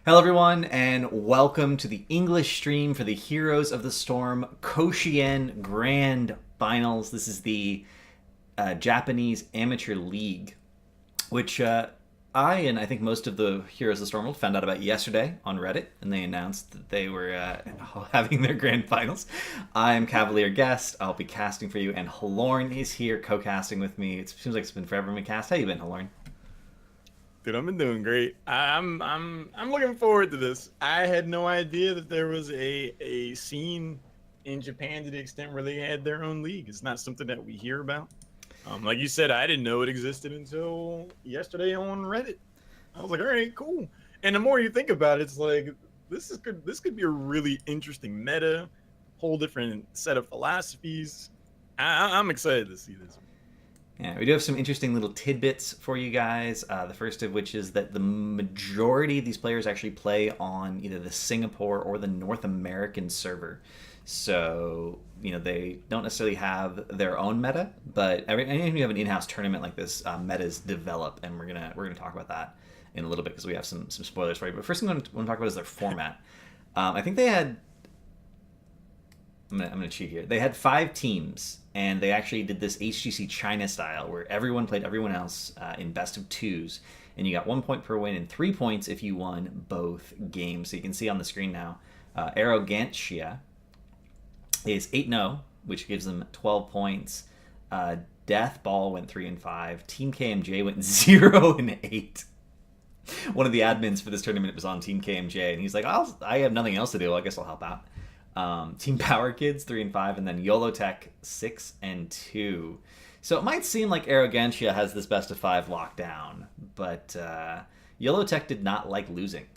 Hello, everyone, and welcome to the English stream for the Heroes of the Storm Koshien Grand Finals. This is the Japanese Amateur League, which I think most of the Heroes of the Storm world found out about yesterday on Reddit, and they announced that they were having their Grand Finals. I am Cavalier Guest. I'll be casting for you, and Halorn is here co-casting with me. It seems like it's been forever we cast. How you been, Halorn? Dude, I've been doing great. I'm looking forward to this. I had no idea that there was a scene in Japan to the extent where they had their own league. It's not something that we hear about. Like you said, I didn't know it existed until yesterday on Reddit. I was like, all right, cool. And the more you think about it, it's like this could be a really interesting meta, whole different set of philosophies. I'm excited to see this. Yeah, we do have some interesting little tidbits for you guys. The first of which is that the majority of these players actually play on either the Singapore or the North American server. So, they don't necessarily have their own meta, but anytime you have an in-house tournament like this, metas develop, and we're gonna talk about that in a little bit because we have some spoilers for you. But first thing I want to talk about is their format. I think they had I'm gonna cheat here. They had 5 teams, and they actually did this HGC China style, where everyone played everyone else in best of twos, and you got 1 point per win and 3 points if you won both games. So you can see on the screen now, Arrogantia is 8-0, which gives them 12 points. Death Ball went 3-5. Team KMJ went 0-8. One of the admins for this tournament was on Team KMJ, and he's like, I have nothing else to do. I guess I'll help out. Team Power Kids 3-5, and then YOLO Tech 6-2. So it might seem like Arrogantia has this best of 5 lockdown, but YOLO Tech did not like losing.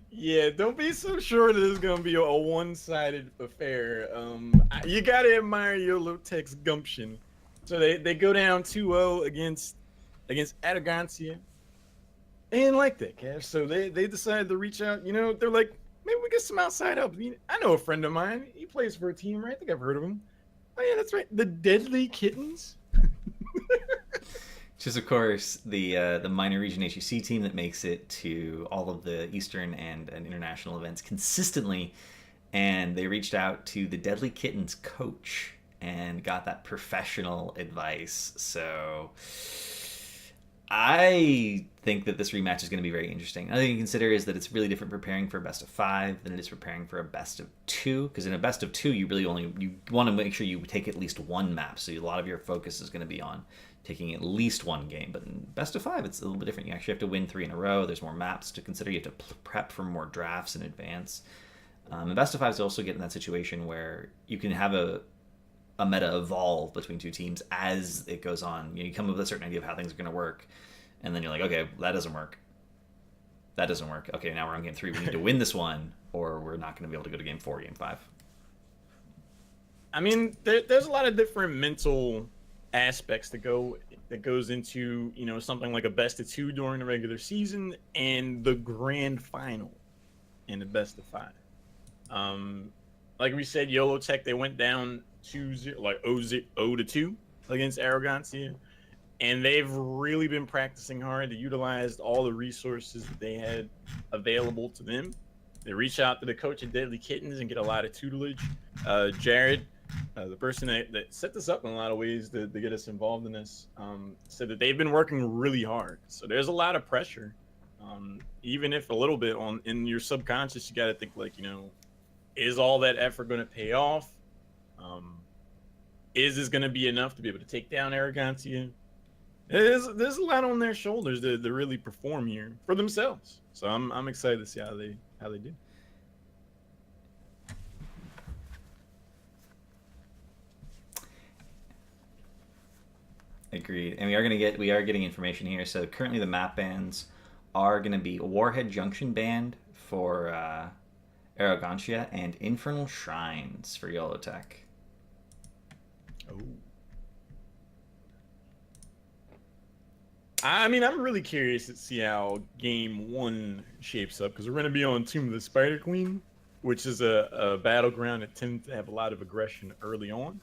Yeah, don't be so sure that it's gonna be a one-sided affair. You gotta admire YOLO Tech's gumption. So they go down 2-0 against Arrogantia. They didn't like that, Cash. So they decided to reach out. They're like, maybe we get some outside help. I know a friend of mine. He plays for a team, right? I think I've heard of him. Oh, yeah, that's right. The Deadly Kittens. Which is, of course, the minor region HUC team that makes it to all of the Eastern and international events consistently. And they reached out to the Deadly Kittens coach and got that professional advice. So I think that this rematch is going to be very interesting. Another thing to consider is that it's really different preparing for a best of 5 than it is preparing for a best of 2. Because in a best of 2, you want to make sure you take at least one map. So a lot of your focus is going to be on taking at least one game. But in best of 5, it's a little bit different. You actually have to win 3 in a row. There's more maps to consider. You have to prep for more drafts in advance. And best of 5 is also get in that situation where you can have a meta evolve between 2 teams as it goes on. You come up with a certain idea of how things are going to work, and then you're like, okay, that doesn't work. Okay, now we're on game 3. We need to win this one, or we're not going to be able to go to game 4, game 5. I mean, there's a lot of different mental aspects that goes into something like a best of 2 during the regular season and the grand final in the best of 5. Like we said, YOLO Tech, they went down 2-0, like 0-2 against Arrogantia, and they've really been practicing hard. They utilized all the resources that they had available to them. They reach out to the coach at Deadly Kittens and get a lot of tutelage. Jared, the person that set this up in a lot of ways to get us involved in this, said that they've been working really hard. So there's a lot of pressure. Even if a little bit in your subconscious, you got to think like, is all that effort going to pay off? Is this going to be enough to be able to take down Arrogantia? There's a lot on their shoulders to really perform here for themselves. So I'm excited to see how they do. Agreed. And we are getting information here. So currently the map bans are going to be Warhead Junction banned for Arrogantia and Infernal Shrines for YOLO Tech. Oh. I mean, I'm really curious to see how game 1 shapes up, because we're going to be on Tomb of the Spider Queen, which is a battleground that tends to have a lot of aggression early on.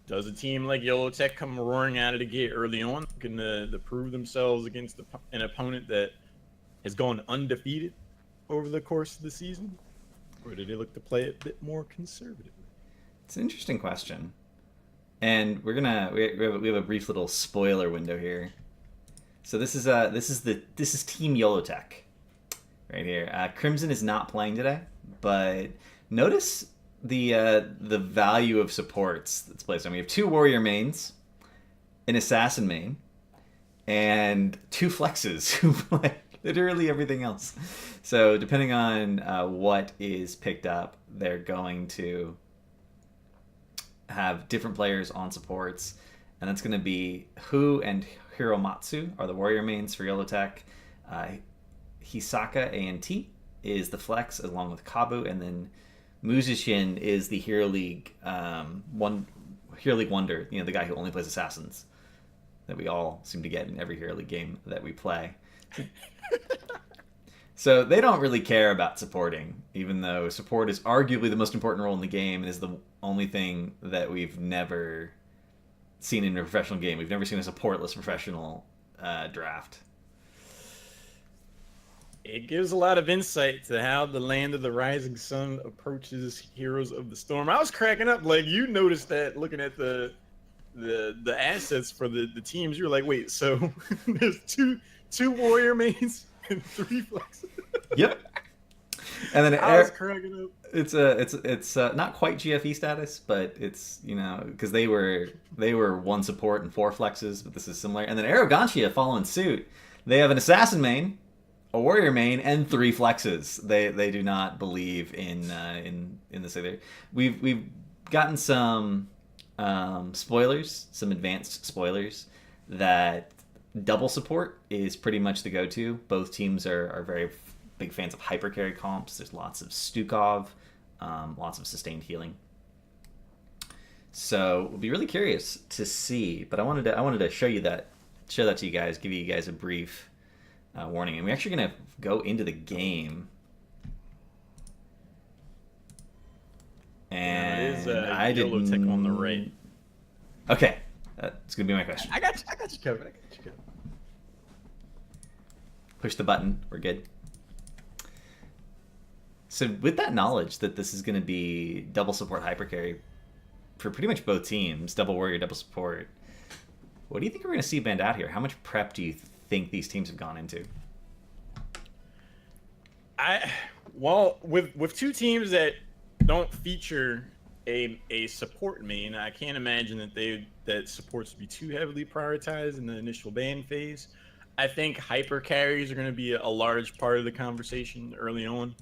Does a team like Yellow Tech come roaring out of the gate early on, looking to prove themselves against an opponent that has gone undefeated over the course of the season? Or do they look to play it a bit more conservatively? It's an interesting question. And we have a brief little spoiler window here. So this is Team Yellow Tech right here. Crimson is not playing today, but notice the value of supports that's placed on. We have 2 warrior mains, an assassin main, and 2 flexes who play literally everything else. So depending on what is picked up, they're going to have different players on supports, and that's going to be Hu and Hiromatsu are the warrior mains for Yellow Tech. Hisaka A&T is the flex along with Kabu, and then Muzushin is the Hero League Hero League wonder, the guy who only plays assassins that we all seem to get in every Hero League game that we play. So they don't really care about supporting, even though support is arguably the most important role in the game and is the only thing that we've never seen in a professional game. We've never seen a supportless professional draft. It gives a lot of insight to how the Land of the Rising Sun approaches Heroes of the Storm. I was cracking up, like you noticed that looking at the assets for the teams. You were like, wait, so there's two warrior mains and 3 flexes. Yep. And then I was cracking up. It's not quite GFE status, but it's because they were 1 support and 4 flexes, but this is similar. And then Arrogantia following suit. They have an assassin main, a warrior main, and 3 flexes. They do not believe in this either. We've gotten some spoilers, some advanced spoilers that double support is pretty much the go-to. Both teams are very big fans of hypercarry comps. There's lots of Stukov, lots of sustained healing. So we'll be really curious to see. But I wanted to show that to you guys, give you guys a brief warning. And we're actually going to go into the game. And it is Yellow Tech on the right. Okay, that's going to be my question. I got you covered. Push the button. We're good. So with that knowledge that this is going to be double support hypercarry for pretty much both teams, double warrior, double support, what do you think we're going to see band out here? How much prep do you think these teams have gone into? With 2 teams that don't feature a support main, I can't imagine that supports would be too heavily prioritized in the initial ban phase. I think hyper carries are going to be a large part of the conversation early on.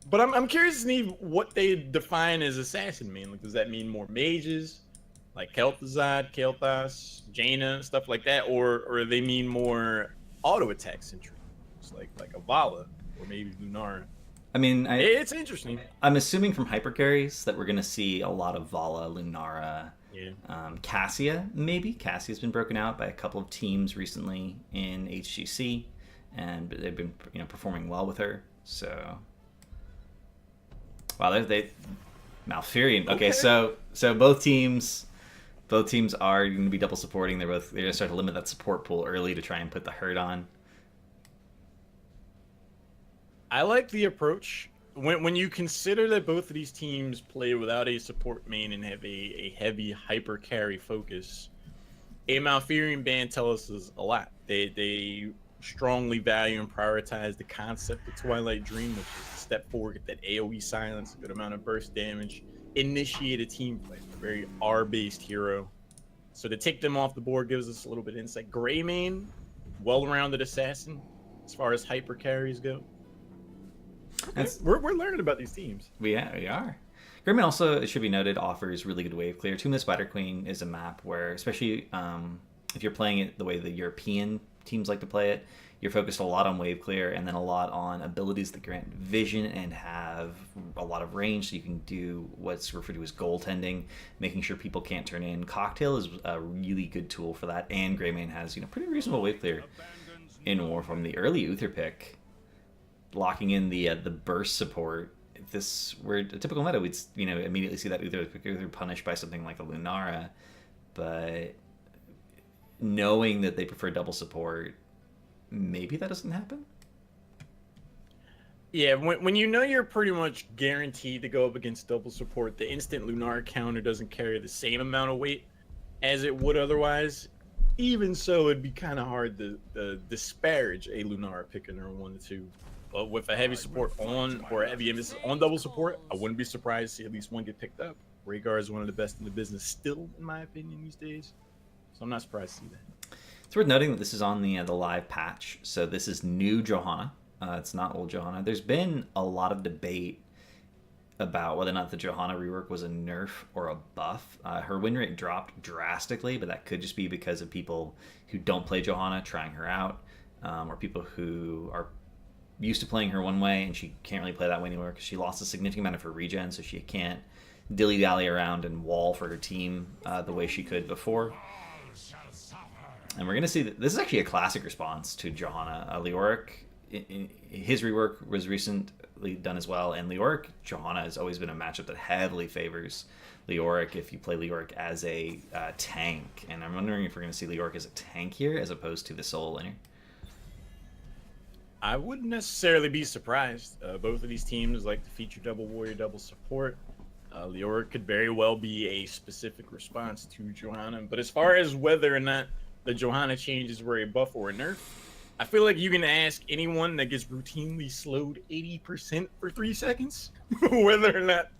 But I'm curious to see what they define as assassin main. Like, does that mean more mages, like Kel'Thuzad, Kael'thas, Jaina, stuff like that, or they mean more auto attack centric, like a Vala or maybe Lunara? I mean, it's interesting. I'm assuming from hypercarries that we're going to see a lot of Vala, Lunara, Cassia, maybe. Cassia's been broken out by a couple of teams recently in HGC, and they've been performing well with her. So, wow, they Malfurion. Okay, so both teams are going to be double supporting. They're going to start to limit that support pool early to try and put the hurt on. I like the approach. When you consider that both of these teams play without a support main and have a heavy hyper carry focus, a Malfurion ban tells us a lot. They strongly value and prioritize the concept of Twilight Dream, which is step forward, get that AoE silence, a good amount of burst damage, initiate a team play. A very R-based hero. So to take them off the board gives us a little bit of insight. Greymane, well-rounded assassin as far as hyper carries go. We're learning about these teams. We are. Greymane also, it should be noted, offers really good wave clear. Tomb of the Spider Queen is a map where, especially if you're playing it the way the European teams like to play it, you're focused a lot on wave clear and then a lot on abilities that grant vision and have a lot of range, so you can do what's referred to as goaltending, making sure people can't turn in. Cocktail is a really good tool for that, and Greymane has pretty reasonable wave clear in War from the early Uther pick. Locking in the burst support if this were a typical meta, we'd immediately see that either punished by something like a Lunara, but knowing that they prefer double support, maybe that doesn't happen. Yeah, when you know you're pretty much guaranteed to go up against double support, the instant Lunar counter doesn't carry the same amount of weight as it would otherwise. Even so, it'd be kind of hard to disparage a Lunar pick in their 1-2. But with a heavy support on, or a heavy emphasis on double support, I wouldn't be surprised to see at least one get picked up. Rhaegar is one of the best in the business still, in my opinion, these days. So I'm not surprised to see that. It's worth noting that this is on the live patch, so this is new Johanna. It's not old Johanna. There's been a lot of debate about whether or not the Johanna rework was a nerf or a buff. Her win rate dropped drastically, but that could just be because of people who don't play Johanna trying her out, or people who are used to playing her one way and she can't really play that way anymore because she lost a significant amount of her regen, so she can't dilly-dally around and wall for her team the way she could before. And we're going to see that this is actually a classic response to Johanna. Leoric, his rework was recently done as well, and Leoric Johanna has always been a matchup that heavily favors Leoric if you play Leoric as a tank. And I'm wondering if we're going to see Leoric as a tank here as opposed to the solo laner. I wouldn't necessarily be surprised. Both of these teams like to feature double warrior, double support. Leoric could very well be a specific response to Johanna. But as far as whether or not the Johanna changes were a buff or a nerf, I feel like you can ask anyone that gets routinely slowed 80% for 3 seconds whether or not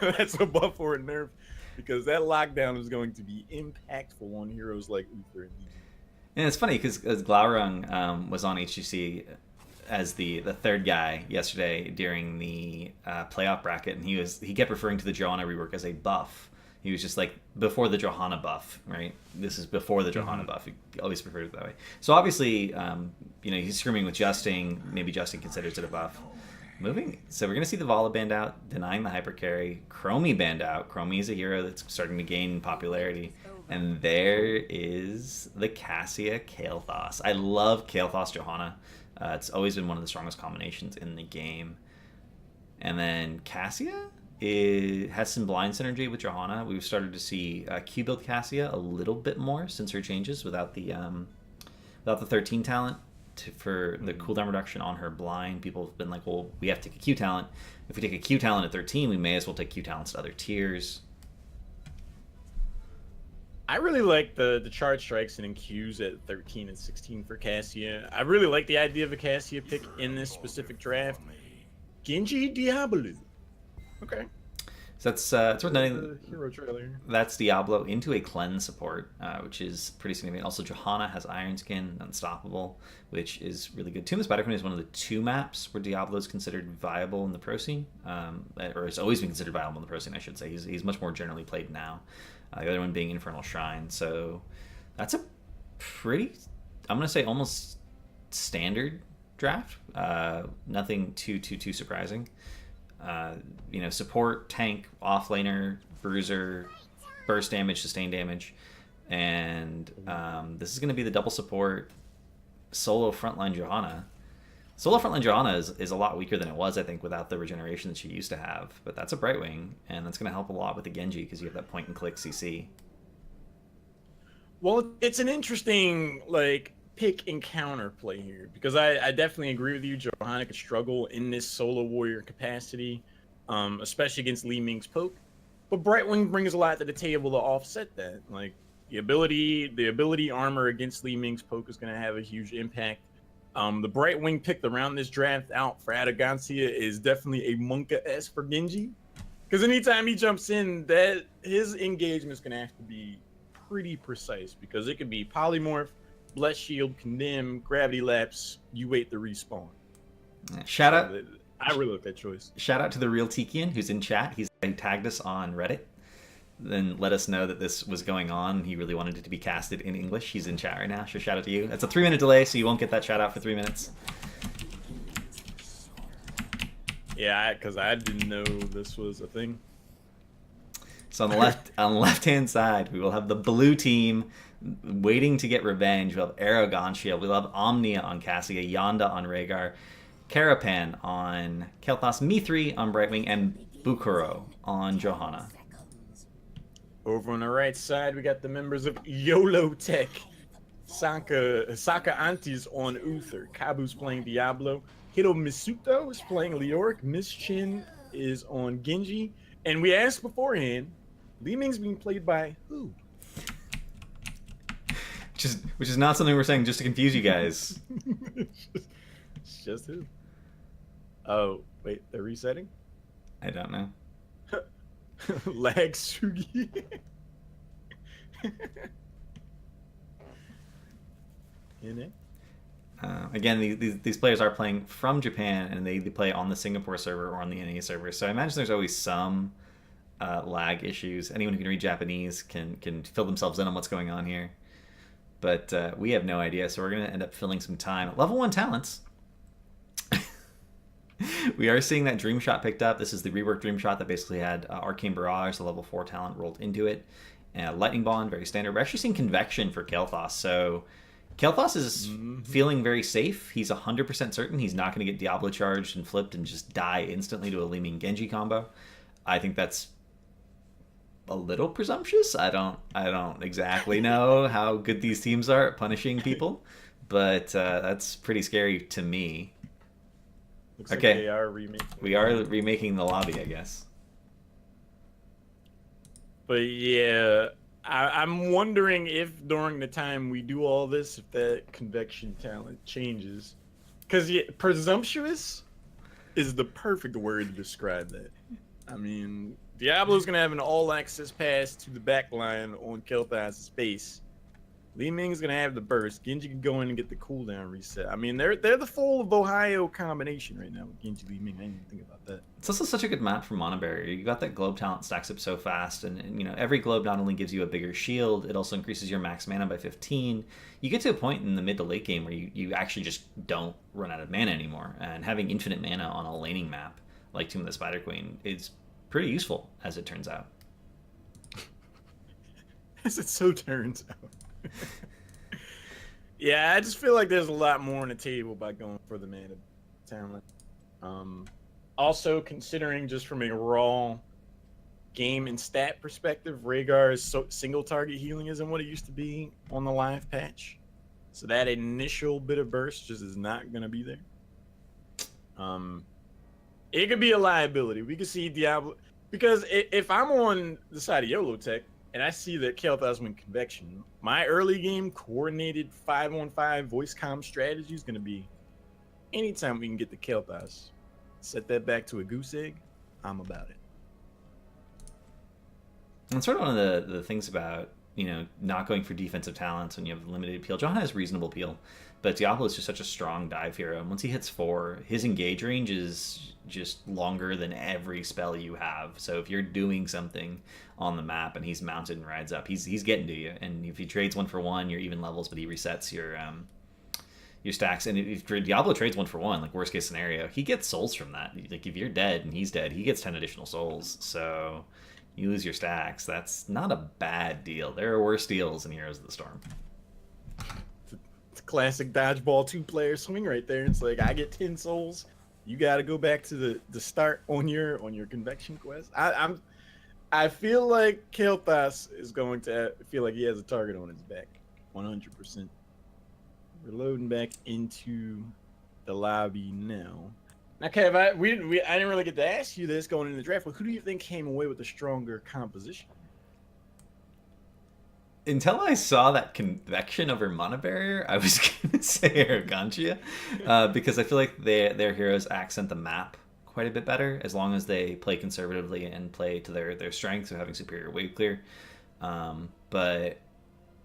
that's a buff or a nerf, because that lockdown is going to be impactful on heroes like Uther and Neji. And it's funny because Glaurung was on HGC as the third guy yesterday during the playoff bracket, and he kept referring to the Johanna rework as a buff. He was just like, before the Johanna buff, right? This is before the Johanna buff. He always preferred it that way. So obviously, he's screaming with Justin. Maybe Justin considers it a buff. So we're going to see the Vala banned out, denying the hypercarry. Chromie banned out. Chromie is a hero that's starting to gain popularity. And there is the Cassia Kael'thas. I love Kael'thas Johanna. It's always been one of the strongest combinations in the game. And then Cassia has some blind synergy with Johanna. We've started to see Q build Cassia a little bit more since her changes without the 13 talent for the cooldown reduction on her blind. People have been like, well, we have to take a Q talent. If we take a Q talent at 13, we may as well take Q talents to other tiers. I really like the charge strikes and Qs at 13 and 16 for Cassia. I really like the idea of a Cassia pick in this specific draft. Genji Diablo. Okay. So it's worth noting the hero trailer. That's Diablo into a cleanse support, which is pretty significant. Also, Johanna has Iron Skin, Unstoppable, which is really good. Tomb of Spider-Queen is one of the 2 maps where Diablo is considered viable in the pro scene, or has always been considered viable in the pro scene, I should say. He's much more generally played now. The other one being Infernal Shrine. So that's a pretty, I'm going to say almost standard draft. Nothing too surprising. Support, tank, offlaner, bruiser, burst damage, sustain damage. And this is going to be the double support solo frontline Johanna. Solo frontline Johanna is a lot weaker than it was, I think, without the regeneration that she used to have. But that's a Brightwing, and that's going to help a lot with the Genji because you have that point-and-click CC. Well, it's an interesting, pick and counter play here, because I definitely agree with you. Johanna could struggle in this solo warrior capacity, especially against Li Ming's poke. But Brightwing brings a lot to the table to offset that. The ability armor against Li Ming's poke is going to have a huge impact. The Brightwing picked around this draft out for Adagancia is definitely a Monka-esque for Genji, because anytime he jumps in, that his engagement is going to have to be pretty precise, because it could be polymorph, bless shield, condemn, gravity lapse, you wait the respawn. Shout out. I really like that choice. Shout out to the real Tikian who's in chat. He tagged us on Reddit, then let us know that this was going on. He really wanted it to be casted in English. He's in chat right now, so shout out to you. That's a 3-minute delay, so you won't get that shout out for 3 minutes. Yeah, because I didn't know this was a thing. So on the left-hand side, we will have the blue team waiting to get revenge. We'll have Arrogantia. We'll have Omnia on Cassia, Yonda on Rhaegar. Carapan on Kel'Thas, Mithri on Brightwing, and Bukuro on Johanna. Over on the right side, we got the members of YOLO Tech. Saka Antis on Uther. Kabu's playing Diablo. Hiro Misuto is playing Leoric. Miss Chin is on Genji. And we asked beforehand, Li Ming's being played by who? Which is not something we're saying just to confuse you guys. It's just who? Oh, wait, they're resetting? I don't know. Lag Sugi. Again, these players are playing from Japan, and they play on the Singapore server or on the NA server. So I imagine there's always some lag issues. Anyone who can read Japanese can fill themselves in on what's going on here. But we have no idea, so we're going to end up filling some time. Level 1 talents. We are seeing that Dream Shot picked up. This is the reworked Dream Shot that basically had Arcane Barrage, the level 4 talent, rolled into it. Lightning Bond, very standard. We're actually seeing Convection for Kel'Thas, so Kel'Thas is feeling very safe. He's 100% certain he's not going to get Diablo charged and flipped and just die instantly to a Li Ming Genji combo. I think that's a little presumptuous. I don't exactly know how good these teams are at punishing people, but that's pretty scary to me. Looks okay, like they are remaking. We are remaking the lobby, I guess. But yeah, I'm wondering if during the time we do all this, if that convection talent changes. Because presumptuous is the perfect word to describe that. I mean, Diablo's going to have an all-access pass to the backline on Kel'Thas' base. Li Ming's going to have the burst. Genji can go in and get the cooldown reset. I mean, they're the full of Ohio combination right now with Genji, Li Ming. I didn't even think about that. It's also such a good map for Mana Barrier. You got that globe talent stacks up so fast, and you know every globe not only gives you a bigger shield, it also increases your max mana by 15. You get to a point in the mid to late game where you actually just don't run out of mana anymore, and having infinite mana on a laning map like Tomb of the Spider Queen is pretty useful, as it turns out. As it so turns out. Yeah, I just feel like there's a lot more on the table by going for the mana talent. Also, considering just from a raw game and stat perspective, Rhaegar's single target healing isn't what it used to be on the live patch. So that initial bit of burst just is not going to be there. It could be a liability. We could see Diablo... Because if I'm on the side of YOLO Tech, and I see that Kel'Thas win Convection, my early game coordinated 5-on-5 voice comm strategy is going to be anytime we can get the Kel'Thas, set that back to a goose egg, I'm about it. And sort of one of the things about, you know, not going for defensive talents when you have limited appeal. John has reasonable appeal, but Diablo is just such a strong dive hero. And once he hits 4, his engage range is just longer than every spell you have. So if you're doing something on the map and he's mounted and rides up, he's getting to you. And if he trades 1 for 1, you're even levels, but he resets your stacks. And if Diablo trades 1 for 1, like worst case scenario, he gets souls from that. Like if you're dead and he's dead, he gets 10 additional souls. So you lose your stacks. That's not a bad deal. There are worse deals in Heroes of the Storm. It's a classic dodgeball 2-player swing right there. It's like, I get 10 souls. You got to go back to the start on your convection quest. I feel like Kel'Thas is going to feel like he has a target on his back, 100%. We're loading back into the lobby now. Now, Kev, I didn't really get to ask you this going into the draft, but who do you think came away with a stronger composition? Until I saw that Convection over Mana Barrier, I was going to say Arrogantia, because I feel like their heroes accent the map quite a bit better, as long as they play conservatively and play to their strengths of having superior wave clear. But,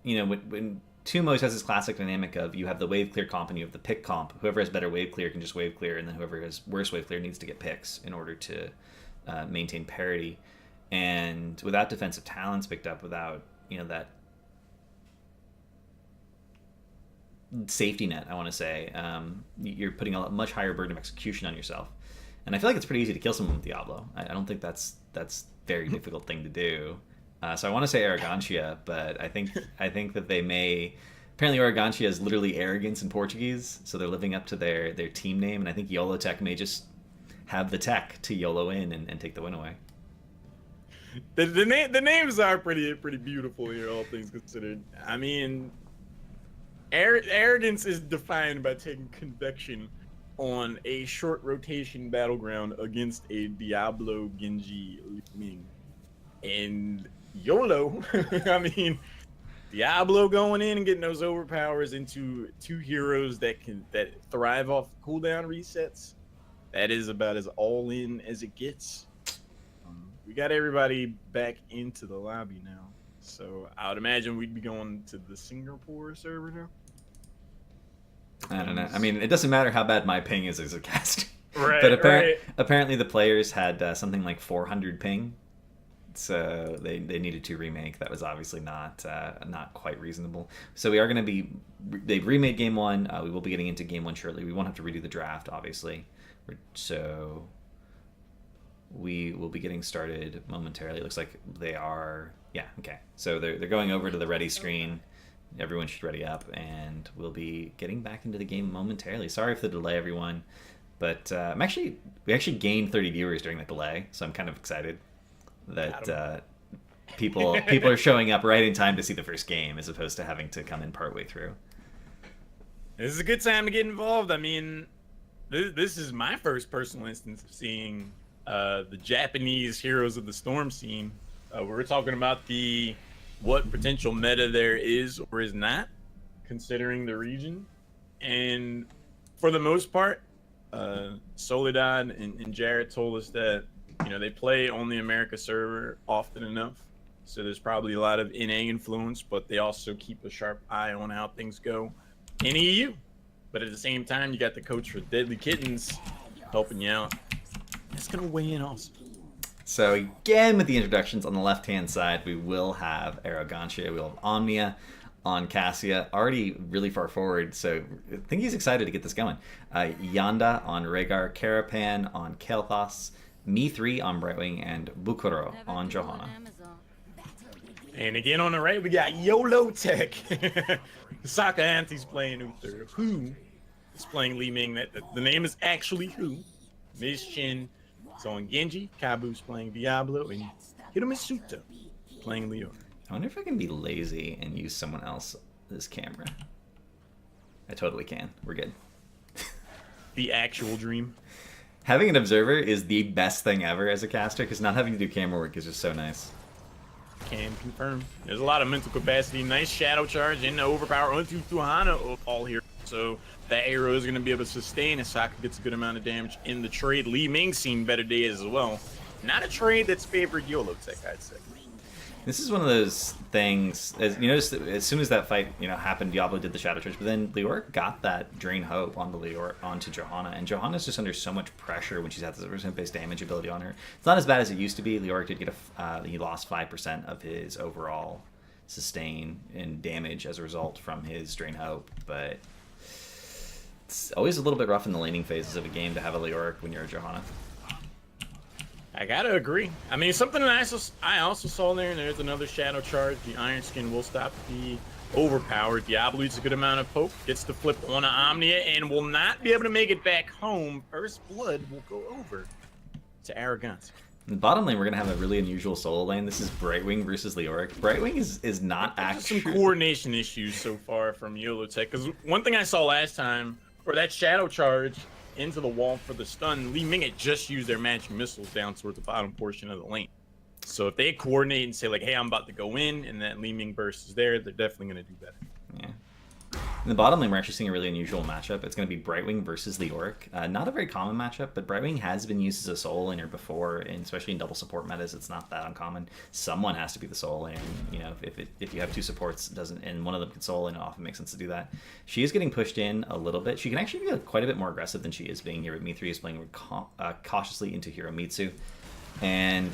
you know, when Tomb always has this classic dynamic of you have the wave clear comp and you have the pick comp. Whoever has better wave clear can just wave clear, and then whoever has worse wave clear needs to get picks in order to maintain parity. And without defensive talents picked up, without, you know, that safety net, I want to say, you're putting a much higher burden of execution on yourself. And I feel like it's pretty easy to kill someone with Diablo. I don't think that's very difficult thing to do. So I want to say Arrogantia, but I think that they may Apparently, Arrogancia is literally arrogance in Portuguese, so they're living up to their team name, and I think YOLO Tech may just have the tech to YOLO in and take the win away. The names are pretty beautiful here, all things considered. I mean, arrogance is defined by taking convection on a short rotation battleground against a Diablo Genji Ming. And YOLO, I mean, Diablo going in and getting those overpowers into two heroes that thrive off cooldown resets. That is about as all in as it gets. We got everybody back into the lobby now, so I would imagine we'd be going to the Singapore server now. I don't know. I mean, it doesn't matter how bad my ping is as a caster. Right, But right. apparently the players had something like 400 ping, so they needed to remake. That was obviously not quite reasonable. So we are going to be... They've remade Game 1. We will be getting into Game 1 shortly. We won't have to redo the draft, obviously. So we will be getting started momentarily. It looks like they are... Yeah, okay. So they're going over to the ready screen. Everyone should ready up, and we'll be getting back into the game momentarily. Sorry for the delay, everyone. But we actually gained 30 viewers during that delay, so I'm kind of excited that people are showing up right in time to see the first game as opposed to having to come in partway through. This is a good time to get involved. I mean, this is my first personal instance of seeing the Japanese Heroes of the Storm scene. We're talking about what potential meta there is or is not, considering the region. And for the most part, Soledad and Jared told us that, you know, they play on the America server often enough. So there's probably a lot of NA influence, but they also keep a sharp eye on how things go in EU. But at the same time, you got the coach for Deadly Kittens helping you out. That's going to weigh in also. So again, with the introductions on the left-hand side, we will have Arrogancia, we'll have Omnia on Cassia, already really far forward, so I think he's excited to get this going. Yanda on Rhaegar, Carapan on Kael'thas, Me3 on Brightwing, and Bukuro on Johanna. And again on the right, we got YOLO Tech. Saka Anti's playing Uther. Who is playing Li Ming? The name is actually Who. Miss Chin is on Genji. Kabu's playing Diablo. And Hiromasuta playing Leon. I wonder if I can be lazy and use someone else's camera. I totally can. We're good. The actual dream. Having an observer is the best thing ever as a caster, because not having to do camera work is just so nice. Can confirm. There's a lot of mental capacity. Nice shadow charge into overpower onto Tuhana all here. So that arrow is going to be able to sustain as Saka gets a good amount of damage in the trade. Li Ming seen better days as well. Not a trade that's favored YOLO Tech, I'd say. This is one of those things, as you notice, as soon as that fight happened, Diablo did the Shadow Charge, but then Leoric got that Drain Hope onto Johanna, and Johanna's just under so much pressure when she's had this percent-based damage ability on her. It's not as bad as it used to be. Leoric did get he lost 5% of his overall sustain and damage as a result from his Drain Hope, but it's always a little bit rough in the laning phases of a game to have a Leoric when you're a Johanna. I gotta agree. I mean, something that I also saw there, and there's another shadow charge. The Iron Skin will stop the overpower. Diablo eats a good amount of poke, gets the flip on an Omnia, and will not be able to make it back home. First blood will go over to Arrogancia. In the bottom lane, we're gonna have a really unusual solo lane. This is Brightwing versus Leoric. Brightwing is not actually some coordination issues so far from YOLO Tech, because one thing I saw last time, or that shadow charge into the wall for the stun, Li Ming had just used their magic missiles down towards the bottom portion of the lane. So if they coordinate and say like, hey, I'm about to go in, and that Li Ming burst is there, they're definitely going to do better. Yeah. In the bottom lane, we're actually seeing a really unusual matchup. It's going to be Brightwing versus Leoric. Not a very common matchup, but Brightwing has been used as a solo laner before, and especially in double support metas, it's not that uncommon. Someone has to be the solo laner. You know, if you have two supports, and one of them can solo, and it often makes sense to do that. She is getting pushed in a little bit. She can actually be quite a bit more aggressive than she is being here. But Me3 is playing cautiously into Hiromitsu, and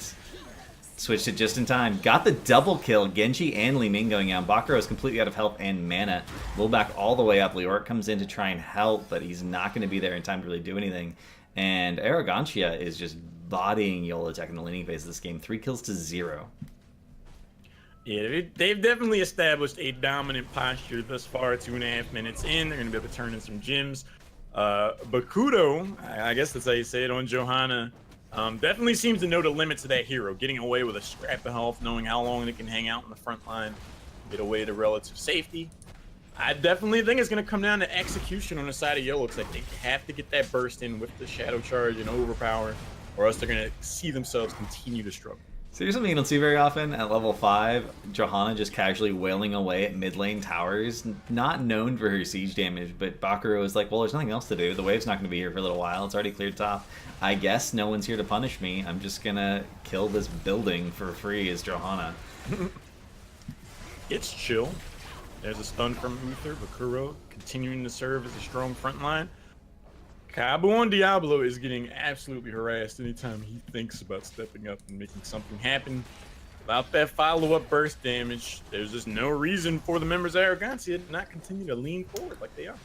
switched it just in time. Got the double kill. Genji and Li Ming going out. Bakuro is completely out of health and mana. Will back all the way up. Leoric comes in to try and help, but he's not going to be there in time to really do anything. And Arrogancia is just bodying YOLO Tech in the laning phase of this game. 3 kills to 0. Yeah, they've definitely established a dominant posture thus far. 2.5 minutes in, they're going to be able to turn in some gems. Bakudo, I guess that's how you say it, on Johanna, definitely seems to know the limits of that hero. Getting away with a scrap of health, knowing how long they can hang out in the front line, get away to relative safety. I definitely think it's going to come down to execution on the side of Yellow Tech. They have to get that burst in with the Shadow Charge and Overpower, or else they're going to see themselves continue to struggle. So here's something you don't see very often at level 5. Johanna just casually wailing away at mid lane towers. Not known for her siege damage, but Bakuro is like, well, there's nothing else to do. The wave's not going to be here for a little while. It's already cleared top. I guess no one's here to punish me. I'm just going to kill this building for free as Johanna. It's chill. There's a stun from Uther. Bakuro continuing to serve as a strong front line. Cabo on Diablo is getting absolutely harassed anytime he thinks about stepping up and making something happen. Without that follow-up burst damage, there's just no reason for the members of Arrogancia to not continue to lean forward like they are.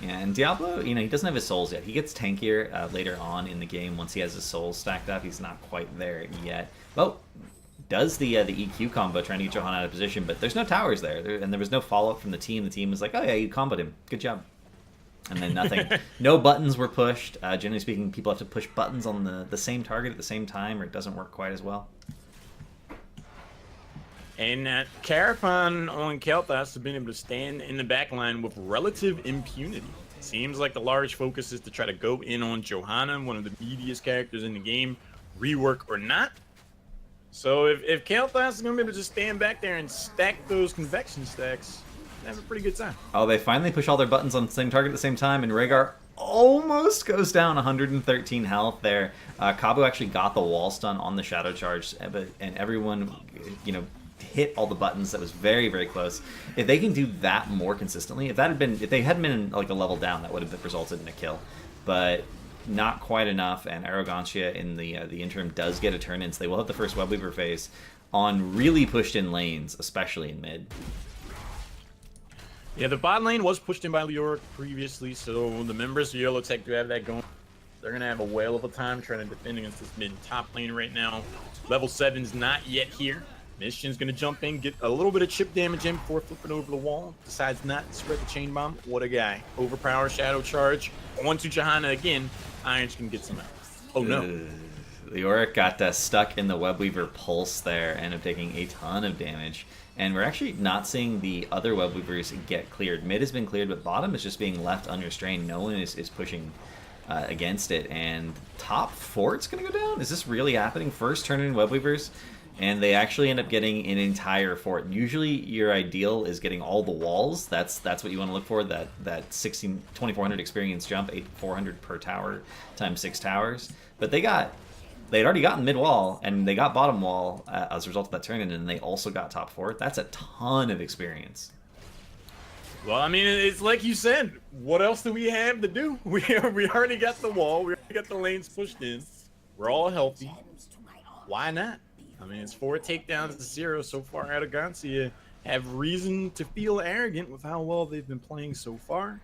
Yeah, and Diablo, he doesn't have his souls yet. He gets tankier later on in the game once he has his souls stacked up. He's not quite there yet. Well, does the EQ combo trying to get Johanna out of position, but there's no towers there, and there was no follow-up from the team. The team was like, oh yeah, you comboed him. Good job. And then nothing. No buttons were pushed. Generally speaking, people have to push buttons on the same target at the same time, or it doesn't work quite as well. And Carapan on Kel'Thas have been able to stand in the back line with relative impunity. Seems like the large focus is to try to go in on Johanna, one of the meatiest characters in the game, rework or not. So if Kel'Thas is going to be able to just stand back there and stack those convection stacks, have a pretty good time. Oh, they finally push all their buttons on the same target at the same time, and Rhaegar almost goes down 113 health there. Cabo actually got the wall stun on the Shadow Charge, and everyone, hit all the buttons. That was very, very close. If they can do that more consistently, if they hadn't been like a level down, that would have resulted in a kill. But not quite enough, and Arrogancia in the interim does get a turn in, so they will have the first Webweaver phase on really pushed in lanes, especially in mid. Yeah, the bot lane was pushed in by Leoric previously, so the members of Yellow Tech do have that going. They're going to have a whale of a time trying to defend against this mid top lane right now. Level 7's not yet here. Mission's going to jump in, get a little bit of chip damage in before flipping over the wall. Decides not to spread the chain bomb. What a guy. Overpower, Shadow Charge. Onto Johanna again. Iron's going to get some out. Oh no. Leoric got stuck in the Webweaver pulse there, ended up taking a ton of damage. And we're actually not seeing the other Webweavers get cleared. Mid has been cleared, but bottom is just being left unrestrained. No one is pushing against it. And top fort's going to go down? Is this really happening? First turn in Webweavers, and they actually end up getting an entire fort. Usually your ideal is getting all the walls. That's what you want to look for, that 2400 experience jump, 8400 per tower times 6 towers. But they'd already gotten mid wall, and they got bottom wall as a result of that turn-in, and they also got top fort. That's a ton of experience. Well, I mean, it's like you said. What else do we have to do? We already got the wall. We already got the lanes pushed in. We're all healthy. Why not? I mean, it's 4 takedowns to 0 so far. Arrogancia have reason to feel arrogant with how well they've been playing so far.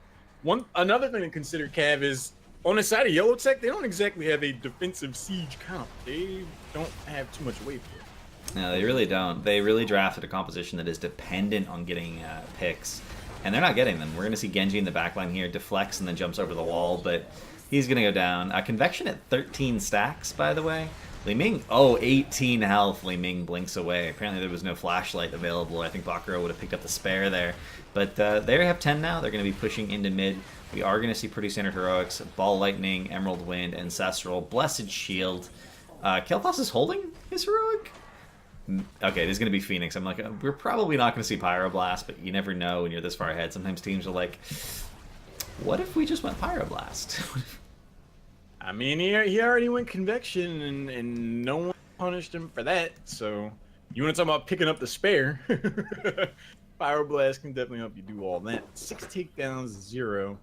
Another thing to consider, Cav, is on the side of Yellow Tech, they don't exactly have a defensive siege comp. They don't have too much weight for it. No, they really don't. They really drafted a composition that is dependent on getting picks, and they're not getting them. We're going to see Genji in the backline here, deflects and then jumps over the wall, but he's going to go down. Convection at 13 stacks, by the way. Li Ming, 18 health. Li Ming blinks away. Apparently there was no flashlight available. I think Bakuro would have picked up the spare there. But they have 10 now. They're going to be pushing into mid. We are going to see pretty standard heroics. Ball Lightning, Emerald Wind, Ancestral, Blessed Shield. Kel'Thas is holding his heroic? Okay, it is going to be Phoenix. I'm like, we're probably not going to see Pyroblast, but you never know when you're this far ahead. Sometimes teams are like, what if we just went Pyroblast? I mean, he already went Convection, and no one punished him for that. So you want to talk about picking up the spare? Pyroblast can definitely help you do all that. 6 takedowns, 0.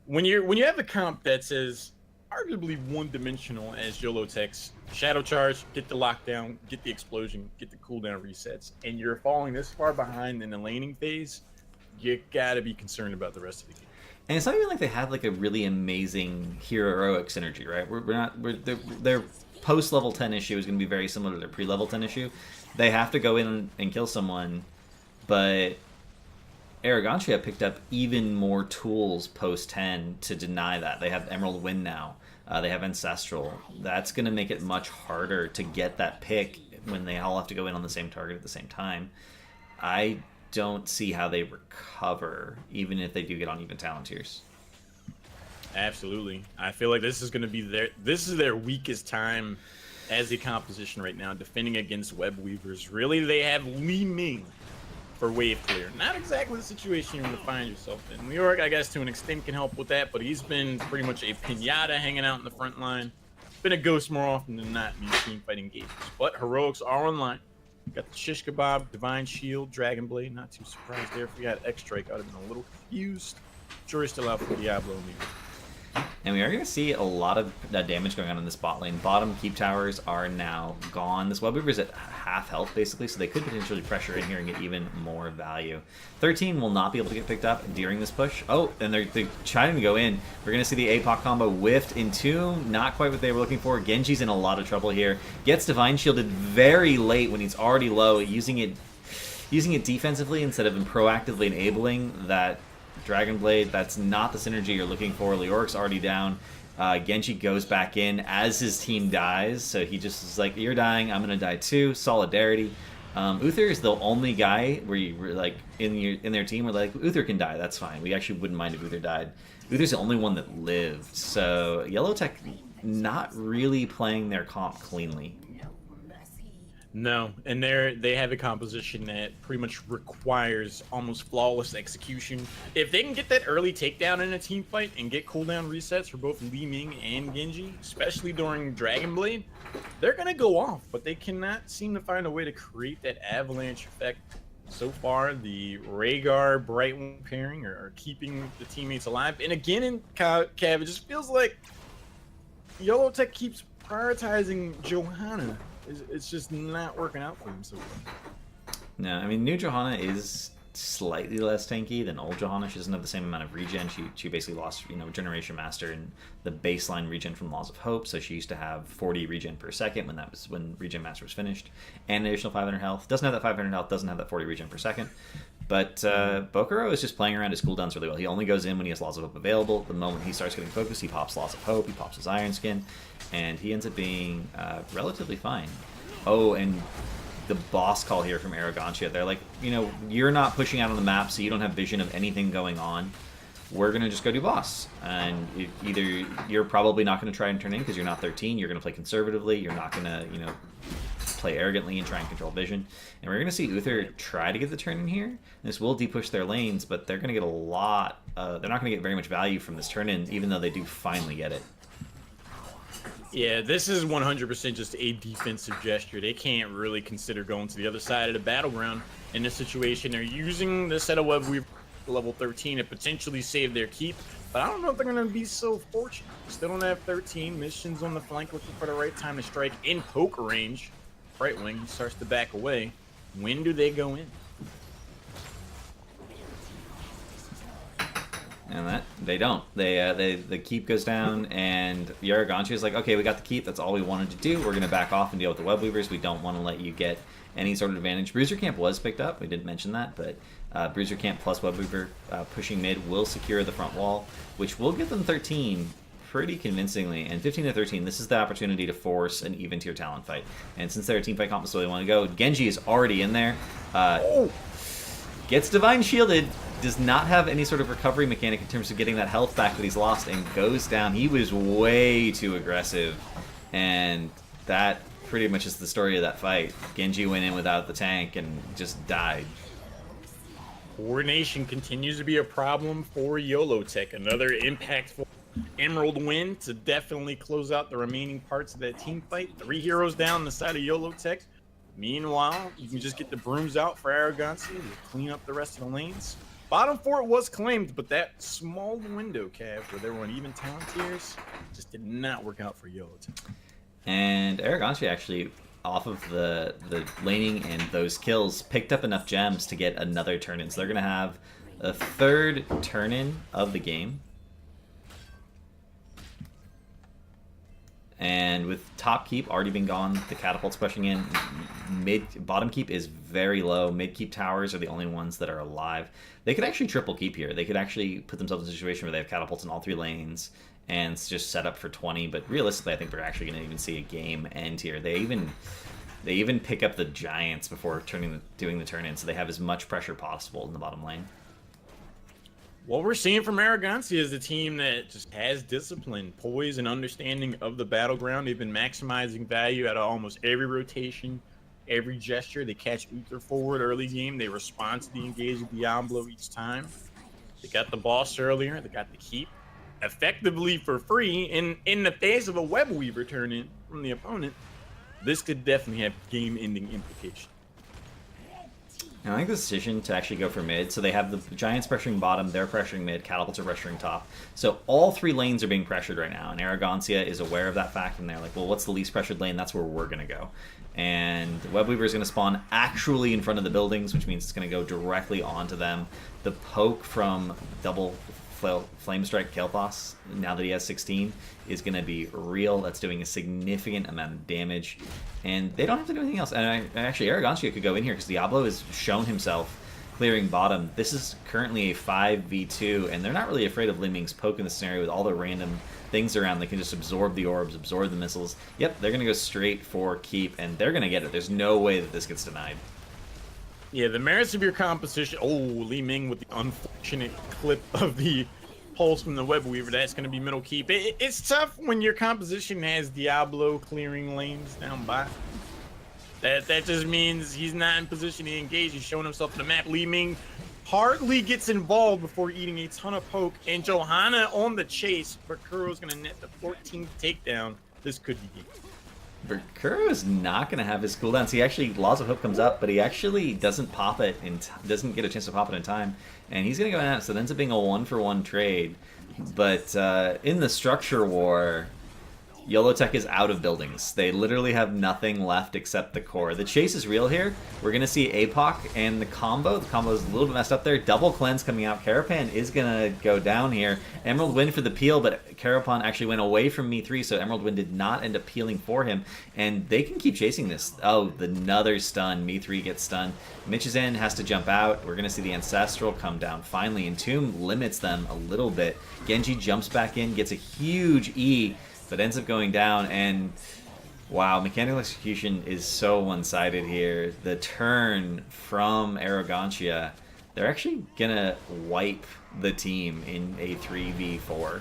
When you have a comp that's as arguably one-dimensional as YOLO Tech's, Shadow Charge, get the lockdown, get the explosion, get the cooldown resets, and you're falling this far behind in the laning phase, you gotta be concerned about the rest of the game. And it's not even like they have like a really amazing heroic synergy, right? They're post-level 10 issue is going to be very similar to their pre-level 10 issue. They have to go in and kill someone, but Arrogantia picked up even more tools post-10 to deny that. They have Emerald Wind now. They have Ancestral. That's going to make it much harder to get that pick when they all have to go in on the same target at the same time. I don't see how they recover, even if they do get on even talent tiers. Absolutely. I feel like this is going to be their weakest time as a composition right now, defending against Web Weavers. Really, they have Li Ming for wave clear. Not exactly the situation you want to find yourself in. New York, I guess, to an extent can help with that, but he's been pretty much a pinata hanging out in the front line. Been a ghost more often than not in these team fighting games. But heroics are online. Got the Shish Kebab, Divine Shield, Dragon Blade. Not too surprised there. If we had X-Strike, I would have been a little confused. Jury's still out for Diablo and me. And we are going to see a lot of damage going on in this bot lane. Bottom keep towers are now gone. This Web Weaver is at half health, basically, so they could potentially pressure in here and get even more value. 13 will not be able to get picked up during this push. Oh, and they're trying to go in. We're going to see the APOC combo whiffed into. Not quite what they were looking for. Genji's in a lot of trouble here. Gets Divine Shielded very late when he's already low, using it defensively instead of proactively enabling that Dragon Blade. That's not the synergy you're looking for. Leoric's already down. Genji goes back in as his team dies, so he just is like, you're dying, I'm gonna die too. Solidarity. Uther is the only guy where you like in their team where like Uther can die, that's fine. We actually wouldn't mind if Uther died. Uther's the only one that lived, so Yellow Tech not really playing their comp cleanly. No, and they have a composition that pretty much requires almost flawless execution. If they can get that early takedown in a team fight and get cooldown resets for both Li Ming and Genji, especially during Dragon Blade, they're going to go off, but they cannot seem to find a way to create that avalanche effect. So far, the Rhaegar Brightwing pairing are keeping the teammates alive. And again, in Cav, it just feels like Yellow Tech keeps prioritizing Johanna. It's just not working out for him so far. No, I mean, new Johanna is slightly less tanky than old Johanna. She doesn't have the same amount of regen. She basically lost, Generation Master and the baseline regen from Laws of Hope. So she used to have 40 regen per second when Regen Master was finished, and an additional 500 health. Doesn't have that 500 health. Doesn't have that 40 regen per second. But Bokuro is just playing around his cooldowns really well. He only goes in when he has Laws of Hope available. The moment he starts getting focused, he pops Laws of Hope. He pops his Iron Skin, and he ends up being relatively fine. Oh, and the boss call here from Arrogantia. They're like, you're not pushing out on the map, so you don't have vision of anything going on. We're going to just go do boss. And either you're probably not going to try and turn in because you're not 13. You're going to play conservatively. You're not going to, play arrogantly and try and control vision. And we're going to see Uther try to get the turn in here. This will depush their lanes, but they're going to get a lot. They're not going to get very much value from this turn in, even though they do finally get it. Yeah, this is 100% just a defensive gesture. They can't really consider going to the other side of the battleground in this situation. They're using the set of Web Weaver level 13 to potentially save their keep, but I don't know if they're going to be so fortunate. Still don't have 13 missions on the flank, looking for the right time to strike in poker range. Brightwing starts to back away. When do they go in? And that they don't. The keep goes down, and Arrogantia is like, okay, we got the keep. That's all we wanted to do. We're going to back off and deal with the Web Weavers. We don't want to let you get any sort of advantage. Bruiser Camp was picked up. We didn't mention that, but Bruiser Camp plus Web Weaver pushing mid will secure the front wall, which will give them 13 pretty convincingly. And 15 to 13, this is the opportunity to force an even tier talent fight. And since they're a team fight comp, so they want to go. Genji is already in there. Gets Divine Shielded. Does not have any sort of recovery mechanic in terms of getting that health back that he's lost, and goes down. He was way too aggressive, and that pretty much is the story of that fight. Genji went in without the tank and just died. Coordination continues to be a problem for YOLO Tech. Another impactful Emerald win to definitely close out the remaining parts of that team fight. 3 heroes down the side of YOLO Tech. Meanwhile, you can just get the brooms out for Arrogantia to clean up the rest of the lanes. Bottom 4 was claimed, but that small window, Cav, where they were on even talent tiers, just did not work out for YOLO Tech. And Arrogantia actually, off of the laning and those kills, picked up enough gems to get another turn-in. So they're going to have a third turn-in of the game. And with top keep already been gone, the catapult's pushing in. Bottom keep is very low. Mid keep towers are the only ones that are alive. They could actually triple keep here. They could actually put themselves in a situation where they have catapults in all 3 lanes and just set up for 20. But realistically, I think we're actually going to even see a game end here. They even pick up the giants before doing the turn in, so they have as much pressure possible in the bottom lane. What we're seeing from Arrogancia is a team that just has discipline, poise, and understanding of the battleground. They've been maximizing value out of almost every rotation, every gesture. They catch Uther forward early game. They respond to the engage of Diablo each time. They got the boss earlier. They got the keep effectively for free. And in the face of a Web Weaver turn in from the opponent, this could definitely have game-ending implications. I like the decision to actually go for mid. So they have the Giants pressuring bottom, they're pressuring mid, Catapults are pressuring top. So all 3 lanes are being pressured right now, and Arrogancia is aware of that fact, and they're like, well, what's the least pressured lane? That's where we're going to go. And Webweaver is going to spawn actually in front of the buildings, which means it's going to go directly onto them. The poke from double Flame Strike Kael'thas, now that he has 16, is going to be real. That's doing a significant amount of damage. And they don't have to do anything else. And actually, Arrogancia could go in here because Diablo has shown himself clearing bottom. This is currently a 5v2, and they're not really afraid of Li Ming's poke in this scenario with all the random things around. They can just absorb the orbs, absorb the missiles. Yep, they're going to go straight for keep, and they're going to get it. There's no way that this gets denied. Yeah, the merits of your composition. Oh, Li Ming with the unfortunate clip of the pulse from the Web Weaver. That's going to be middle keep. It's tough when your composition has Diablo clearing lanes down by. That just means he's not in position to engage. He's showing himself on the map. Li Ming hardly gets involved before eating a ton of poke. And Johanna on the chase. Berkuro's going to net the 14th takedown. This could be game. Berkuro is not going to have his cooldowns. He actually, Laws of Hope comes up, but he actually doesn't pop it doesn't get a chance to pop it in time, and he's going to go out. So it ends up being a 1-for-1 trade. But in the structure war, YOLOtech is out of buildings. They literally have nothing left except the core. The chase is real here. We're going to see APOC and the combo. The combo is a little bit messed up there. Double cleanse coming out. Carapan is going to go down here. Emerald Wind for the peel, but Carapan actually went away from Me3, so Emerald Wind did not end up peeling for him. And they can keep chasing this. Oh, another stun. Me3 gets stunned. Michizen has to jump out. We're going to see the Ancestral come down finally. Entomb limits them a little bit. Genji jumps back in, gets a huge E, but ends up going down, and wow, Mechanical Execution is so one-sided here. The turn from Arrogancia, they're actually gonna wipe the team in a 3v4.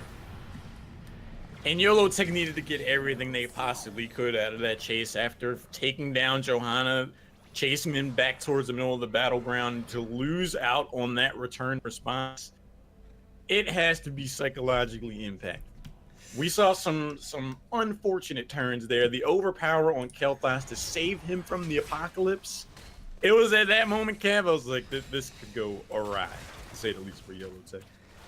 And YOLOtech needed to get everything they possibly could out of that chase after taking down Johanna, chasing him back towards the middle of the battleground. To lose out on that return response, it has to be psychologically impactful. We saw some unfortunate turns there. The overpower on Kael'thas to save him from the apocalypse. It was at that moment, Kev, I was like, this could go awry, to say the least, for YOLOtech.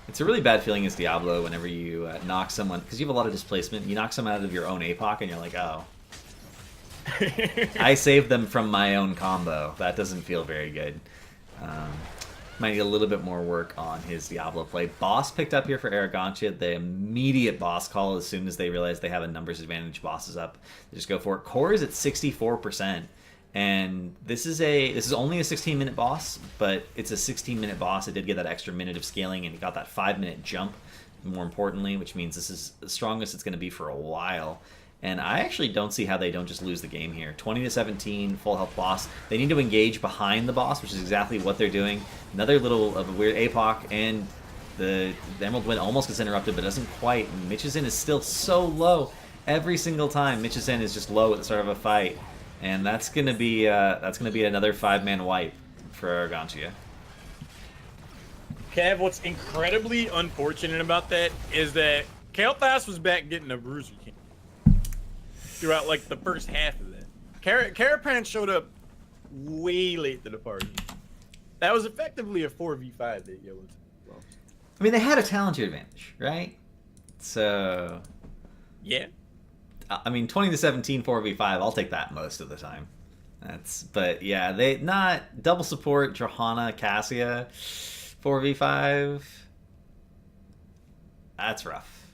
It's a really bad feeling as Diablo whenever you knock someone, because you have a lot of displacement. You knock someone out of your own APOC, and you're like, oh. I saved them from my own combo. That doesn't feel very good. Might need a little bit more work on his Diablo play. Boss picked up here for Arrogancia. The immediate boss call as soon as they realize they have a numbers advantage. Boss is up. They just go for it. Core is at 64%. And this is only a 16-minute boss, but it's a 16-minute boss. It did get that extra minute of scaling, and it got that 5-minute jump, more importantly, which means this is the strongest it's going to be for a while. And I actually don't see how they don't just lose the game here. 20-17, full health boss. They need to engage behind the boss, which is exactly what they're doing. Another little of a weird APOC, and the Emerald Wind almost gets interrupted, but doesn't quite. Michizen is still so low every single time. Michizen is just low at the start of a fight, and that's gonna be another 5-man wipe for Arrogancia. Kev, what's incredibly unfortunate about that is that Kael'thas was back getting a bruiser king throughout like the first half of that. Carapan showed up way late to the party. That was effectively a 4v5 that YOLOtech lost. I mean, they had a talent advantage, right? So yeah. I mean, 20-17, 4v5, I'll take that most of the time. But yeah, they not double support Johanna, Cassia, 4v5. That's rough.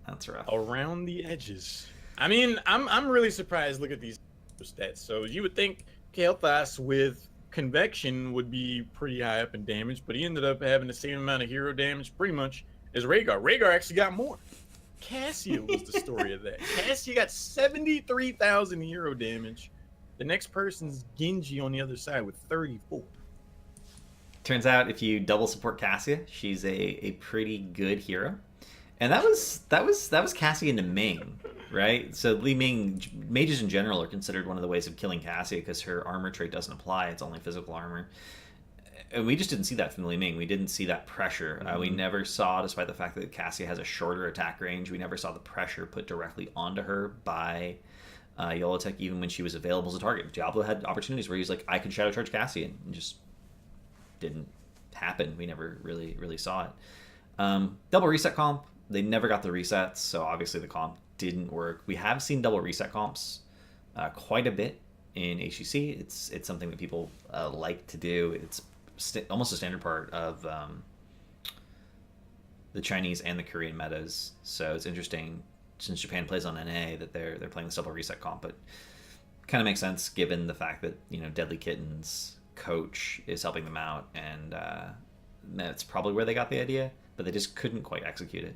That's rough. Around the edges. I mean, I'm really surprised. Look at these stats. So you would think Kael'thas with convection would be pretty high up in damage, but he ended up having the same amount of hero damage pretty much as Rhaegar. Rhaegar actually got more. Cassia was the story of that. Cassia got 73,000 hero damage. The next person's Genji on the other side with 34. Turns out if you double support Cassia, she's a pretty good hero. And that was Cassie into Ming, right? So Li Ming, mages in general are considered one of the ways of killing Cassie because her armor trait doesn't apply; it's only physical armor. And we just didn't see that from Li Ming. We didn't see that pressure. We never saw, despite the fact that Cassie has a shorter attack range, we never saw the pressure put directly onto her by Yolotech, even when she was available as a target. Diablo had opportunities where he was like, I could shadow charge Cassie, and just didn't happen. We never really saw it. Double reset comp. They never got the resets, so obviously the comp didn't work. We have seen double reset comps quite a bit in HCC. It's something that people like to do. It's almost a standard part of the Chinese and the Korean metas. So it's interesting since Japan plays on NA that they're playing the double reset comp, but kind of makes sense given the fact that Deadly Kitten's coach is helping them out, and that's probably where they got the idea, but they just couldn't quite execute it.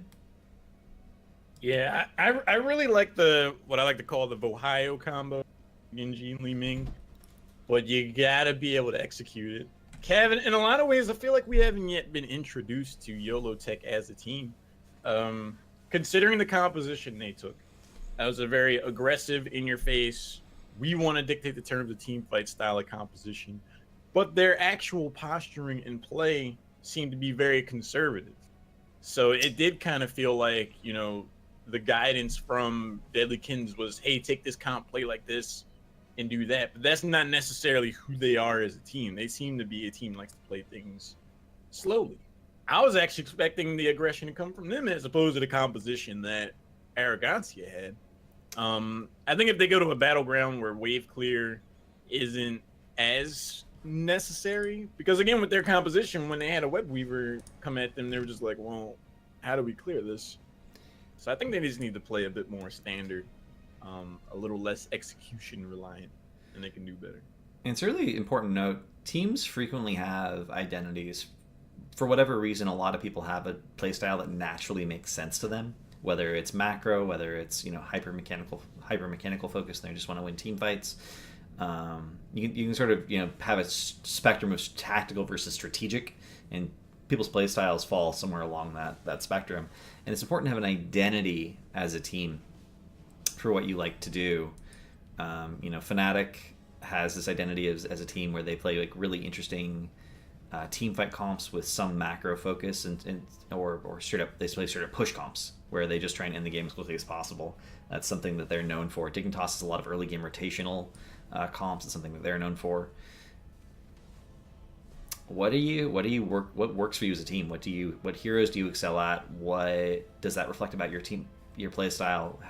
Yeah, I really like what I like to call the Ohio combo, Genji and Li Ming, but you gotta be able to execute it. Kevin, in a lot of ways, I feel like we haven't yet been introduced to Yolotech as a team. Considering the composition they took, that was a very aggressive, in-your-face, we want to dictate the terms of team fight style of composition, but their actual posturing and play seemed to be very conservative. So it did kind of feel like, the guidance from Deadly Kins was, hey, take this comp, play like this, and do that. But that's not necessarily who they are as a team. They seem to be a team that likes to play things slowly. I was actually expecting the aggression to come from them as opposed to the composition that Arrogancia had. I think if they go to a battleground where wave clear isn't as necessary, because again, with their composition, when they had a web weaver come at them, they were just like, well, how do we clear this? So I think they just need to play a bit more standard, a little less execution reliant, and they can do better. And it's a really important note. Teams frequently have identities. For whatever reason, a lot of people have a playstyle that naturally makes sense to them. Whether it's macro, whether it's hyper mechanical focus, and they just want to win team fights. You can sort of have a spectrum of tactical versus strategic, and people's play styles fall somewhere along that spectrum. And it's important to have an identity as a team for what you like to do. Fnatic has this identity as a team where they play like really interesting team fight comps with some macro focus, or straight up they play straight up push comps where they just try and end the game as quickly as possible. That's something that they're known for. Dignitas has a lot of early game rotational comps. It's something that they're known for. What works for you as a team? What heroes do you excel at? What does that reflect about your team, your play style?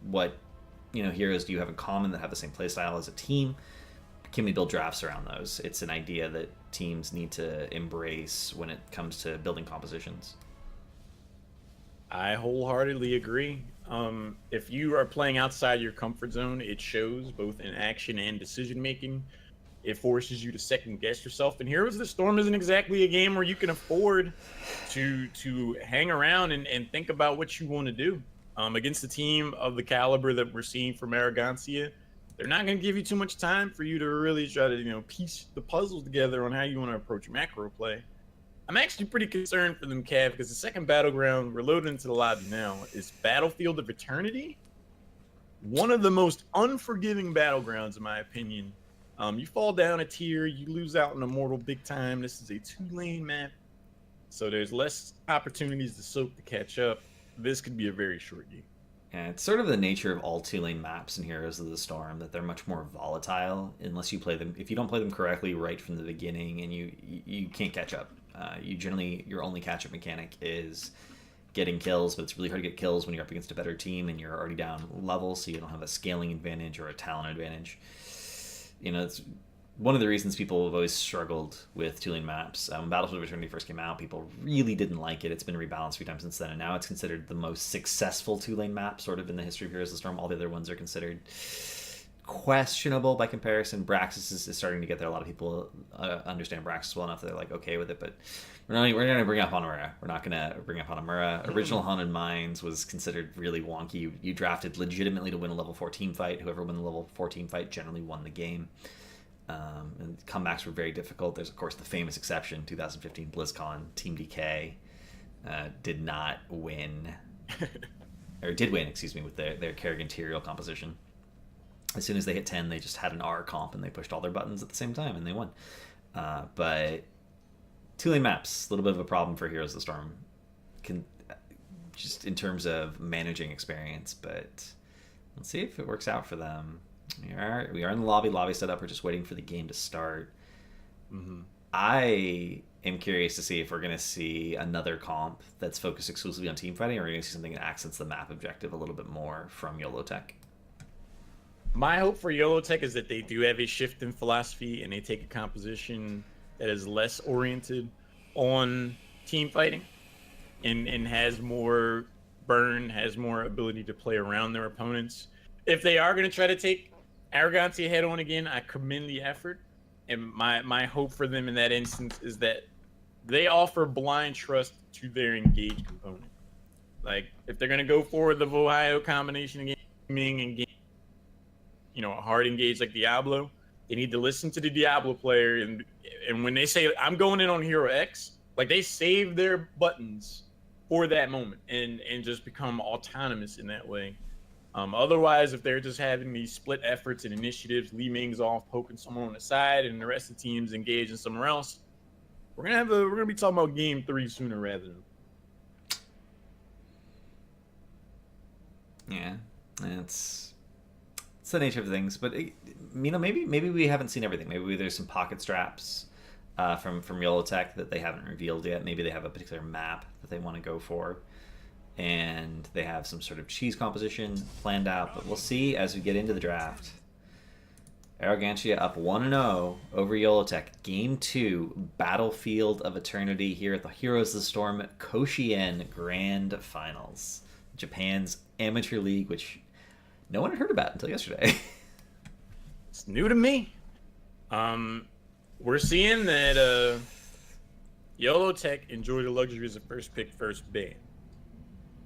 What heroes do you have in common that have the same play style as a team? Can we build drafts around those? It's an idea that teams need to embrace when it comes to building compositions. I wholeheartedly agree. If you are playing outside your comfort zone, it shows both in action and decision making. It forces you to second guess yourself. And Heroes of the Storm isn't exactly a game where you can afford to hang around and think about what you want to do. Against a team of the caliber that we're seeing from Arrogancia, they're not going to give you too much time for you to really try to piece the puzzle together on how you want to approach macro play. I'm actually pretty concerned for them, Cav, because the second battleground we're loading into the lobby now is Battlefield of Eternity. One of the most unforgiving battlegrounds, in my opinion. You fall down a tier, you lose out in Immortal big time. This is a 2-lane map, so there's less opportunities to soak to catch up. This could be a very short game. Yeah, it's sort of the nature of all 2-lane maps in Heroes of the Storm that they're much more volatile unless you play them. If you don't play them correctly right from the beginning, and you can't catch up. Your only catch-up mechanic is getting kills, but it's really hard to get kills when you're up against a better team and you're already down level, so you don't have a scaling advantage or a talent advantage. It's one of the reasons people have always struggled with tooling maps. When Battlefield Eternity first came out, people really didn't like it. It's been rebalanced a few times since then, and now it's considered the most successful two-lane map, sort of in the history of Heroes of the Storm. All the other ones are considered questionable by comparison. Braxis is starting to get there. A lot of people understand Braxis well enough that they're like okay with it, but we're going to bring up Hanamura. We're not going to bring up Hanamura. Original Haunted Mines was considered really wonky. You drafted legitimately to win a level 4 team fight. Whoever won the level 4 team fight generally won the game. And comebacks were very difficult. There's, of course, the famous exception, 2015 BlizzCon. Team DK did not win, or did win, excuse me, with their Kerrigan Tyrael composition. As soon as they hit 10, they just had an R comp, and they pushed all their buttons at the same time, and they won. But two-lane maps, a little bit of a problem for Heroes of the Storm, just in terms of managing experience, but let's see if it works out for them. We are in the lobby. Lobby set up. We're just waiting for the game to start. Mm-hmm. I am curious to see if we're going to see another comp that's focused exclusively on team fighting, or we're going to see something that accents the map objective a little bit more from YOLO Tech. My hope for YOLO Tech is that they do have a shift in philosophy and they take a composition that is less oriented on team fighting and has more burn, has more ability to play around their opponents. If they are going to try to take Arrogancia head on again, I commend the effort. And my hope for them in that instance is that they offer blind trust to their engage component. Like, if they're going to go for the Ohio combination of gaming and game, a hard engage like Diablo, they need to listen to the Diablo player. And when they say, I'm going in on Hero X, like, they save their buttons for that moment and just become autonomous in that way. Otherwise, if they're just having these split efforts and initiatives, Li Ming's off poking someone on the side, and the rest of the team's engaged in somewhere else, we're gonna be talking about Game 3 sooner rather than. Yeah, it's the nature of things, but maybe we haven't seen everything. Maybe there's some pocket straps from YOLO Tech that they haven't revealed yet. Maybe they have a particular map that they want to go for, and they have some sort of cheese composition planned out, but we'll see as we get into the draft. Arrogancia up 1-0 over YOLO Tech. Game 2, Battlefield of Eternity here at the Heroes of the Storm Koshien Grand Finals. Japan's amateur league, which no one had heard about until yesterday. It's new to me. We're seeing that YOLO Tech enjoy the luxuries of first pick, first ban.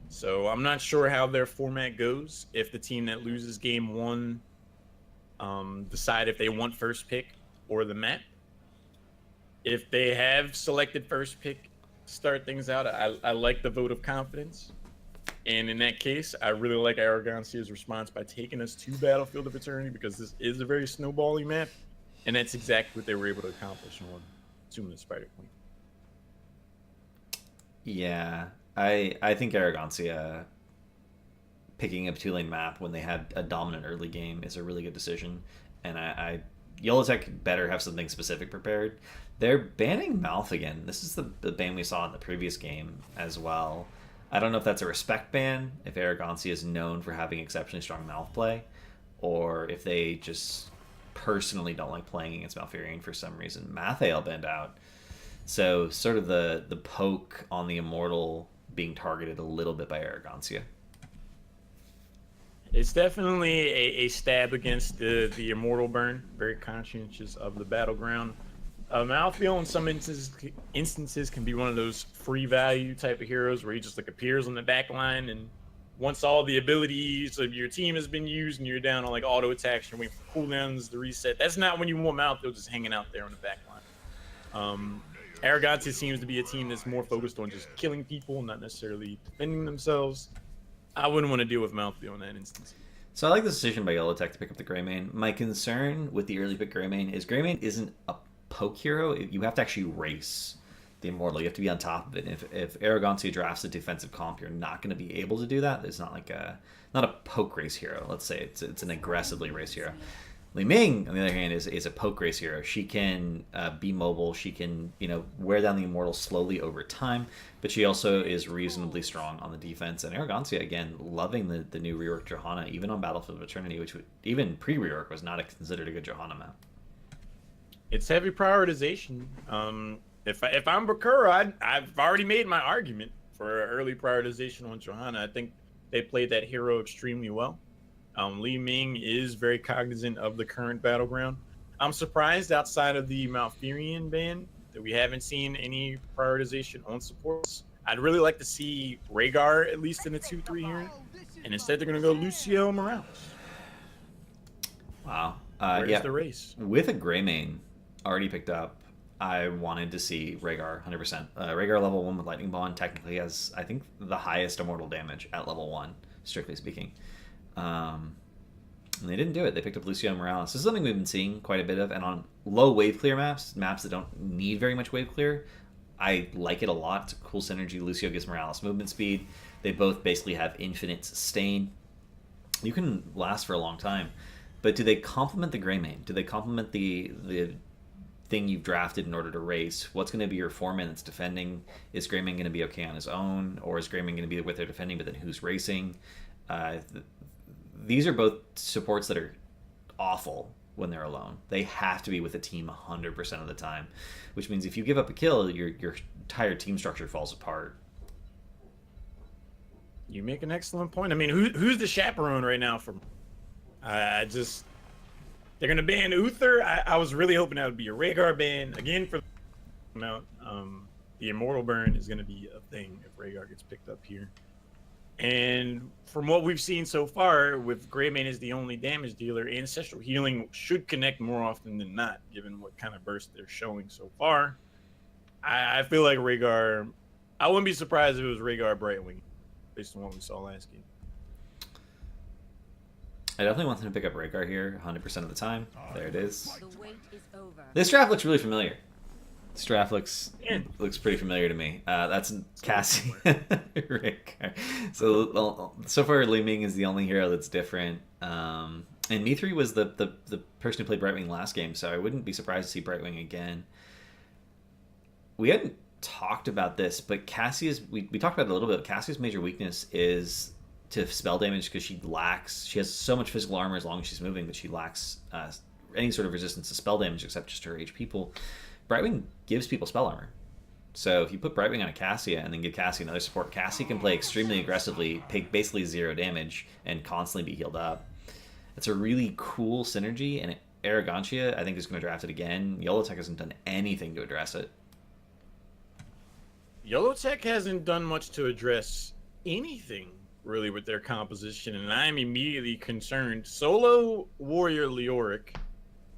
So I'm not sure how their format goes. If the team that loses game 1 decide if they want first pick or the map. If they have selected first pick, start things out, I like the vote of confidence. And in that case, I really like Arrogancia's response by taking us to Battlefield of Eternity, because this is a very snowbally map. And that's exactly what they were able to accomplish on Tomb of the Spider Queen. Yeah, I think Arrogancia picking a two-lane map when they had a dominant early game is a really good decision. And YOLO Tech better have something specific prepared. They're banning Mouth again. This is the ban we saw in the previous game as well. I don't know if that's a respect ban, if Arrogancia is known for having exceptionally strong Mouth play, or if they just personally don't like playing against Malfurion for some reason. Mathael banned out. So sort of the poke on the Immortal being targeted a little bit by Arrogancia. It's definitely a stab against the Immortal burn. Very conscientious of the battleground. Malfurion in some instances can be one of those free value type of heroes where he just like appears on the back line, and once all the abilities of your team has been used and you're down on like auto attacks, you're waiting for cooldowns to reset. That's not when you want Malfurion just hanging out there on the back line. Arrogancia seems to be a team that's more focused on just killing people, not necessarily defending themselves. I wouldn't want to deal with Malfurion in that instance. So I like the decision by YOLO Tech to pick up the Greymane. My concern with the early pick Greymane is Greymane isn't a poke hero. You have to actually race the Immortal. You have to be on top of it. If Arrogancia drafts a defensive comp, you're not going to be able to do that. It's not like not a poke race hero. Let's say it's an aggressively race hero. Li Ming, on the other hand, is a poke race hero. She can be mobile. She can wear down the Immortal slowly over time, but she also is reasonably strong on the defense. And Arrogancia, again, loving the new rework Johanna, even on Battlefield of Eternity, which even pre-rework was not considered a good Johanna map. It's heavy prioritization. If I'm Bakura, I've already made my argument for early prioritization on Johanna. I think they played that hero extremely well. Li Ming is very cognizant of the current battleground. I'm surprised outside of the Malfurion ban that we haven't seen any prioritization on supports. I'd really like to see Rhaegar at least in the 2-3 here. And instead they're going to go Lucio Morales. Wow. Where's the race? With a Greymane already picked up, I wanted to see Rhaegar 100%. Rhaegar level 1 with Lightning Bond technically has, I think, the highest immortal damage at level 1, strictly speaking. And they didn't do it. They picked up Lucio Morales. This is something we've been seeing quite a bit of, and on low wave clear maps that don't need very much wave clear, I like it a lot. It's a cool synergy. Lucio gives Morales movement speed. They both basically have infinite sustain. You can last for a long time. But do they complement the Greymane? Do they complement the thing you've drafted in order to race? What's going to be your foreman that's defending? Is Greymane going to be okay on his own? Or is Greymane going to be with their defending, but then who's racing? These are both supports that are awful when they're alone. They have to be with a team 100% of the time, which means if you give up a kill, your entire team structure falls apart. You make an excellent point. I mean, who's the chaperone right now for? They're gonna ban Uther. I was really hoping that would be a Rhaegar ban again for the amount. The immortal burn is gonna be a thing if Rhaegar gets picked up here. And from what we've seen so far, with Greymane as the only damage dealer, Ancestral Healing should connect more often than not, given what kind of burst they're showing so far. I feel like Rhaegar. I wouldn't be surprised if it was Rhaegar Brightwing, based on what we saw last game. I definitely want them to pick up Rhaegar here 100% of the time. There it is. The wait is over. This draft looks really familiar. This draft looks pretty familiar to me. That's Cassie. Rhaegar. So far, Li Ming is the only hero that's different. And Mithri was the person who played Brightwing last game, so I wouldn't be surprised to see Brightwing again. We hadn't talked about this, but Cassie's, we talked about it a little bit. Cassie's major weakness is to spell damage because she has so much physical armor as long as she's moving, but she lacks any sort of resistance to spell damage except just her HP pool. Brightwing gives people spell armor. So if you put Brightwing on a Cassia and then give Cassie another support, Cassie can play extremely aggressively, take basically 0 damage, and constantly be healed up. It's a really cool synergy, and Arrogantia, I think, is going to draft it again. YOLOTech hasn't done anything to address it. YOLOTech hasn't done much to address anything, really, with their composition, and I'm immediately concerned. Solo Warrior Leoric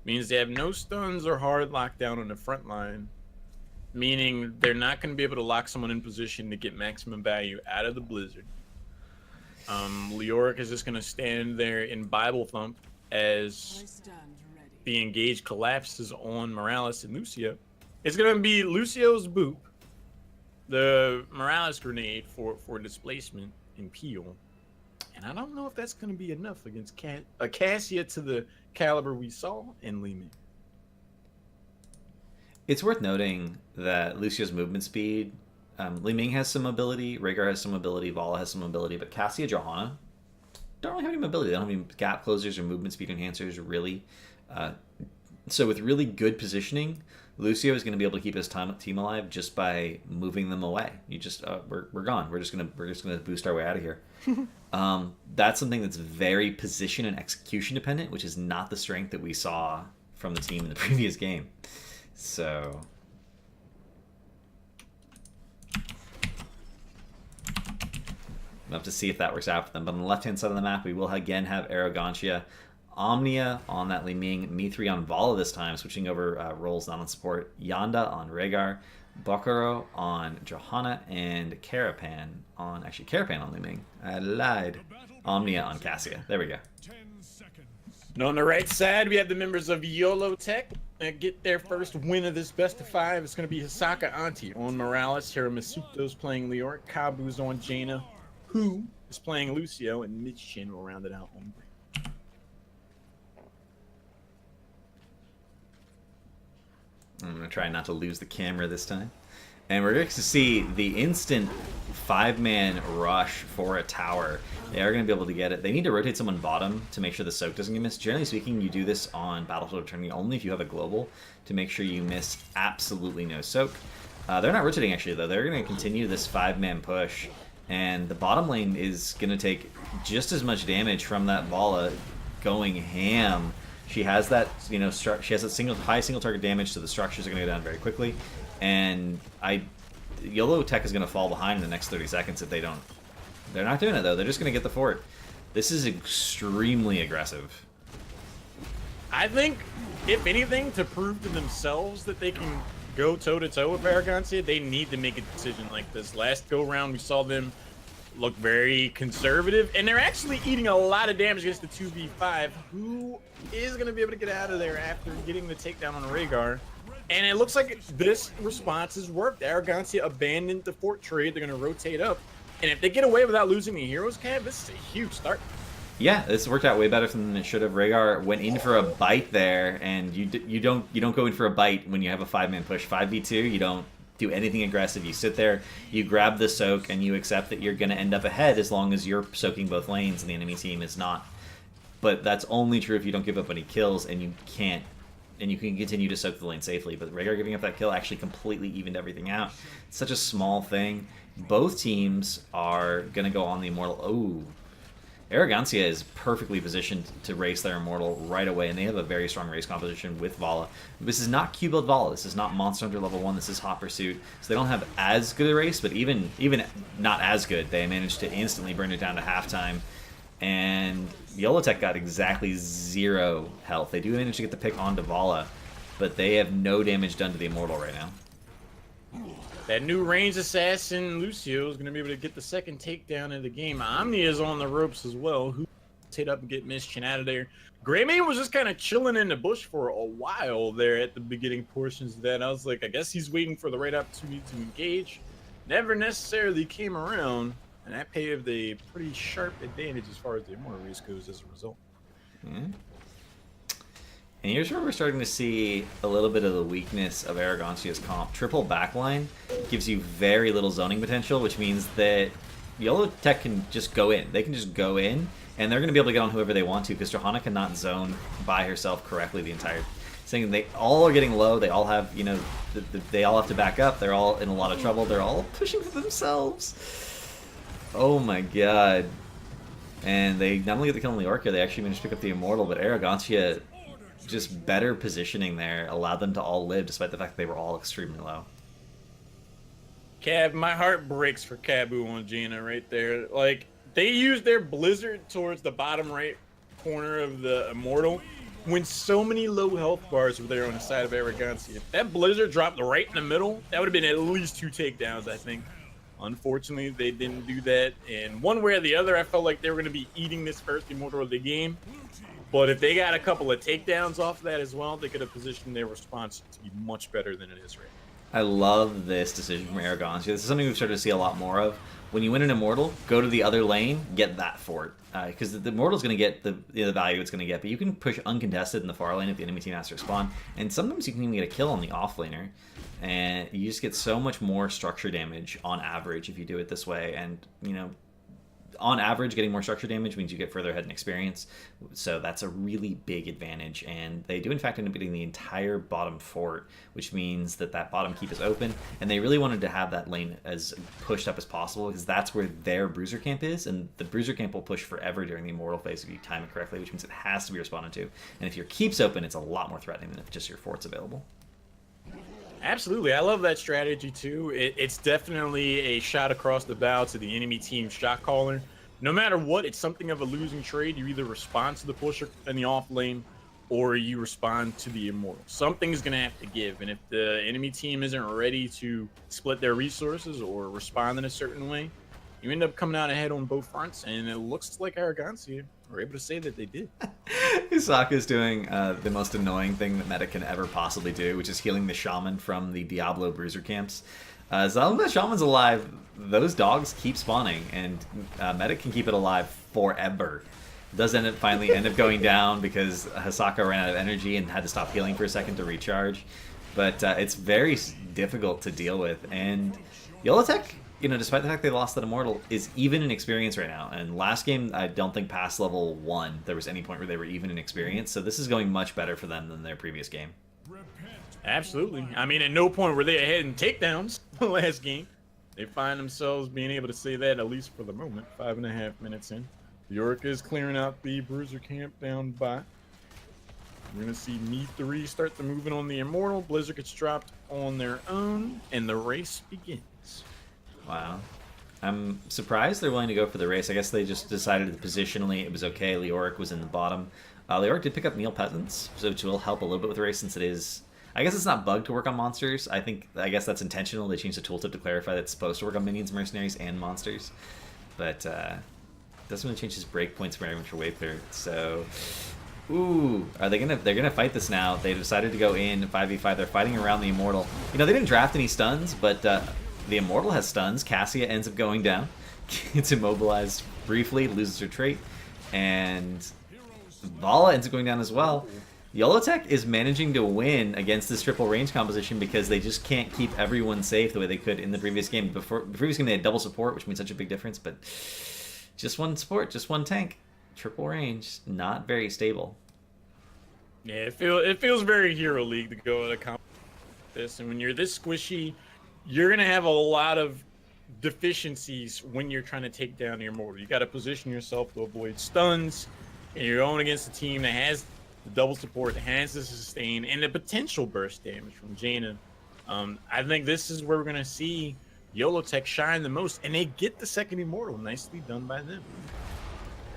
means they have no stuns or hard lockdown on the front line, meaning they're not going to be able to lock someone in position to get maximum value out of the Blizzard. Leoric is just going to stand there in Bible Thump as the engage collapses on Morales and Lucio. It's going to be Lucio's Boop, the Morales grenade for displacement and peel. And I don't know if that's going to be enough against a Cassia to the caliber we saw in Li Ming. It's worth noting that Lucio's movement speed, Li Ming has some mobility, Rhaegar has some mobility, Vala has some mobility, but Cassia, Johanna don't really have any mobility. They don't have any gap closers or movement speed enhancers, really. So with really good positioning, Lucio is going to be able to keep his team alive just by moving them away. You just we're gone. We're just gonna boost our way out of here. That's something that's very position and execution dependent, which is not the strength that we saw from the team in the previous game. So we'll have to see if that works out for them. But on the left-hand side of the map, we will again have Arrogantia, Omnia on that Li Ming, Mithri on Vala this time, switching over roles not on support, Yanda on Rhaegar, Bakuro on Johanna, and Carapan on Li Ming. I lied. Omnia on Cassia. There we go. And on the right side, we have the members of YOLOTech get their first win of this best of 5. It's going to be Hisaka Auntie on Morales, Hiramasuto's playing Leoric, Kabu's on Jaina, Who is playing Lucio, and Michin will round it out on Brand. I'm going to try not to lose the camera this time. And we're going to see the instant 5-man rush for a tower. They are going to be able to get it. They need to rotate someone bottom to make sure the soak doesn't get missed. Generally speaking, you do this on Battlefield Eternity only if you have a global to make sure you miss absolutely no soak. They're not rotating actually though. They're going to continue this 5-man push, and the bottom lane is going to take just as much damage from that Vala going ham. She has that, she has that high single target damage, so the structures are going to go down very quickly. And YOLO Tech is going to fall behind in the next 30 seconds if they don't. They're not doing it though. They're just going to get the fort. This is extremely aggressive. I think, if anything, to prove to themselves that they can go toe-to-toe with Arrogancia, they need to make a decision like this. Last go-round, we saw them look very conservative, and they're actually eating a lot of damage against the 2v5, who is going to be able to get out of there after getting the takedown on Rhaegar. And it looks like this response has worked. Arrogancia abandoned the fort trade. They're going to rotate up. And if they get away without losing the Heroes Camp, this is a huge start. Yeah, this worked out way better than it should have. Rhaegar went in for a bite there, and you don't go in for a bite when you have a 5-man push. 5v2, you don't do anything aggressive. You sit there, you grab the soak, and you accept that you're going to end up ahead as long as you're soaking both lanes and the enemy team is not. But that's only true if you don't give up any kills, and you can't. And you can continue to soak the lane safely. But Rhaegar giving up that kill actually completely evened everything out. It's such a small thing. Both teams are going to go on the Immortal. Oh, Arrogancia is perfectly positioned to race their Immortal right away, and they have a very strong race composition with Vala. This is not Q-Build Vala. This is not Monster Hunter level 1. This is Hot Pursuit. So they don't have as good a race, but even not as good, they managed to instantly burn it down to halftime. And YOLO Tech got exactly 0 health. They do manage to get the pick onto Vala, but they have no damage done to the Immortal right now. That new ranged assassin, Lucio, is going to be able to get the second takedown of the game. Omni is on the ropes as well. Who hit up and get Mission out of there. Greymane was just kind of chilling in the bush for a while there at the beginning portions of that. I was like, I guess he's waiting for the right opportunity to engage. Never necessarily came around, and that paved a pretty sharp advantage as far as the Immortal race goes as a result. Mm-hmm. And here's where we're starting to see a little bit of the weakness of Arrogancia's comp. Triple backline gives you very little zoning potential, which means that YOLO Tech can just go in. They can just go in, and they're going to be able to get on whoever they want to, because Johanna cannot zone by herself correctly the entire thing. They all are getting low. They all have, they all have to back up. They're all in a lot of trouble. They're all pushing for themselves. Oh my god. And they not only get the kill on the Orca, they actually managed to pick up the Immortal, but Arrogancia, just better positioning there allowed them to all live, despite the fact that they were all extremely low. Cab, my heart breaks for Cabu on Jaina right there. Like, they used their Blizzard towards the bottom right corner of the Immortal when so many low health bars were there on the side of Arrogancia. If that Blizzard dropped right in the middle, that would have been at least 2 takedowns, I think. Unfortunately, they didn't do that, and one way or the other, I felt like they were going to be eating this first Immortal of the game. But if they got a couple of takedowns off that as well, they could have positioned their response to be much better than it is right now. I love this decision from Arrogancia. This is something we've started to see a lot more of. When you win an Immortal, go to the other lane, get that fort. Because the Immortal's going to get the value it's going to get, but you can push uncontested in the far lane if the enemy team has to respond. And sometimes you can even get a kill on the offlaner. And you just get so much more structure damage on average if you do it this way. And, on average, getting more structure damage means you get further ahead in experience. So that's a really big advantage. And they do, in fact, end up getting the entire bottom fort, which means that bottom keep is open. And they really wanted to have that lane as pushed up as possible, because that's where their bruiser camp is. And the bruiser camp will push forever during the Immortal phase if you time it correctly, which means it has to be responded to. And if your keep's open, it's a lot more threatening than if just your fort's available. Absolutely. I love that strategy, too. It's definitely a shot across the bow to the enemy team shot caller. No matter what, it's something of a losing trade. You either respond to the pusher in the off lane, or you respond to the Immortal. Something's going to have to give. And if the enemy team isn't ready to split their resources or respond in a certain way, you end up coming out ahead on both fronts. And it looks like Arrogancia were able to say that they did. Hisaka's doing the most annoying thing that Meta can ever possibly do, which is healing the Shaman from the Diablo bruiser camps. As long as the Shaman's alive, those dogs keep spawning, and Meta can keep it alive forever. It does finally end up going down because Hisaka ran out of energy and had to stop healing for a second to recharge. but it's very difficult to deal with. And Yolotech, despite the fact they lost that Immortal, is even in experience right now. And last game, I don't think past level 1 there was any point where they were even in experience. So this is going much better for them than their previous game. Absolutely. I mean, at no point were they ahead in takedowns last game. They find themselves being able to say that, at least for the moment. 5.5 minutes in. York is clearing out the Bruiser camp down by. We're going to see Me3 start the movement on the Immortal. Blizzard gets dropped on their own, and the race begins. Wow. I'm surprised they're willing to go for the race. I guess they just decided that positionally it was okay. Leoric was in the bottom. Leoric did pick up Meal Peasants, which will help a little bit with the race since it is... I guess it's not bugged to work on monsters. I guess that's intentional. They changed the tooltip to clarify that it's supposed to work on minions, mercenaries, and monsters. But doesn't really change his breakpoints very much for wave clear. So, ooh, they're gonna fight this now. They decided to go in 5v5. They're fighting around the Immortal. They didn't draft any stuns, but the Immortal has stuns. Cassia ends up going down. Gets immobilized briefly, loses her trait, and Vala ends up going down as well. Yolotech is managing to win against this triple range composition because they just can't keep everyone safe the way they could in the previous game. The previous game they had double support, which made such a big difference, but just one support, just one tank. Triple range, not very stable. Yeah, it feels very Hero League to go at a comp like this, and when you're this squishy, you're gonna have a lot of deficiencies when you're trying to take down your Immortal. You got to position yourself to avoid stuns, and you're going against a team that has the double support, has the sustain, and the potential burst damage from Jaina. I think this is where we're going to see Yolotech shine the most, and they get the second Immortal. Nicely done by them.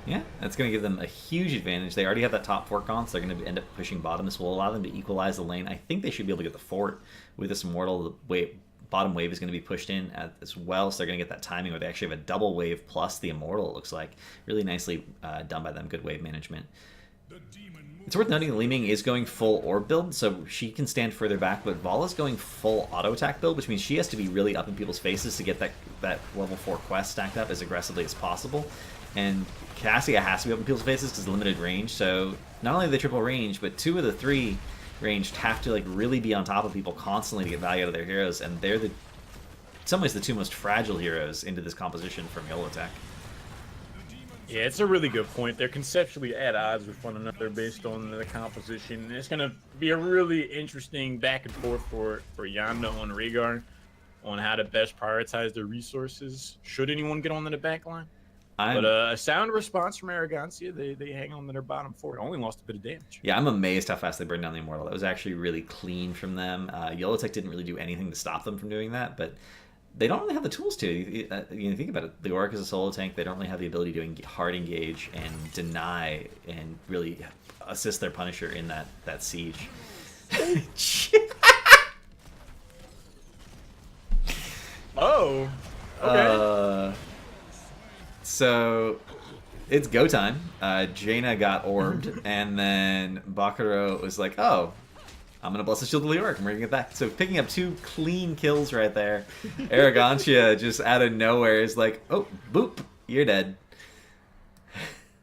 Yeah, that's going to give them a huge advantage. They already have that top fort gone, so they're going to end up pushing bottom. This will allow them to equalize the lane. I think they should be able to get the fort with this Immortal. The bottom wave is going to be pushed in as well, so they're going to get that timing where they actually have a double wave plus the Immortal, it looks like. Really nicely done by them. Good wave management. It's worth noting that Li Ming is going full orb build, so she can stand further back, but Vala's going full auto attack build, which means she has to be really up in people's faces to get that level 4 quest stacked up as aggressively as possible. And Cassia has to be up in people's faces because limited range, so not only the triple range, but 2 of the 3 ranged have to really be on top of people constantly to get value out of their heroes, and they're in some ways the 2 most fragile heroes into this composition from Yolotech. Yeah, it's a really good point. They're conceptually at odds with one another based on the composition. It's going to be a really interesting back and forth for Yanda on Rhaegar on how to best prioritize their resources. Should anyone get onto the back line? But a sound response from Arrogancia. They hang on to their bottom fort. Only lost a bit of damage. Yeah, I'm amazed how fast they burned down the Immortal. That was actually really clean from them. Yolotech didn't really do anything to stop them from doing that, but they don't really have the tools to. You think about it. The Auric is a solo tank. They don't really have the ability to hard engage and deny and really assist their Punisher in that siege. Oh, okay. So it's go time. Jaina got orbed, and then Bakuro was like, "Oh, I'm gonna bless the shield of Leoric. I'm bringing it back." So picking up 2 clean kills right there. Arrogancia just out of nowhere is like, "Oh, boop, you're dead."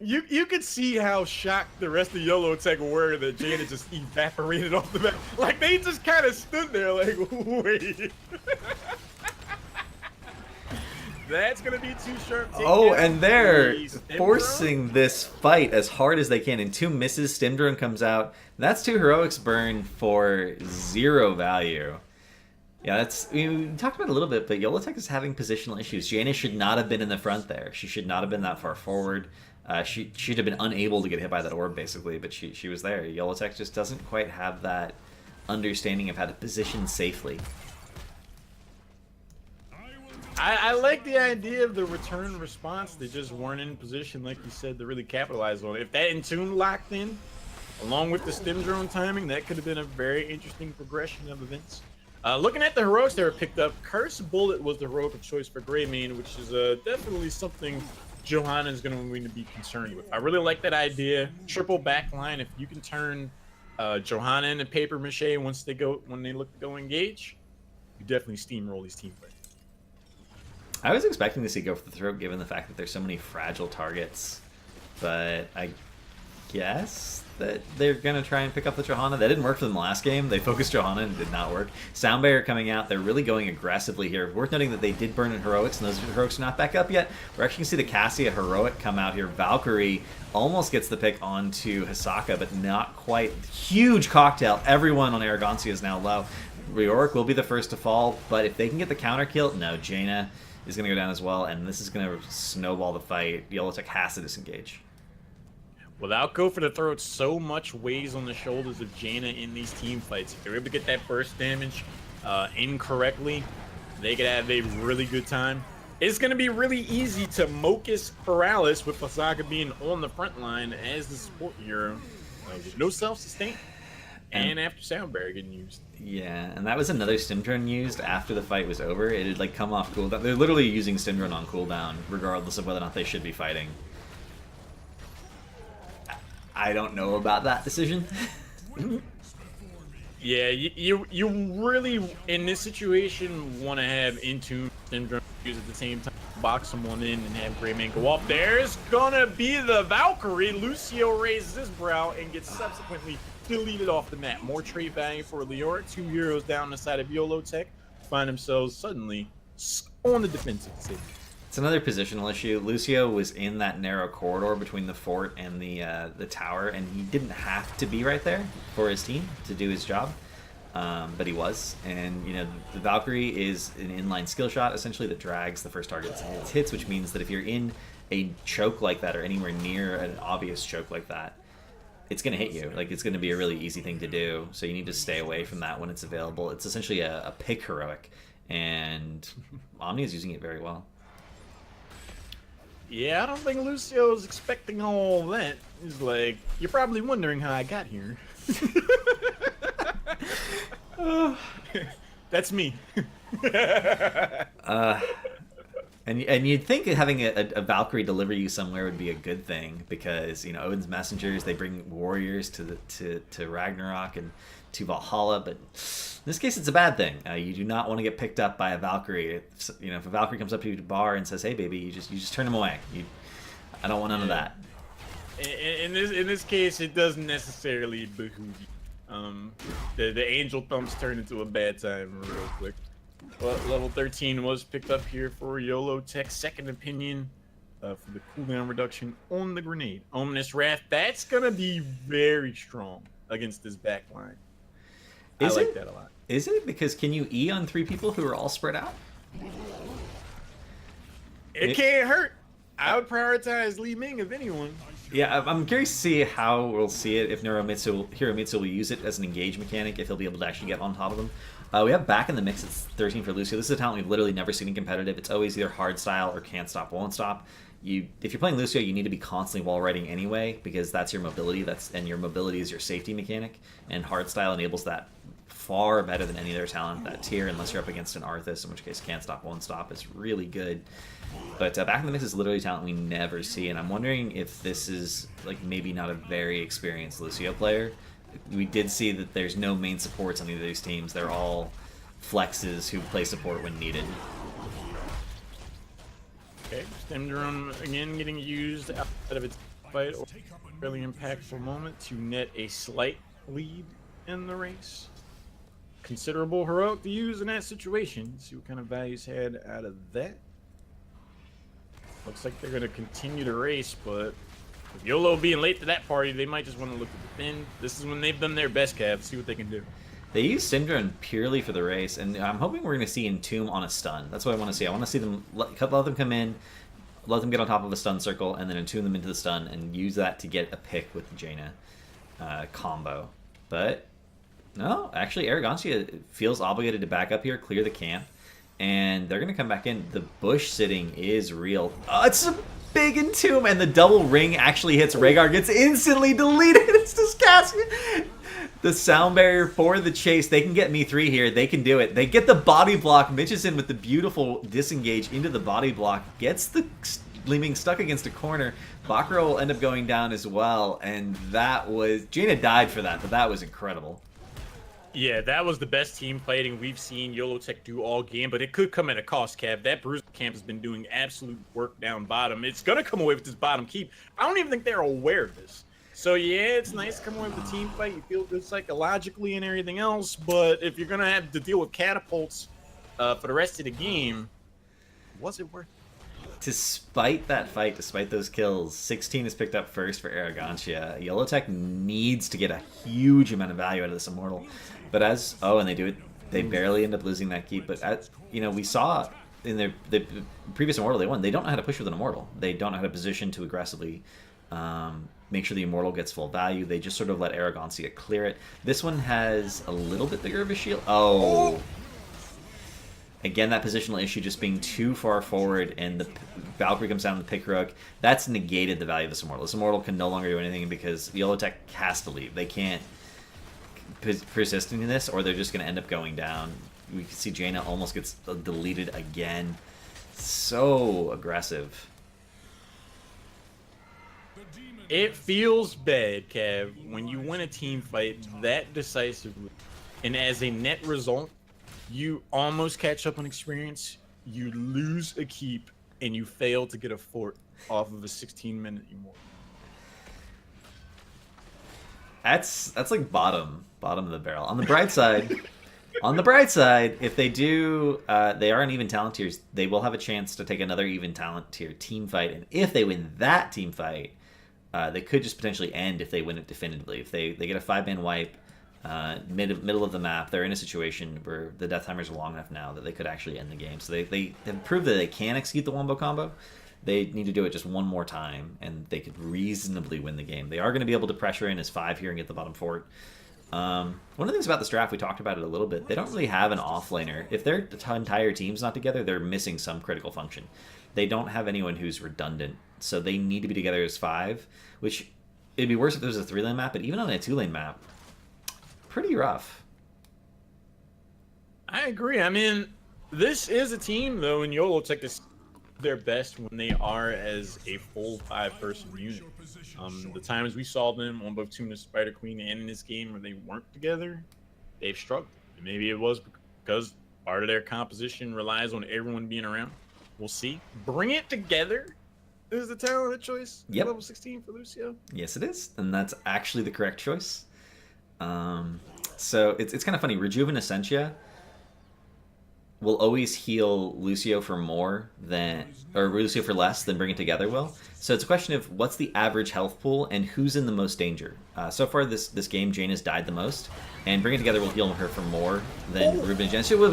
You could see how shocked the rest of Yolotech were that Jaina just evaporated off the back. Like they just kind of stood there like, wait. That's going to be too sharp. Oh, and they're forcing this fight as hard as they can. And 2 misses. Stim Drone comes out. That's 2 heroics burn for 0 value. Yeah, we talked about it a little bit, but Yolotech is having positional issues. Jaina should not have been in the front there. She should not have been that far forward. She should have been unable to get hit by that orb, basically, but she was there. Yolotech just doesn't quite have that understanding of how to position safely. I like the idea of the return response. They just weren't in position, like you said, to really capitalize on it. If that Intune locked in, along with the Stim Drone timing, that could have been a very interesting progression of events. Looking at the heroics that were picked up, Curse Bullet was the heroic of choice for Greymane, which is definitely something Johanna is going to be concerned with. I really like that idea. Triple backline. If you can turn Johanna into paper mache when they look to go engage, you definitely steamroll these team fights. I was expecting to see go for the throat given the fact that there's so many fragile targets, but I guess that they're going to try and pick up the Johanna. That didn't work for them last game. They focused Johanna and it did not work. Sound Barrier coming out. They're really going aggressively here. Worth noting that they did burn in Heroics, and those Heroics are not back up yet. We're actually going to see the Cassia Heroic come out here. Valkyrie almost gets the pick onto Hisaka, but not quite. Huge cocktail. Everyone on Arrogancia is now low. Reoric will be the first to fall, but if they can get the counter kill, no, Jaina is going to go down as well, and this is going to snowball the fight. Yellow Tech has to disengage. Without Go for the Throat, so much weighs on the shoulders of Jaina in these team fights. If they're able to get that burst damage incorrectly, they could have a really good time. It's going to be really easy to Mocus Paralysis with Hisaka being on the front line as the support hero. With no self-sustain. And after Sound Barrier getting used. Yeah, and that was another Stim Drone used after the fight was over. It had like come off cooldown. They're literally using Stim Drone on cooldown, regardless of whether or not they should be fighting. I don't know about that decision. Yeah, you really, in this situation, want to have Intune Stim Drone use at the same time. Box someone in and have Greyman go off. There's gonna be the Valkyrie. Lucio raises his brow and gets subsequently deleted off the map. More trade value for Leoric. 2 heroes down the side of YOLO Tech find themselves suddenly on the defensive side. It's another positional issue. Lucio was in that narrow corridor between the fort and the tower, and he didn't have to be right there for his team to do his job, but he was. And you know, the Valkyrie is an inline skill shot essentially that drags the first target's hits, which means that if you're in a choke like that or anywhere near an obvious choke like that, it's going to hit you. Like, it's going to be a really easy thing to do, so you need to stay away from that when it's available. It's essentially a pick heroic, and Omni is using it very well. Yeah, I don't think Lucio's expecting all that. He's like, you're probably wondering how I got here. That's me. And you'd think having a Valkyrie deliver you somewhere would be a good thing, because you know Odin's messengers, they bring warriors to Ragnarok and to Valhalla, but in this case it's a bad thing. You do not want to get picked up by a Valkyrie. You know, if a Valkyrie comes up to you at a bar and says, "Hey, baby," you just turn them away. I don't want none of that. In this case, it doesn't necessarily behoove you. The angel thumbs turn into a bad time real quick. Well, level 13 was picked up here for YOLO Tech. Second opinion for the cooldown reduction on the grenade. Ominous Wrath, that's going to be very strong against this backline. I like that a lot. Is it? Because can you E on 3 people who are all spread out? It can't hurt. I would prioritize Li Ming if anyone. Yeah, I'm curious to see how we'll see it if Hiromitsu will use it as an engage mechanic, if he'll be able to actually get on top of them. We have back in the mix, it's 13 for Lucio. This is a talent we've literally never seen in competitive. It's always either hard style or can't stop, won't stop. If you're playing Lucio, you need to be constantly wall riding anyway, because that's your mobility, and your mobility is your safety mechanic, and hard style enables that far better than any other talent that tier, unless you're up against an Arthas, in which case can't stop, won't stop is really good. But back in the mix is literally talent we never see, and I'm wondering if this is like maybe not a very experienced Lucio player. We did see that there's no main supports on either of these teams. They're all flexes who play support when needed. Okay, Stim Drone again getting used out of its fight. Really impactful moment to net a slight lead in the race. Considerable heroic to use in that situation. See what kind of values had out of that. Looks like they're going to continue to race, but with YOLO being late to that party, they might just want to look to defend. This is when they've done their best, Cav. See what they can do. They use Stim Drone purely for the race, and I'm hoping we're going to see Entomb on a stun. That's what I want to see. I want to see them let them come in, let them get on top of a stun circle, and then Entomb them into the stun, and use that to get a pick with the Jaina combo. But no, actually, Arrogancia feels obligated to back up here, clear the camp, and they're going to come back in. The bush sitting is real. Oh, it's a big Entomb, and the double ring actually hits Rhaegar, gets instantly deleted. It's disgusting. The sound barrier for the chase. They can get me 3 here. They can do it. They get the body block. Mitch is in with the beautiful disengage into the body block. Gets the Li-Ming stuck against a corner. Bakura will end up going down as well. And that was... Jaina died for that, but that was incredible. Yeah, that was the best team fighting we've seen YOLO Tech do all game, but it could come at a cost, Cav. That Bruiser camp has been doing absolute work down bottom. It's going to come away with this bottom keep. I don't even think they're aware of this. So yeah, it's nice to come away with a team fight. You feel good psychologically and everything else. But if you're gonna have to deal with catapults for the rest of the game, was it worth it? Despite that fight, despite those kills, 16 is picked up first for Arrogancia. Yellowtech needs to get a huge amount of value out of this Immortal. But and they do it, they barely end up losing that keep. But as we saw in the previous Immortal they won, they don't know how to push with an Immortal. They don't know how to position to aggressively make sure the Immortal gets full value. They just sort of let Arrogancia clear it. This one has a little bit bigger of a shield. Oh! Again, that positional issue just being too far forward, and the Valkyrie comes down with the Pickrook. That's negated the value of this Immortal. This Immortal can no longer do anything because Yellowtech has to leave. They can't persist in this, or they're just going to end up going down. We can see Jaina almost gets deleted again. So aggressive. It feels bad, Cav, when you win a team fight that decisively, and as a net result, you almost catch up on experience, you lose a keep, and you fail to get a fort off of a 16-minute Immortal. That's like bottom of the barrel. On the bright side, if they do, they are in even talent tiers. They will have a chance to take another even talent tier team fight, and if they win that team fight, they could just potentially end if they win it definitively. If they get a 5-man wipe, middle of the map, they're in a situation where the death timers are long enough now that they could actually end the game. So they have proved that they can execute the wombo combo. They need to do it just one more time, and they could reasonably win the game. They are going to be able to pressure in as 5 here and get the bottom fort. One of the things about this draft, we talked about it a little bit, they don't really have an offlaner. If their entire team's not together, they're missing some critical function. They don't have anyone who's redundant, so they need to be together as 5, which it'd be worse if there was a 3-lane map, but even on a 2-lane map, pretty rough. I agree. I mean, this is a team, though, and Yellowtech is their best when they are as a full 5-person unit. The times we saw them on both Tuna Spider Queen and in this game where they weren't together, they've struggled. Maybe it was because part of their composition relies on everyone being around. We'll see. Bring It Together is the talented choice. Yep. Level 16 for Lucio. Yes, it is, and that's actually the correct choice. So it's kind of funny. Rejuvenescentia will always heal Lucio for Lucio for less than Bring It Together will. So it's a question of what's the average health pool and who's in the most danger. So far this game, Jaina's died the most, and Bring It Together will heal her for more than Rejuvenescentia will.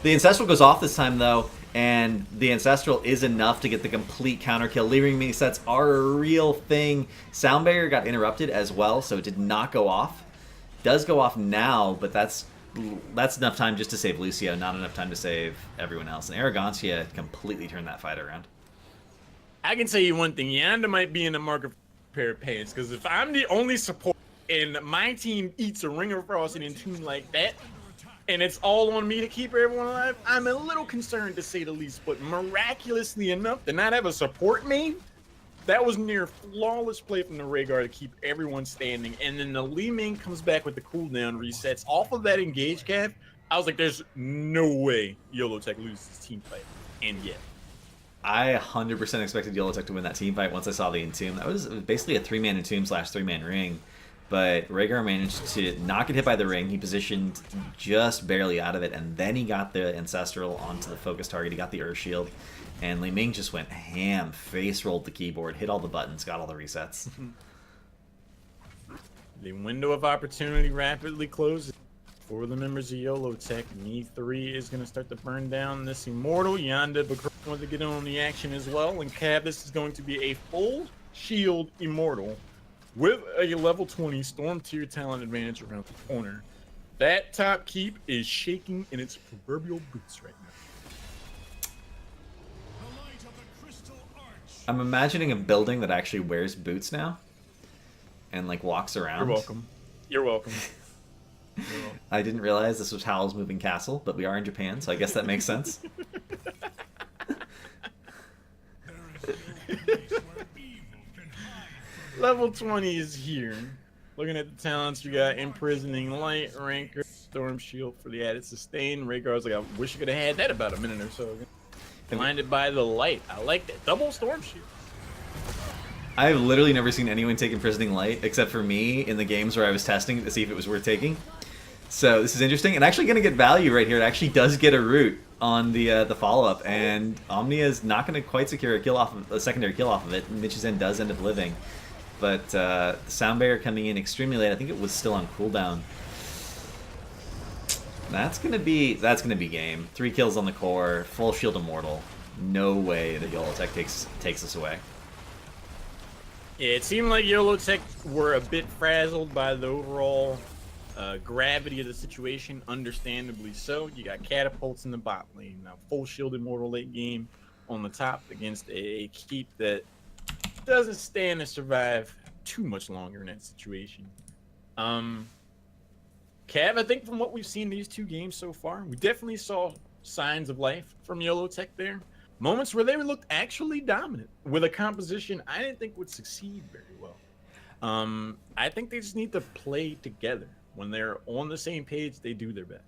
The Ancestral goes off this time though, and the Ancestral is enough to get the complete counter kill. Leaving mini sets are a real thing. Sound Barrier got interrupted as well, so it did not go off. Does go off now, but that's enough time just to save Lucio, not enough time to save everyone else. And Arrogancia completely turned that fight around. I can tell you one thing. Yanda might be in the market for a pair of pants, because if I'm the only support and my team eats a Ring of Frost and Tune like that, and it's all on me to keep everyone alive, I'm a little concerned to say the least. But miraculously enough, to not have a support main, that was near flawless play from the Rhaegar to keep everyone standing. And then the Lee main comes back with the cooldown resets. Off of that engage cap, I was like, there's no way Yellowtech loses this team fight. And yet. I 100% expected Yellowtech to win that team fight once I saw the Entomb. That was basically a 3-man Entomb / 3-man ring. But Rhaegar managed to not get hit by the ring. He positioned just barely out of it, and then he got the Ancestral onto the focus target. He got the Earth Shield, and Li Ming just went ham, face rolled the keyboard, hit all the buttons, got all the resets. The window of opportunity rapidly closes for the members of Yellowtech. Me 3 is going to start to burn down this Immortal. Yanda wants to get in on the action as well, and Cav, this is going to be a full shield Immortal with a level 20 Storm tier talent advantage around the corner. That top keep is shaking in its proverbial boots right now. I'm imagining a building that actually wears boots now and like walks around. You're welcome. You're welcome. I didn't realize this was Howl's Moving Castle, but we are in Japan, so I guess that makes sense. Level 20 is here. Looking at the talents, you got Imprisoning Light, Ranker, Storm Shield for the added sustain. Rhaegar's like, I wish I could have had that about a minute or so ago. Blinded by the light. I like that. Double Storm Shield. I've literally never seen anyone take Imprisoning Light except for me in the games where I was testing to see if it was worth taking. So this is interesting, and actually going to get value right here. It actually does get a root on the follow up, and Omnia is not going to quite secure a kill off of a secondary kill off of it. Mitch's End does end up living, but Sound Barrier coming in extremely late. I think it was still on cooldown. That's gonna be game. 3 kills on the core, full shield immortal. No way that YOLO Tech takes us away. Yeah, it seemed like YOLO Tech were a bit frazzled by the overall gravity of the situation, understandably so. You got catapults in the bot lane, now full shield immortal late game on the top against a keep that doesn't stand to survive too much longer in that situation. Cav, I think from what we've seen these 2 games so far, we definitely saw signs of life from YOLO Tech there. Moments where they looked actually dominant with a composition I didn't think would succeed very well. I think they just need to play together. When they're on the same page, they do their best.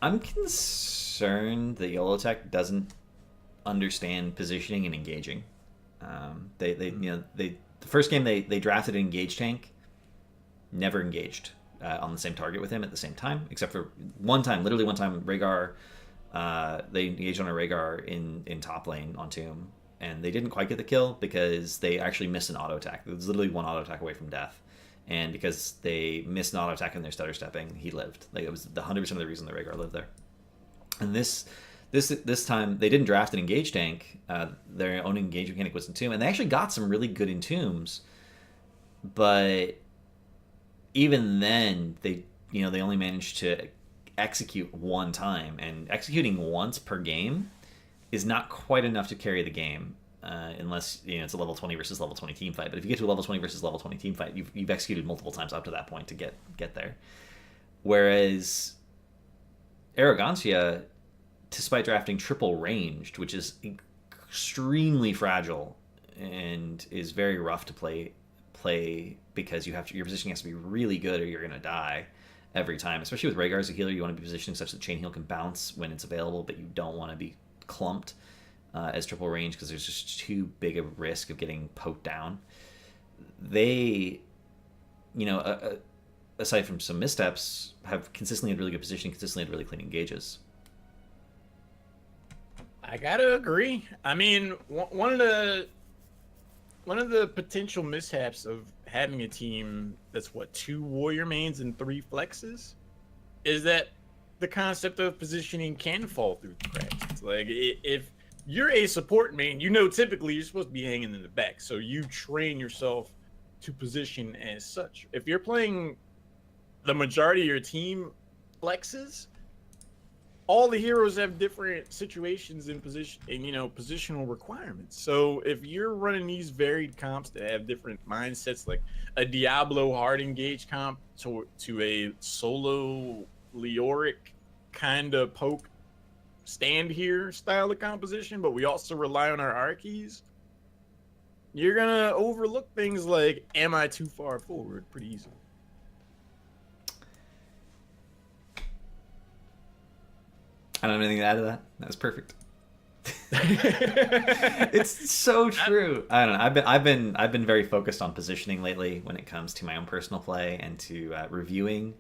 I'm concerned that YOLO Tech doesn't understand positioning and engaging. The first game they drafted an engage tank, never engaged on the same target with him at the same time, except for literally one time, Rhaegar. They engaged on a Rhaegar in top lane on Tomb, and they didn't quite get the kill because they actually missed an auto attack. It was literally one auto attack away from death, and because they missed an auto attack in their stutter stepping, he lived. Like, it was 100% of the reason the Rhaegar lived there. And this time they didn't draft an engage tank. Their own engage mechanic was Entomb, and they actually got some really good Entombs, but even then they only managed to execute one time, and executing once per game is not quite enough to carry the game, unless it's a level 20 versus level 20 team fight. But if you get to a level 20 versus level 20 team fight, you've executed multiple times up to that point to get there. Whereas Arrogancia, despite drafting triple ranged, which is extremely fragile and is very rough to play because your positioning has to be really good or you're going to die every time. Especially with Rhaegar as a healer, you want to be positioning such that Chain Heal can bounce when it's available, but you don't want to be clumped as triple range because there's just too big a risk of getting poked down. They, aside from some missteps, have consistently had really good positioning, consistently had really clean engages. I gotta agree. I mean, one of the potential mishaps of having a team that's 2 warrior mains and 3 flexes is that the concept of positioning can fall through the cracks. It's like, if you're a support main, typically you're supposed to be hanging in the back, so you train yourself to position as such. If you're playing the majority of your team flexes, all the heroes have different situations in position and positional requirements. So if you're running these varied comps that have different mindsets, like a Diablo hard engage comp to a solo Leoric kind of poke stand here style of composition, but we also rely on our Archies, you're gonna overlook things like, am I too far forward, pretty easily. I don't have anything to add to that. That was perfect. It's so true. I don't know. I've been very focused on positioning lately when it comes to my own personal play and to reviewing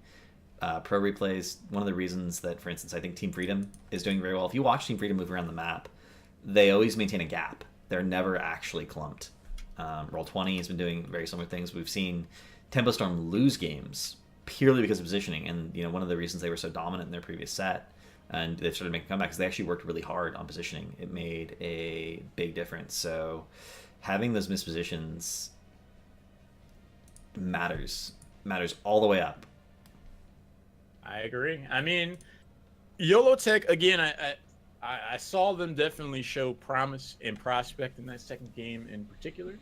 pro replays. One of the reasons that, for instance, I think Team Freedom is doing very well. If you watch Team Freedom move around the map, they always maintain a gap. They're never actually clumped. Roll20 has been doing very similar things. We've seen Tempo Storm lose games purely because of positioning, and one of the reasons they were so dominant in their previous set, and they've started making comebacks, they actually worked really hard on positioning. It made a big difference. So having those mispositions matters all the way up. I agree. I mean, YOLO Tech, again, I saw them definitely show promise and prospect in that second game in particular.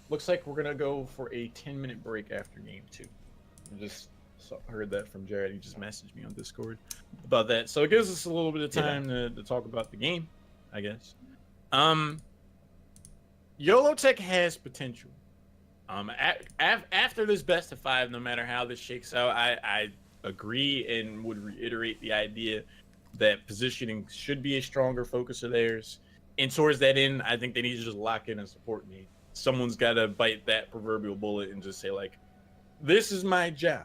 Looks like we're going to go for a 10-minute break after game 2. Heard that from Jared. He just messaged me on Discord about that. So it gives us a little bit of time to talk about the game, I guess. YOLO Tech has potential. After this best of 5, no matter how this shakes out, I agree and would reiterate the idea that positioning should be a stronger focus of theirs. And towards that end, I think they need to just lock in a support need. Someone's got to bite that proverbial bullet and just say, like, this is my job.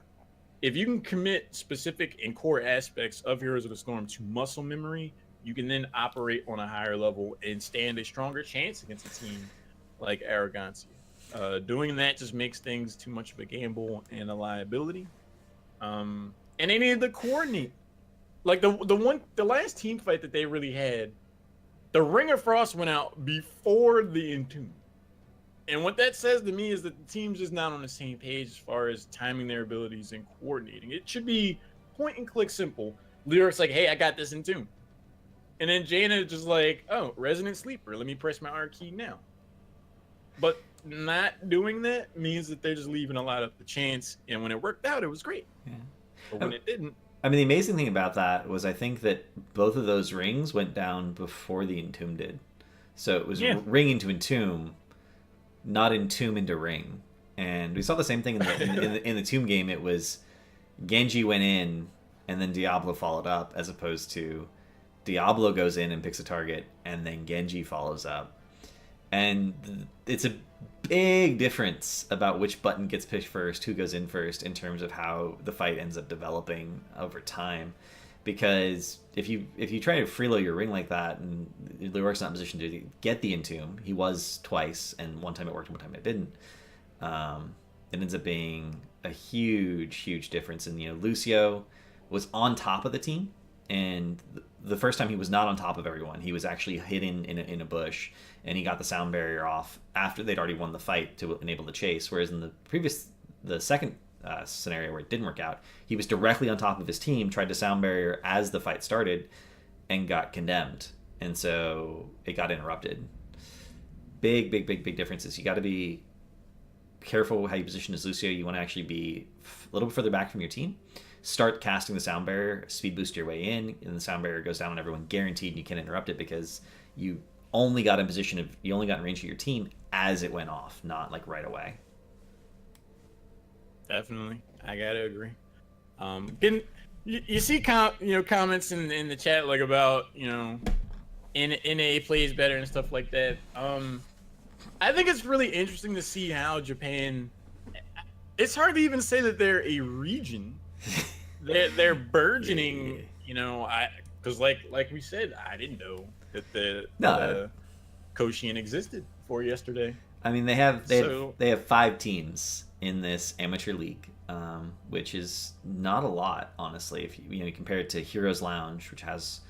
If you can commit specific and core aspects of Heroes of the Storm to muscle memory, you can then operate on a higher level and stand a stronger chance against a team like Arrogancia. Doing that just makes things too much of a gamble and a liability. And they needed to coordinate. Like the last team fight that they really had, the Ring of Frost went out before the Entomb. And what that says to me is that the team's just not on the same page as far as timing their abilities and coordinating. It should be point and click simple. Lyric's like, hey, I got this Entomb. And then Jaina just like, oh, Resonant Sleeper. Let me press my R key now. But not doing that means that they're just leaving a lot up to chance. And when it worked out, it was great. Yeah. But when it didn't. I mean, the amazing thing about that was I think that both of those rings went down before the Entomb did. So it was ring into Entomb, not Entomb into ring. And we saw the same thing in the Tomb game. It was Genji went in and then Diablo followed up, as opposed to Diablo goes in and picks a target and then Genji follows up. And it's a big difference about which button gets pushed first, who goes in first, in terms of how the fight ends up developing over time. Because if you try to freeload your ring like that, and Lurik's not in position to get the Entomb, he was twice, and one time it worked and one time it didn't. It ends up being a huge difference. And Lucio was on top of the team, and the first time he was not on top of everyone. He was actually hidden in a bush, and he got the sound barrier off after they'd already won the fight to enable the chase. Whereas in the second scenario where it didn't work out, he was directly on top of his team, tried to sound barrier as the fight started, and got condemned. And so it got interrupted. Big differences. You got to be careful how you position as Lucio. You want to actually be a little bit further back from your team. Start casting the sound barrier, speed boost your way in, and the sound barrier goes down on everyone, guaranteed, and you can't interrupt it because you only got in range of your team as it went off, not like right away. Definitely, I gotta agree. You see comments in the chat like about NA plays better and stuff like that. I think it's really interesting to see how Japan. It's hard to even say that they're a region. They're burgeoning, because like we said, I didn't know that the Koshien existed before yesterday. I mean, they have 5 teams in this amateur league, which is not a lot, honestly. If you compare it to Heroes Lounge, which has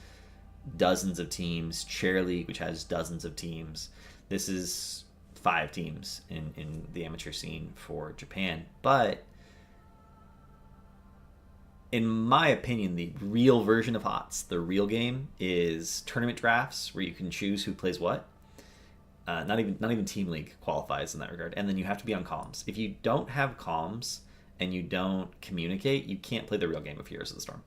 dozens of teams, Chair League, which has dozens of teams, this is 5 teams in the amateur scene for Japan. But in my opinion, the real version of HOTS, the real game, is tournament drafts where you can choose who plays what. Not even Team League qualifies in that regard. And then you have to be on comms. If you don't have comms and you don't communicate, you can't play the real game of Heroes of the Storm.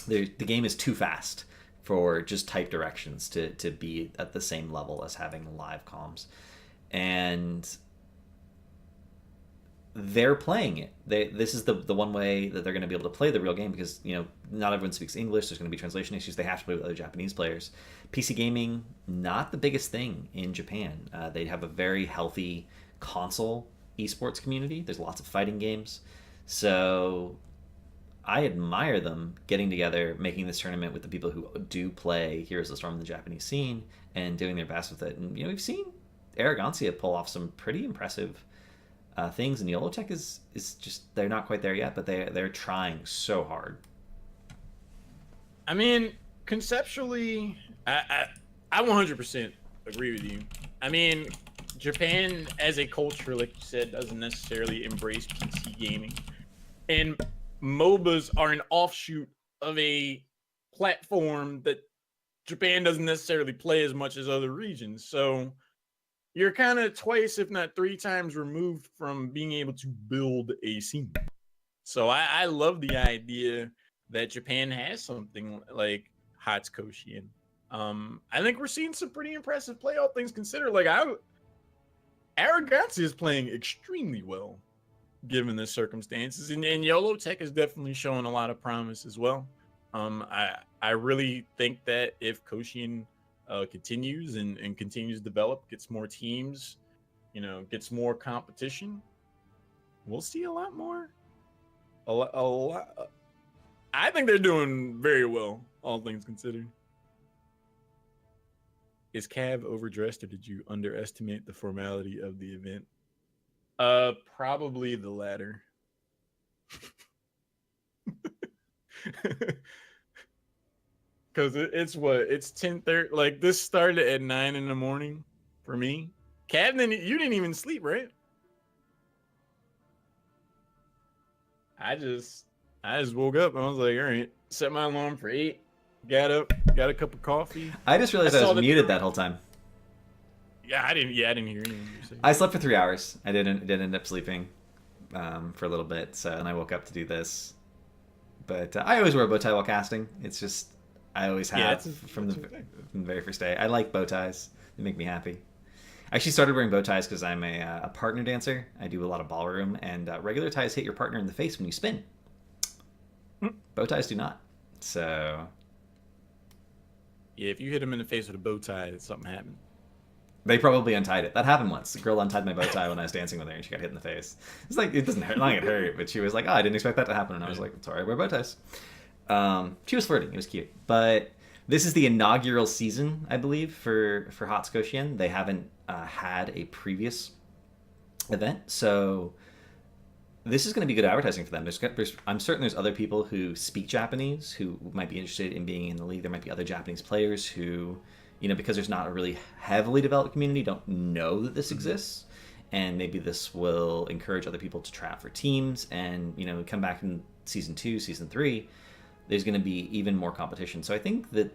The game is too fast for just type directions to be at the same level as having live comms. And they're playing it. This is the one way that they're going to be able to play the real game, because not everyone speaks English. There's going to be translation issues. They have to play with other Japanese players. PC gaming, not the biggest thing in Japan. They have a very healthy console esports community. There's lots of fighting games. So I admire them getting together, making this tournament with the people who do play Heroes of the Storm in the Japanese scene, and doing their best with it. And we've seen Arrogancia pull off some pretty impressive things, and YOLO Tech is just, they're not quite there yet, but they're trying so hard. I mean, conceptually, I 100% agree with you. I mean, Japan as a culture, like you said, doesn't necessarily embrace PC gaming, and MOBAs are an offshoot of a platform that Japan doesn't necessarily play as much as other regions. So you're kind of twice, if not 3 times, removed from being able to build a scene. So I love the idea that Japan has something like HOTS Koshien. I think we're seeing some pretty impressive play, all things considered. Like, Arrogancia is playing extremely well, given the circumstances. And YOLO Tech is definitely showing a lot of promise as well. I really think that if Koshien continues and continues to develop, gets more teams, gets more competition, we'll see a lot more. A lot. I think they're doing very well, all things considered. Is Cav overdressed, or did you underestimate the formality of the event? Probably the latter. Because it's 10:30. Like, this started at 9 in the morning for me. Cav, you didn't even sleep, right? I just woke up and I was like, all right, set my alarm for 8. Got up, got a cup of coffee. I just realized I was muted that whole time. Yeah, I didn't hear anything you say. I slept for 3 hours. I didn't end up sleeping for a little bit, and I woke up to do this. But I always wear a bow tie while casting. It's just I always have from the very first day. I like bow ties; they make me happy. I actually started wearing bow ties because I'm a partner dancer. I do a lot of ballroom, and regular ties hit your partner in the face when you spin. Bow ties do not. So yeah, if you hit him in the face with a bow tie, something happened. They probably untied it. That happened once. The girl untied my bow tie when I was dancing with her, and she got hit in the face. It's like, it doesn't hurt. Not like it hurt, but she was like, "Oh, I didn't expect that to happen." And I was like, "Sorry, I wear bow ties." She was flirting. It was cute. But this is the inaugural season, I believe, for Hot's Koshien. They haven't had a previous event, so this is going to be good advertising for them. I'm certain there's other people who speak Japanese who might be interested in being in the league. There might be other Japanese players who, because there's not a really heavily developed community, don't know that this exists. And maybe this will encourage other people to try out for teams. And, come back in season 2, season 3, there's going to be even more competition. So I think that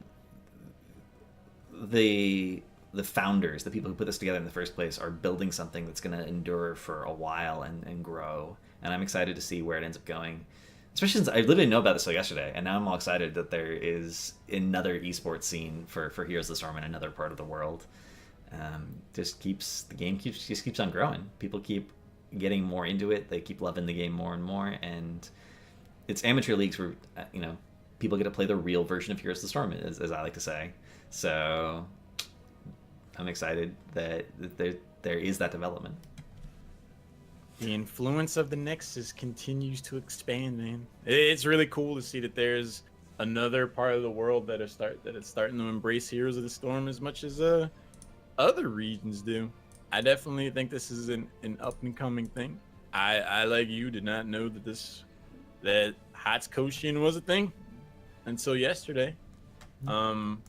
the founders, the people who put this together in the first place, are building something that's going to endure for a while and grow. And I'm excited to see where it ends up going. Especially since I literally didn't know about this till yesterday, and now I'm all excited that there is another esports scene for Heroes of the Storm in another part of the world. The game keeps on growing. People keep getting more into it. They keep loving the game more and more, and it's amateur leagues where people get to play the real version of Heroes of the Storm, as I like to say. So I'm excited that there is that development. The influence of the Nexus continues to expand, man. It's really cool to see that there's another part of the world that is starting to embrace Heroes of the Storm as much as other regions do. I definitely think this is an up and coming thing. I like you did not know that Hot's Koshien was a thing until yesterday. But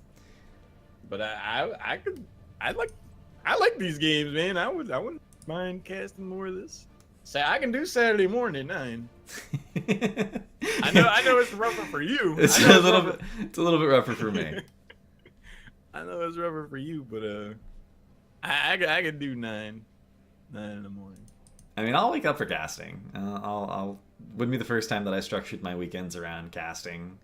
I like these games, man. I wouldn't mind casting more of this. Say I can do Saturday morning at 9. I know it's rougher for you. It's a little bit rougher for me. I know it's rougher for you, but I can do 9 in the morning. I mean, I'll wake up for casting. Wouldn't be the first time that I structured my weekends around casting.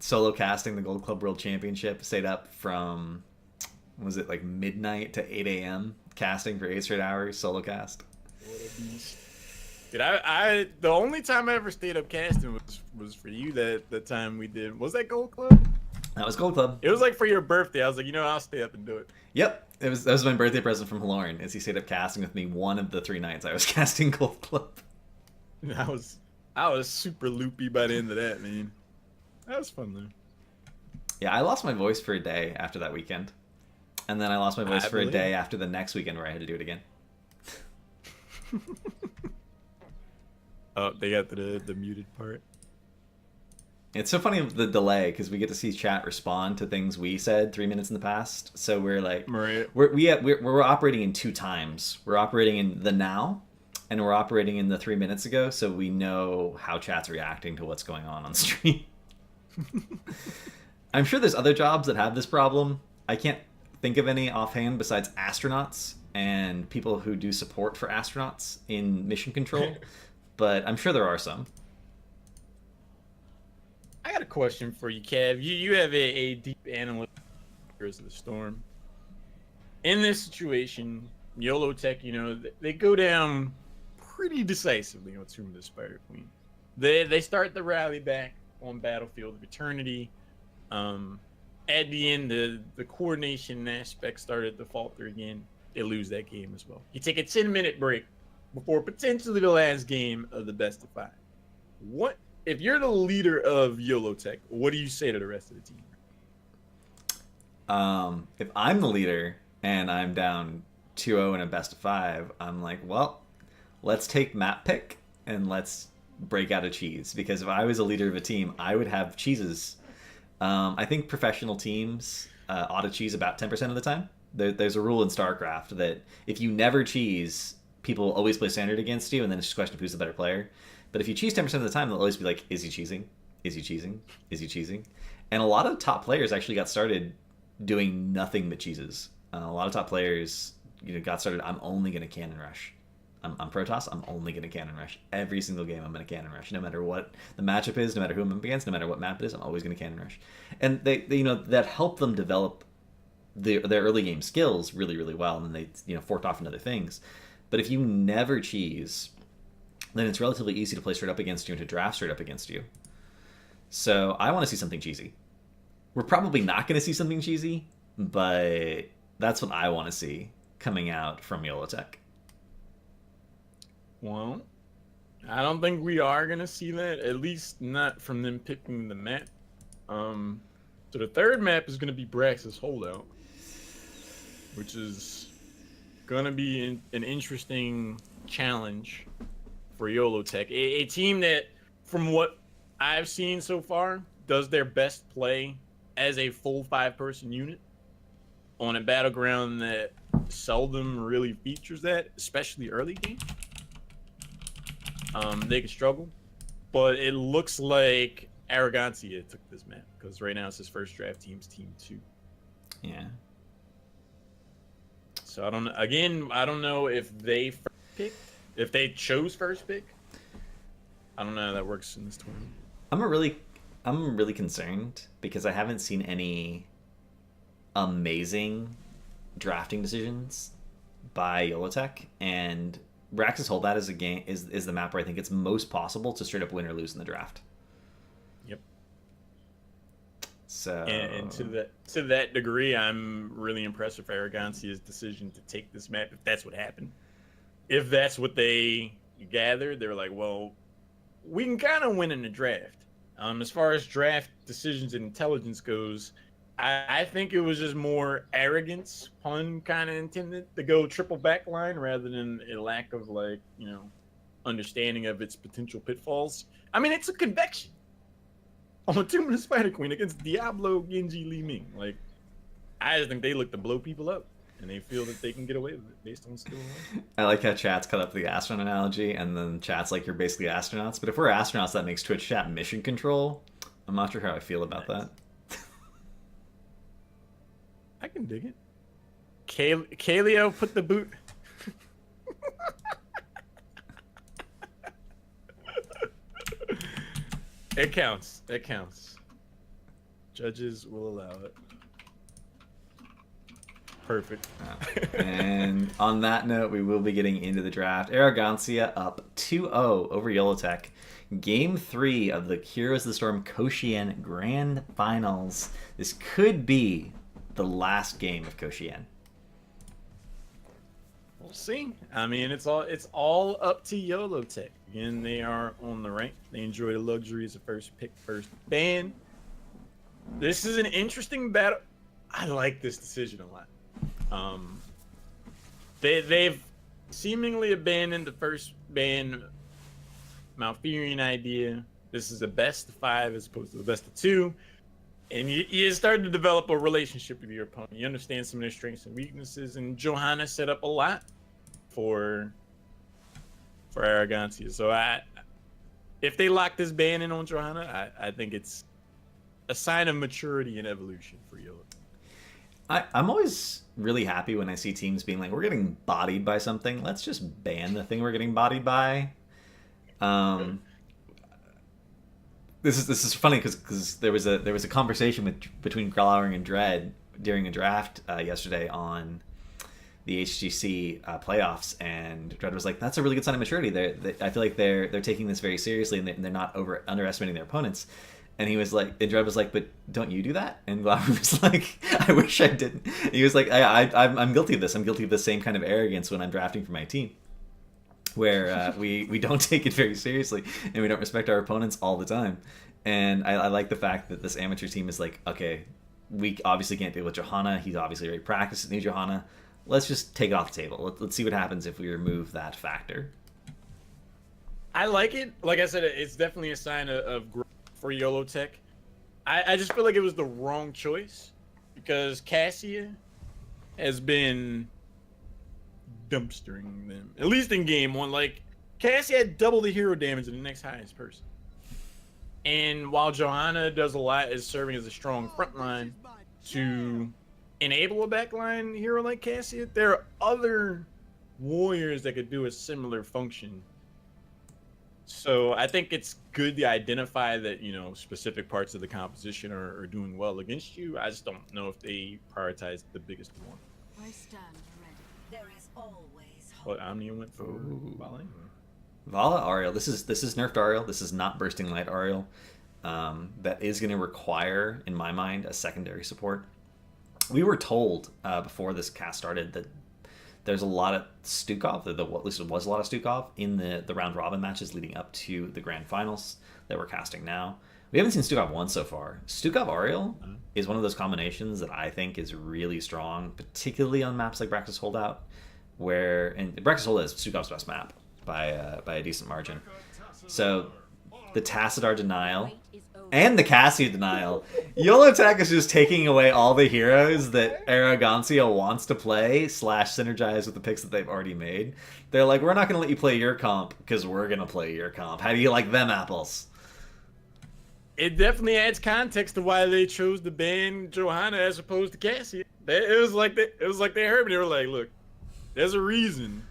Solo casting the Gold Club World Championship, stayed up from, was it like midnight to 8 a.m. casting for 8 straight hours, solo cast. What a beast. Dude, I the only time I ever stayed up casting was for you that time we did. Was that Gold Club? That was Gold Club. It was like for your birthday. I was like, I'll stay up and do it. Yep. That was my birthday present from Haloran, is he stayed up casting with me one of the 3 nights I was casting Gold Club. I was super loopy by the end of that, man. That was fun though. Yeah, I lost my voice for a day after that weekend. And then I lost my voice for a day after the next weekend where I had to do it again. Oh, they got the muted part. It's so funny, the delay, because we get to see chat respond to things we said 3 minutes in the past. So we're like, right. we're operating in 2 times. We're operating in the now, and we're operating in the 3 minutes ago, so we know how chat's reacting to what's going on stream. I'm sure there's other jobs that have this problem. I can't think of any offhand besides astronauts and people who do support for astronauts in mission control, but I'm sure there are some. I got a question for you, Kev. You have a deep analytics of Heroes of the Storm. In this situation, YOLO Tech, they go down pretty decisively on Tomb of the Spider Queen. They start the rally back on Battlefield of Eternity. at the end, the coordination aspect started to falter again. They lose that game as well. You take a 10-minute break before potentially the last game of the best of 5. What if you're the leader of YOLO Tech? What do you say to the rest of the team? If I'm the leader and I'm down 2-0 in a best of 5, I'm like, well, let's take map pick and let's break out a cheese. Because if I was a leader of a team, I would have cheeses. I think professional teams ought to cheese about 10% of the time. There's a rule in StarCraft that if you never cheese, people always play standard against you, and then it's just a question of who's the better player. But if you cheese 10% of the time, they'll always be like, is he cheesing? Is he cheesing? Is he cheesing? And a lot of top players actually got started doing nothing but cheeses. A lot of top players, got started. I'm only going to cannon rush. I'm Protoss. I'm only going to cannon rush every single game. I'm going to cannon rush, no matter what the matchup is, no matter who I'm up against, no matter what map it is. I'm always going to cannon rush, and they that helped them develop their early game skills really, really well, and then they forked off into other things. But if you never cheese, then it's relatively easy to play straight up against you and to draft straight up against you. So I want to see something cheesy. We're probably not going to see something cheesy, but that's what I want to see coming out from YOLO Tech. Well, I don't think we are going to see that, at least not from them picking the map. So the third map is going to be Brax's Holdout, which is going to be an interesting challenge for YOLO Tech. A team that, from what I've seen so far, does their best play as a full 5-person unit on a battleground that seldom really features that, especially early game. They can struggle, but it looks like Arrogancia took this map because right now it's his first draft team's team 2. Yeah. So I don't know if they first picked, if they chose first pick. I don't know how that works in this tournament. I'm really concerned because I haven't seen any amazing drafting decisions by YOLO Tech, and Brax's Holdout is a game is the map where I think it's most possible to straight up win or lose in the draft. Yep. So and to that degree, I'm really impressed with Arrogancia's decision to take this map. If that's what happened, if that's what they gathered, they were like, well, we can kind of win in the draft. As far as draft decisions and intelligence goes, I think it was just more arrogance, pun kind of intended, to go triple backline rather than a lack of understanding of its potential pitfalls. I mean, it's a convection on Tomb of the Spider Queen against Diablo Genji Li Ming. I just think they look to blow people up, and they feel that they can get away with it based on skill alone. I like how chat's cut up the astronaut analogy, and then chat's like, you're basically astronauts. But if we're astronauts, that makes Twitch chat mission control. I'm not sure how I feel about that. I can dig it. Kaleo put the boot. It counts. It counts. Judges will allow it. Perfect. And on that note, we will be getting into the draft. Arrogancia up 2-0 over YOLO Tech. Game 3 of the Heroes of the Storm Koshien Grand Finals. This could be the last game of Koshien. We'll see. I mean, it's all up to YOLO Tech. Again, they are on the rank. They enjoy the luxuries of first pick, first ban. This is an interesting battle. I like this decision a lot. They've seemingly abandoned the first ban Malfurion idea. This is a best of 5 as opposed to the best of 2. And you start to develop a relationship with your opponent. You understand some of their strengths and weaknesses. And Johanna set up a lot for Arrogancia. So if they lock this ban in on Johanna, I think it's a sign of maturity and evolution for YOLO. I'm always really happy when I see teams being like, we're getting bodied by something. Let's just ban the thing we're getting bodied by. This is funny because there was a conversation between Growlowing and Dread during a draft yesterday on the HGC playoffs, and Dread was like, "That's a really good sign of maturity. I feel like they're taking this very seriously, and they're not underestimating their opponents." And he was like, and Dread was like, but don't you do that? And Glauber was like, I wish I didn't. And he was like, I'm guilty of this. I'm guilty of the same kind of arrogance when I'm drafting for my team, where we don't take it very seriously and we don't respect our opponents all the time. And I like the fact that this amateur team is like, okay, we obviously can't deal with Johanna. He's obviously already practiced with New Johanna. Let's just take it off the table. Let's see what happens if we remove that factor. I like it. Like I said, it's definitely a sign of growth for YOLO Tech. I just feel like it was the wrong choice because Cassia has been dumpstering them, at least in game one. Like, Cassia had double the hero damage than the next highest person. And while Johanna does a lot as serving as a strong front line to enable a backline hero like Cassia, there are other warriors that could do a similar function. So I think it's good to identify that, you know, specific parts of the composition are doing well against you. I just don't know if they prioritize the biggest one. I stand ready. There is always hope. But Omnia went for Vala. Vala Ariel. This is nerfed Ariel. This is not Bursting Light Ariel. That is going to require, in my mind, a secondary support. We were told before this cast started that there's a lot of Stukov, at least it was a lot of Stukov in the round robin matches leading up to the grand finals that we're casting now. We haven't seen Stukov once so far. Stukov Ariel is one of those combinations that I think is really strong, particularly on maps like Braxis Holdout, and Braxis Holdout is Stukov's best map by a decent margin. So the Tassadar denial and the Cassia denial. YOLO Tech is just taking away all the heroes that Arrogancia wants to play / synergize with the picks that they've already made. They're like, we're not going to let you play your comp because we're going to play your comp. How do you like them apples? It definitely adds context to why they chose to ban Johanna as opposed to Cassia. It was like they heard me. They were like, look, there's a reason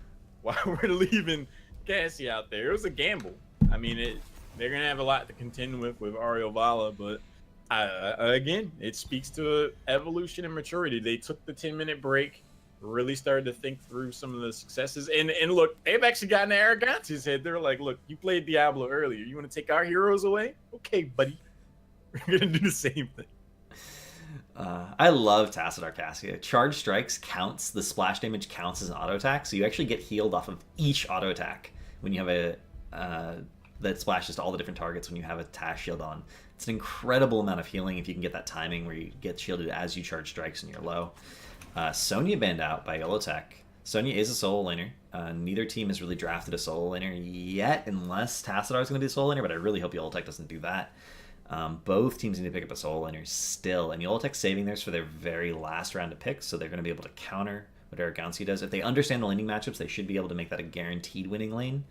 why we're leaving Cassia out there. It was a gamble. I mean, they're going to have a lot to contend with Ariel Vala, but again, it speaks to evolution and maturity. They took the 10-minute break, really started to think through some of the successes. And look, they've actually gotten Arrogancia's head. They're like, look, you played Diablo earlier. You want to take our heroes away? Okay, buddy. We're going to do the same thing. I love Tassadar Cassia. Charge strikes counts. The splash damage counts as an auto attack, so you actually get healed off of each auto attack when you have a that splashes to all the different targets when you have a Tash shield on. It's an incredible amount of healing if you can get that timing where you get shielded as you charge strikes and you're low. Sonya banned out by YOLO Tech. Sonya is a solo laner. Neither team has really drafted a solo laner yet, unless Tassadar is going to be a solo laner, but I really hope YOLO Tech doesn't do that. Both teams need to pick up a solo laner still, and YOLO Tech's saving theirs for their very last round of picks, so they're going to be able to counter what Arrogancia does. If they understand the laning matchups, they should be able to make that a guaranteed winning lane.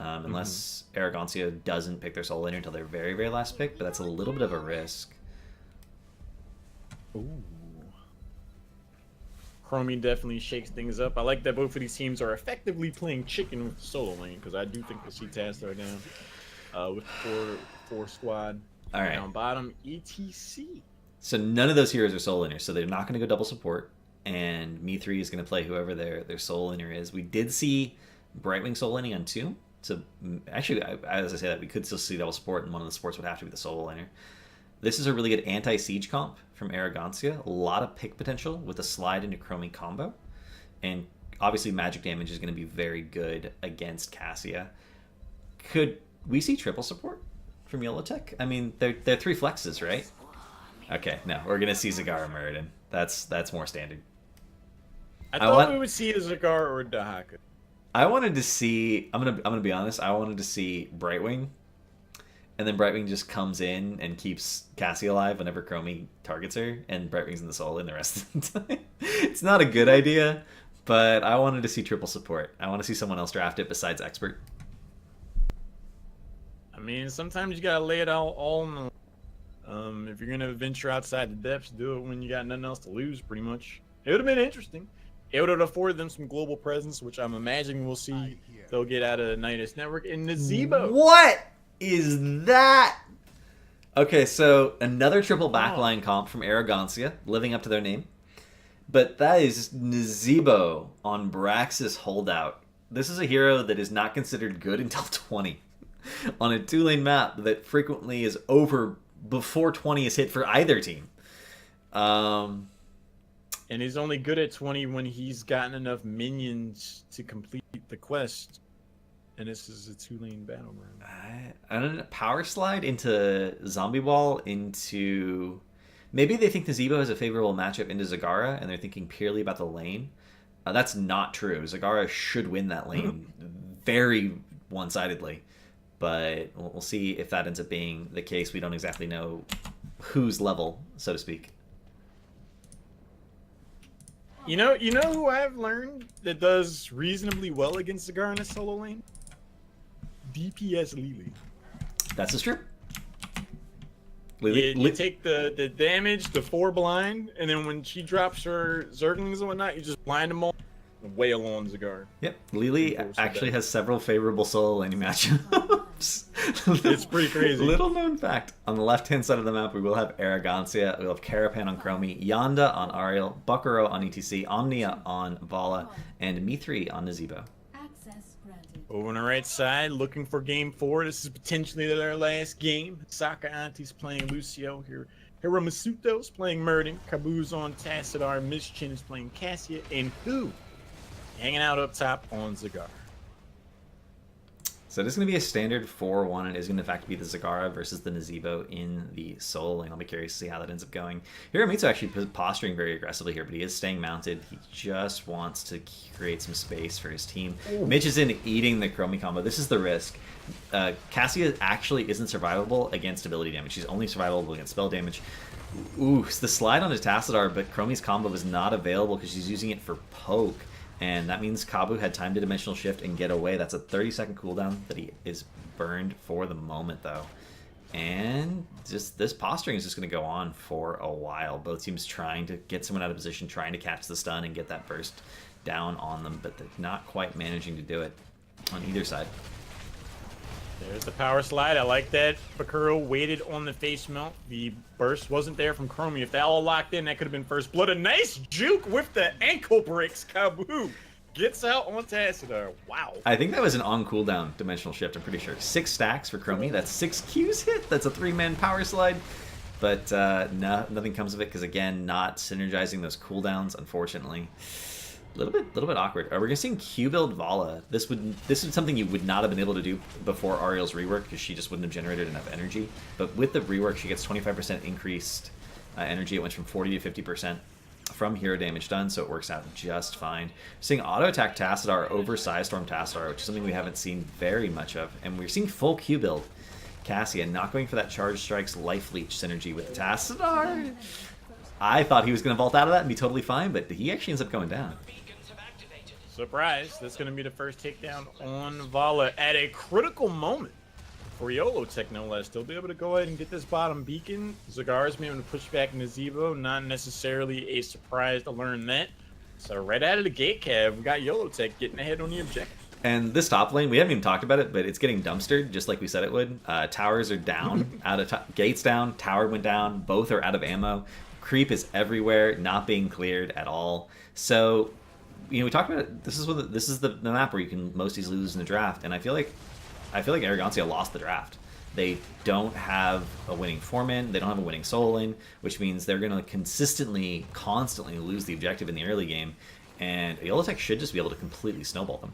Unless Arrogancia doesn't pick their solo laner until their very, very last pick, but that's a little bit of a risk. Ooh. Chromie definitely shakes things up. I like that both of these teams are effectively playing chicken with the solo lane, because I do think the C-Task are down with four squad. All right. Down bottom, ETC. So none of those heroes are solo laners, so they're not going to go double support, and Me3 is going to play whoever their solo laner is. We did see Brightwing solo laning on 2. So actually, as I say that, we could still see double support, and one of the supports would have to be the solo laner. This is a really good anti-siege comp from Arrogancia. A lot of pick potential with a slide into Chromie combo. And obviously magic damage is going to be very good against Cassia. Could we see triple support from YOLO Tech? I mean, they're 3 flexes, right? Okay, no, we're going to see Zagara Muradin. That's more standard. I thought we would see a Zagara or a Dahaka. I wanted to see. I'm gonna be honest. I wanted to see Brightwing, and then Brightwing just comes in and keeps Cassie alive whenever Chromie targets her, and Brightwing's in the solo in the rest of the time. It's not a good idea, but I wanted to see triple support. I want to see someone else draft it besides Expert. I mean, sometimes you gotta lay it all in the. If you're gonna venture outside the depths, do it when you got nothing else to lose. Pretty much, it would have been interesting. It would have afforded them some global presence, which I'm imagining we'll see they'll get out of Nidus Network in Nazebo. What is that? Okay, so another triple backline comp from Arrogancia, living up to their name. But that is Nazebo on Braxis Holdout. This is a hero that is not considered good until 20. On a 2-lane map that frequently is over before 20 is hit for either team. And he's only good at 20 when he's gotten enough minions to complete the quest. And this is a 2-lane battleground. I don't know. Power slide into Zombie Ball into... Maybe they think Nazebo has a favorable matchup into Zagara, and they're thinking purely about the lane. That's not true. Zagara should win that lane very one-sidedly. But we'll see if that ends up being the case. We don't exactly know whose level, so to speak. You know who I've learned that does reasonably well against Zagara in a solo lane? DPS Lily. That's just true. You take the damage, the 4 blind, and then when she drops her Zerglings and whatnot, you just blind them all and wail on Zagara. Yep. Lily actually has several favorable solo laning matchups. It's pretty crazy. Little known fact. On the left-hand side of the map, we will have Arrogancia, we'll have Carapan on Chromie, Yonda on Ariel, Bakuro on ETC, Omnia on Vala, and Mithri on Nazebo. Access granted. Over on the right side, looking for game 4. This is potentially their last game. Saka Auntie's playing Lucio here. Hiro Masuto's playing Murden. Kabu's on Tassadar. Miss Chin is playing Cassia. And who? Hanging out up top on Zagara. So it is going to be a standard 4-1. It is going to, in fact, be the Zagara versus the Nazebo in the solo lane. I'll be curious to see how that ends up going. Hiromitsu actually posturing very aggressively here, but he is staying mounted. He just wants to create some space for his team. Ooh. Mitch is in eating the Chromie combo. This is the risk. Cassia actually isn't survivable against ability damage. She's only survivable against spell damage. Ooh, it's the slide on his Tassadar, but Chromie's combo is not available because she's using it for poke. And that means Kabu had time to dimensional shift and get away. That's a 30-second cooldown that he is burned for the moment, though. And just this posturing is just going to go on for a while. Both teams trying to get someone out of position, trying to catch the stun and get that burst down on them, but they're not quite managing to do it on either side. There's the power slide. I like that. Bakuro waited on the face melt. The burst wasn't there from Chromie. If that all locked in, that could have been first blood. A nice juke with the ankle breaks. Kabu gets out on Tassadar. Wow. I think that was an on cooldown dimensional shift, I'm pretty sure. 6 stacks for Chromie. That's 6 Qs hit. That's a 3-man power slide. But nothing comes of it because, again, not synergizing those cooldowns, unfortunately. A little bit awkward. We're gonna see Q build Vala. This is something you would not have been able to do before Ariel's rework because she just wouldn't have generated enough energy. But with the rework, she gets 25% increased energy. It went from 40 to 50% from hero damage done, so it works out just fine. Seeing auto attack Tassadar over Psystorm Tassadar, which is something we haven't seen very much of, and we're seeing full Q build Cassia, not going for that Charge Strike's Life Leech synergy with Tassadar. I thought he was going to vault out of that and be totally fine, but he actually ends up going down. Surprise, that's going to be the first takedown on Vala at a critical moment for YOLOtech, no less. They'll be able to go ahead and get this bottom beacon. Zagara's been able to push back Nazebo. Not necessarily a surprise to learn that. So right out of the gate, Cav, we got YOLOtech getting ahead on the objective. And this top lane, we haven't even talked about it, but it's getting dumpstered, just like we said it would. Towers are down, gates down, tower went down, both are out of ammo. Creep is everywhere, not being cleared at all. So, you know, we talked about it. This is the map where you can most easily lose in the draft, and I feel like Arrogancia lost the draft. They don't have a winning 4-man, they don't have a winning solo lane, which means they're going to constantly lose the objective in the early game, and YOLOtech should just be able to completely snowball them.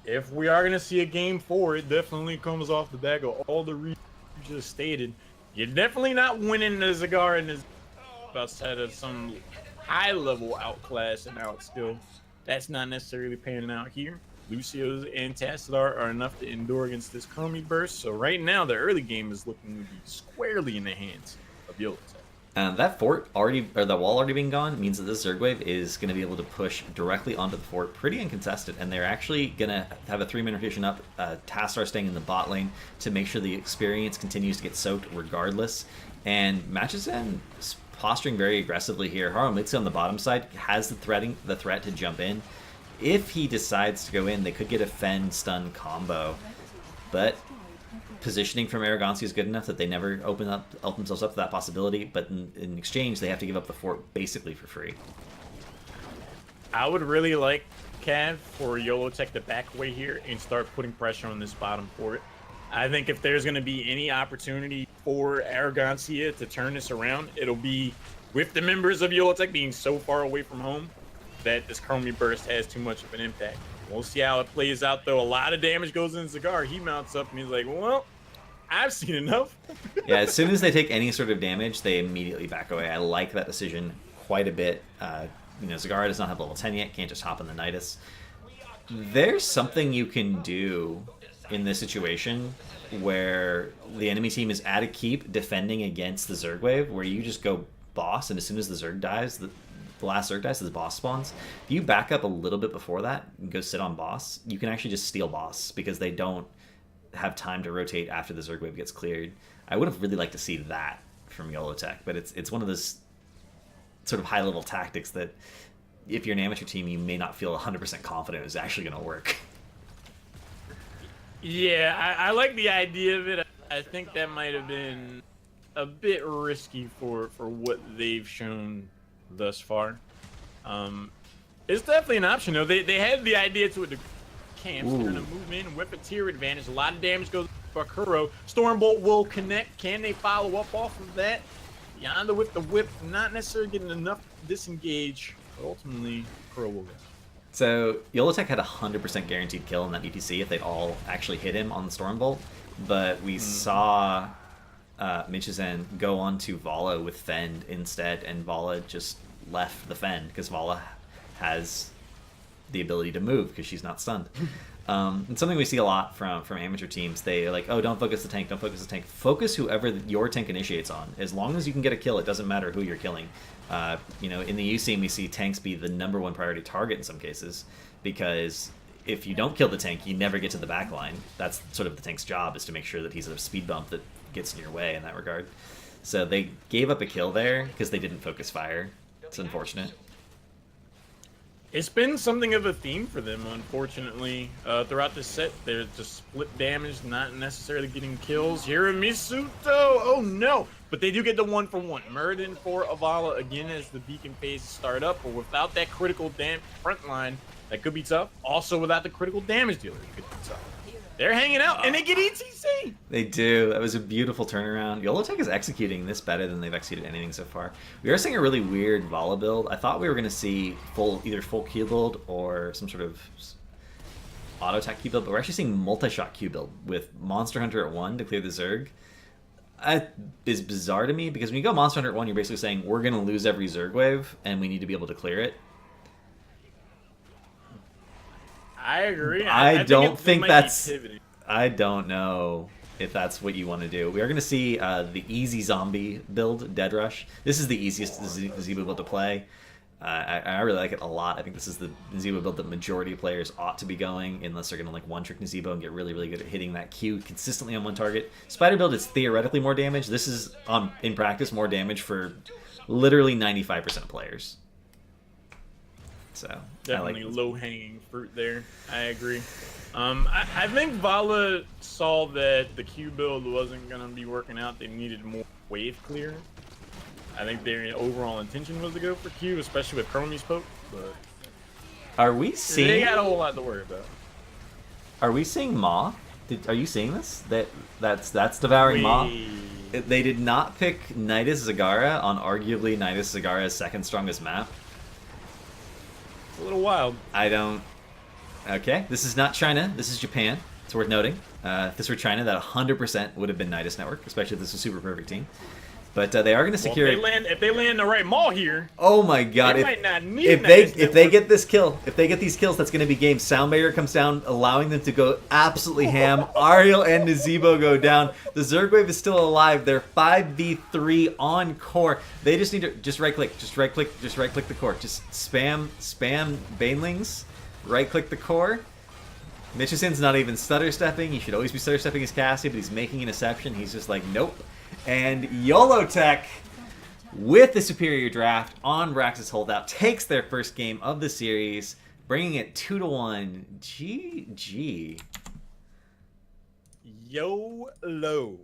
If we are going to see a game 4, it definitely comes off the back of all the reasons you just stated. You're definitely not winning the Zagara and the outside of some high-level outclass and outskill. That's not necessarily panning out here. Lucio's and Tassadar are enough to endure against this Chromie burst. So right now, the early game is looking to be squarely in the hands of YOLOtech. That fort already, or the wall already being gone, means that this Zergwave is going to be able to push directly onto the fort, pretty uncontested, and they're actually going to have a 3-man rotation up. Tassadar staying in the bot lane to make sure the experience continues to get soaked regardless. And Matches-En posturing very aggressively here. Harumitsu on the bottom side has the threat to jump in. If he decides to go in, they could get a Fen stun combo, but positioning from Arrogancia is good enough that they never open themselves up to that possibility, but in exchange, they have to give up the fort basically for free. I would really like, Cav, for YOLOtech to back away here and start putting pressure on this bottom fort. I think if there's going to be any opportunity for Arrogancia to turn this around, it'll be with the members of Yolotech being so far away from home that this Chromie Burst has too much of an impact. We'll see how it plays out, though. A lot of damage goes in Cigar. He mounts up and he's like, well, I've seen enough. Yeah, as soon as they take any sort of damage, they immediately back away. I like that decision quite a bit. Zagara does not have level 10 yet, can't just hop on the Nidus. There's something you can do in this situation where the enemy team is at a keep defending against the Zerg wave, where you just go boss, and as soon as the Zerg dies, the last Zerg dies, the boss spawns. If you back up a little bit before that and go sit on boss, you can actually just steal boss because they don't have time to rotate after the Zerg wave gets cleared. I would have really liked to see that from Yolotech, but it's one of those sort of high-level tactics that if you're an amateur team, you may not feel 100% confident is actually going to work. Yeah, I like the idea of it. I think that might have been a bit risky for what they've shown thus far. It's definitely an option, though. They had the idea to the camps. They're going to move in, whip a tier advantage. A lot of damage goes to Bakuro. Stormbolt will connect. Can they follow up off of that? Yonda with the whip, not necessarily getting enough disengage, but ultimately, Bakuro will go. So, Yolotech had 100% guaranteed kill in that ETC if they all actually hit him on the Stormbolt, but we saw Michizen go on to Vala with Fend instead, and Vala just left the Fend because Vala has the ability to move because she's not stunned. And something we see a lot from amateur teams, they're like, oh, don't focus the tank, don't focus the tank. Focus whoever your tank initiates on. As long as you can get a kill, it doesn't matter who you're killing. In the U scene, we see tanks be the #1 priority target in some cases, because if you don't kill the tank, you never get to the back line. That's sort of the tank's job, is to make sure that he's a speed bump that gets in your way in that regard. So they gave up a kill there because they didn't focus fire. It's unfortunate. It's been something of a theme for them, unfortunately. Throughout the set, they're just split damage, not necessarily getting kills. Hiramisuto, oh no! But they do get the 1-for-1. Muradin for Avala again as the beacon phases start up, but without that critical front line, that could be tough. Also, without the critical damage dealer, it could be tough. They're hanging out, and they get ETC! They do. That was a beautiful turnaround. Yolotech is executing this better than they've executed anything so far. We are seeing a really weird Vala build. I thought we were going to see either full Q build or some sort of auto attack Q build, but we're actually seeing multi-shot Q build with Monster Hunter at 1 to clear the Zerg. That is bizarre to me, because when you go Monster Hunter at 1, you're basically saying, we're going to lose every Zerg wave, and we need to be able to clear it. I agree. I don't think that's... I don't know if that's what you want to do. We are going to see the easy zombie build, Dead Rush. This is the easiest Zebo build to play. I really like it a lot. I think this is the Zebo build that majority of players ought to be going, unless they're going to like one-trick Zebo and get really, really good at hitting that Q consistently on one target. Spider build is theoretically more damage. This is, in practice, more damage for literally 95% of players. So definitely low-hanging fruit there. I agree. I think Vala saw that the Q build wasn't going to be working out. They needed more wave clear. I think their overall intention was to go for Q, especially with Chromie's poke. But are we seeing? They got a whole lot to worry about. Are we seeing Maw? Are you seeing this? That's devouring Maw. They did not pick Nidus Zagara on arguably Nidus Zagara's second strongest map. It's a little wild. I don't... Okay, this is not China. This is Japan. It's worth noting. If this were China, that 100% would have been Nidus Network, especially if this was a super perfect team. But they are going to secure... if they land the right mall here... Oh my god. They might not need if they get this kill, if they get these kills, that's going to be game. Sound Barrier comes down, allowing them to go absolutely ham. Ariel and Nazebo go down. The Zerg wave is still alive. They're 5v3 on core. They just need to... Just right-click the core. Just spam Banelings. Right-click the core. Michisen's not even stutter-stepping. He should always be stutter-stepping his Cassie, but he's making an exception. He's just like, nope. And Yolotech, with the superior draft on Brax's holdout, takes their first game of the series, bringing it 2-1. GG. YOLO.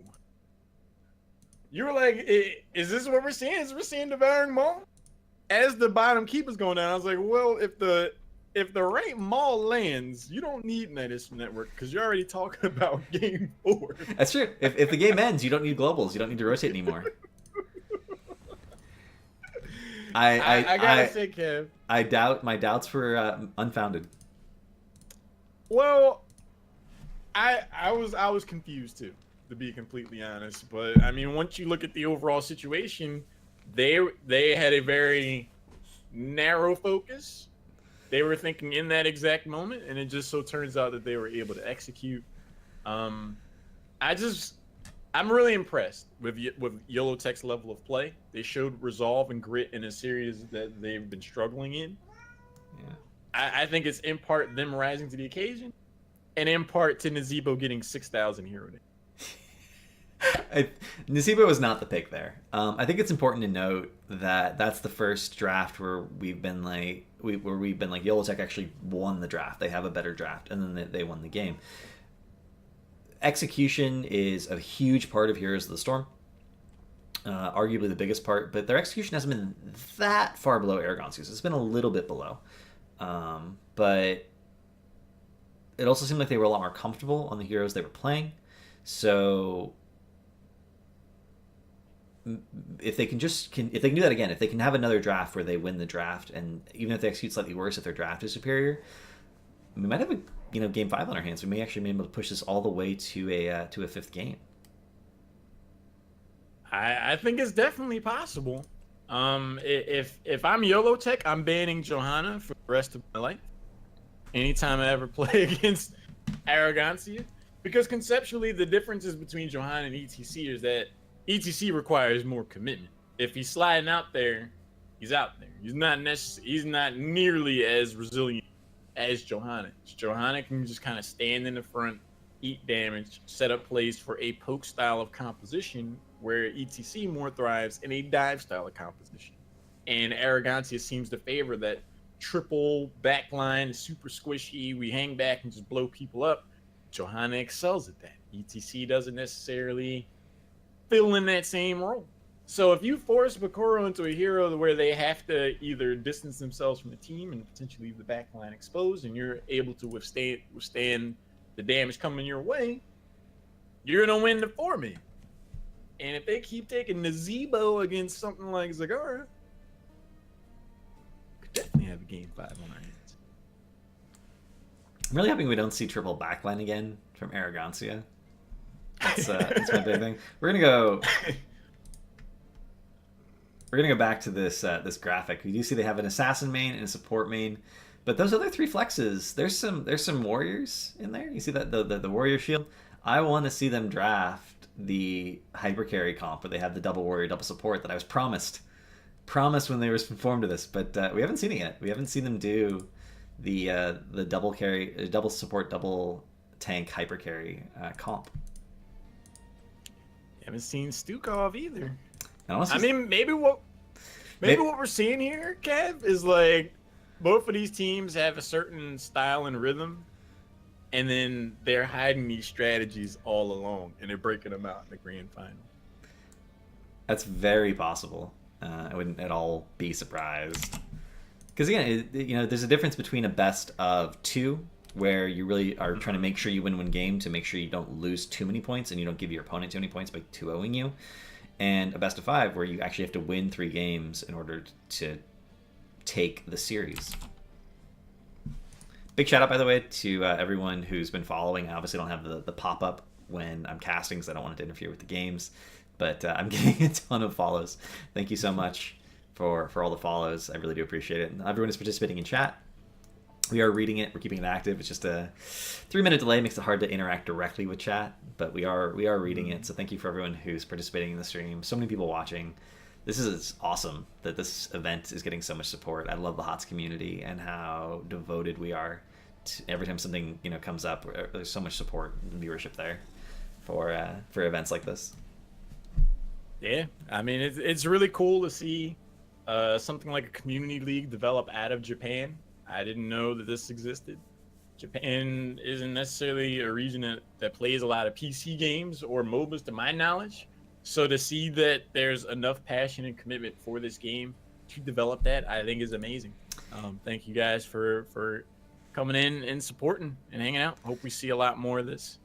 You were like, is this what we're seeing? Is we're seeing Devouring Maw? As the bottom keep is going down, I was like, well, if the if the right mall lands, you don't need Netice Network because you're already talking about game 4. That's true. If the game ends, you don't need globals. You don't need to rotate anymore. I gotta say, Kev. I doubt my doubts were unfounded. Well, I was confused too, to be completely honest. But I mean, once you look at the overall situation, they had a very narrow focus. They were thinking in that exact moment, and it just so turns out that they were able to execute. I'm really impressed with Yellow Tech's level of play. They showed resolve and grit in a series that they've been struggling in. Yeah. I think it's in part them rising to the occasion, and in part to Nazebo getting 6,000 hero days. Nazebo was not the pick there. I think it's important to note that that's the first draft where we've been like Yellow Tech actually won the draft. They have a better draft, and then they won the game. Execution is a huge part of Heroes of the Storm, arguably the biggest part, but their execution hasn't been that far below Aragon's. It's been a little bit below, but it also seemed like they were a lot more comfortable on the heroes they were playing. So if they can do that again, if they can have another draft where they win the draft, and even if they execute slightly worse, if their draft is superior, we might have a game 5 on our hands. We may actually be able to push this all the way to a 5th game. I think it's definitely possible. If I'm YOLO Tech, I'm banning Johanna for the rest of my life. Anytime I ever play against Arrogancia, because conceptually the differences between Johanna and ETC is that ETC requires more commitment. If he's sliding out there, he's out there. He's not nearly as resilient as Johanna. Johanna can just kind of stand in the front, eat damage, set up plays for a poke style of composition, where ETC more thrives in a dive style of composition. And Arrogancia seems to favor that triple backline, super squishy, we hang back and just blow people up. Johanna excels at that. ETC doesn't necessarily fill in that same role. So if you force Bakuro into a hero where they have to either distance themselves from the team and potentially leave the backline exposed, and you're able to withstand the damage coming your way, you're going to win the 4-man. And if they keep taking Nazebo against something like Zagara, could definitely have a game 5 on our hands. I'm really hoping we don't see triple backline again from Arrogancia. That's my big thing. We're gonna go back to this graphic. You do see they have an assassin main and a support main, but those other 3 flexes, there's some warriors in there. You see that the warrior shield. I want to see them draft the hyper carry comp where they have the double warrior, double support that I was promised when they were informed of this, but we haven't seen it yet. We haven't seen them do the double carry, double support, double tank hyper carry comp. Haven't seen Stukov either. I mean, maybe what we're seeing here, Kev, is like both of these teams have a certain style and rhythm, and then they're hiding these strategies all along, and they're breaking them out in the grand final. That's very possible. I wouldn't at all be surprised. Because again, there's a difference between a best of 2, where you really are trying to make sure you win one game to make sure you don't lose too many points and you don't give your opponent too many points by 2-0ing you, and a best of 5 where you actually have to win 3 games in order to take the series. Big shout out, by the way, to everyone who's been following. I obviously don't have the pop-up when I'm casting because I don't want it to interfere with the games, but I'm getting a ton of follows. Thank you so much for all the follows. I really do appreciate it. And everyone is participating in chat. We are reading it. We're keeping it active. It's just a 3-minute delay. Makes it hard to interact directly with chat, but we are reading it. So thank you for everyone who's participating in the stream. So many people watching. This is awesome that this event is getting so much support. I love the HOTS community and how devoted we are to every time something comes up. There's so much support and viewership there for events like this. Yeah, I mean it's really cool to see something like a community league develop out of Japan. I didn't know that this existed. Japan isn't necessarily a region that plays a lot of PC games or MOBAs to my knowledge. So to see that there's enough passion and commitment for this game to develop that, I think is amazing. Thank you guys for coming in and supporting and hanging out. Hope we see a lot more of this.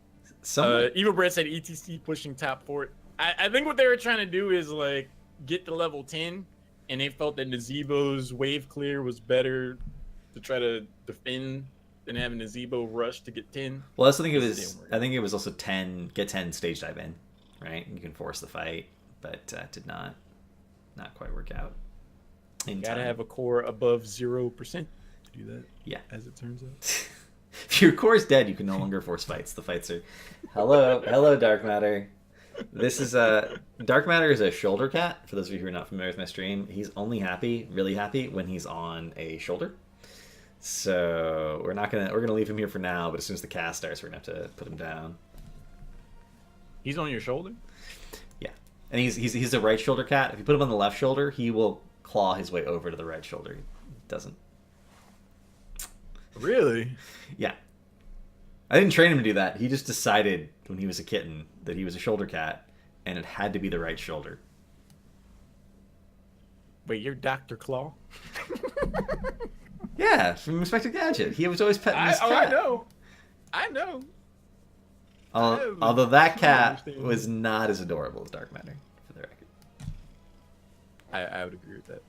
Evil Brett said ETC pushing top 4. I think what they were trying to do is like get to level 10, and they felt that Nazebo's wave clear was better to try to defend than having Nazebo rush to get 10. Well, I think it was also 10 get 10 stage dive in, right? You can force the fight, but did not quite work out. Gotta have a core above 0% to do that. Yeah, as it turns out. If your core is dead, you can no longer force fights. The fights are, hello, Dark Matter. This is Dark Matter is a shoulder cat. For those of you who are not familiar with my stream, he's only really happy when he's on a shoulder. So we're gonna leave him here for now. But as soon as the cast starts, we're gonna have to put him down. He's on your shoulder. Yeah, and he's a right shoulder cat. If you put him on the left shoulder, he will claw his way over to the right shoulder. He doesn't. Really? Yeah. I didn't train him to do that. He just decided when he was a kitten that he was a shoulder cat, and it had to be the right shoulder. Wait, you're Dr. Claw? Yeah, from Inspector Gadget. He was always petting his cat. I know. Although that cat was not as adorable as Dark Matter, for the record. I would agree with that.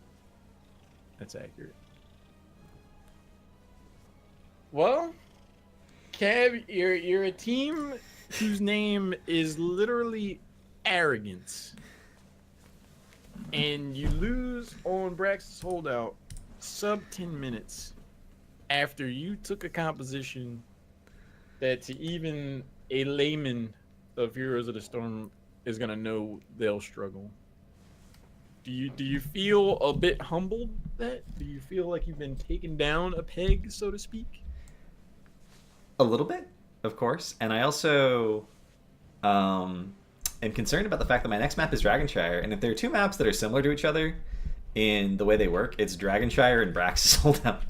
That's accurate. Well, Kev, you're a team whose name is literally arrogance, and you lose on Brax's holdout sub 10 minutes after you took a composition that to even a layman of Heroes of the Storm is gonna know they'll struggle. Do you feel a bit humbled? Do you feel like you've been taken down a peg, so to speak? A little bit, of course. And I also am concerned about the fact that my next map is Dragonshire. And if there are two maps that are similar to each other in the way they work, it's Dragonshire and Brax's Holdout.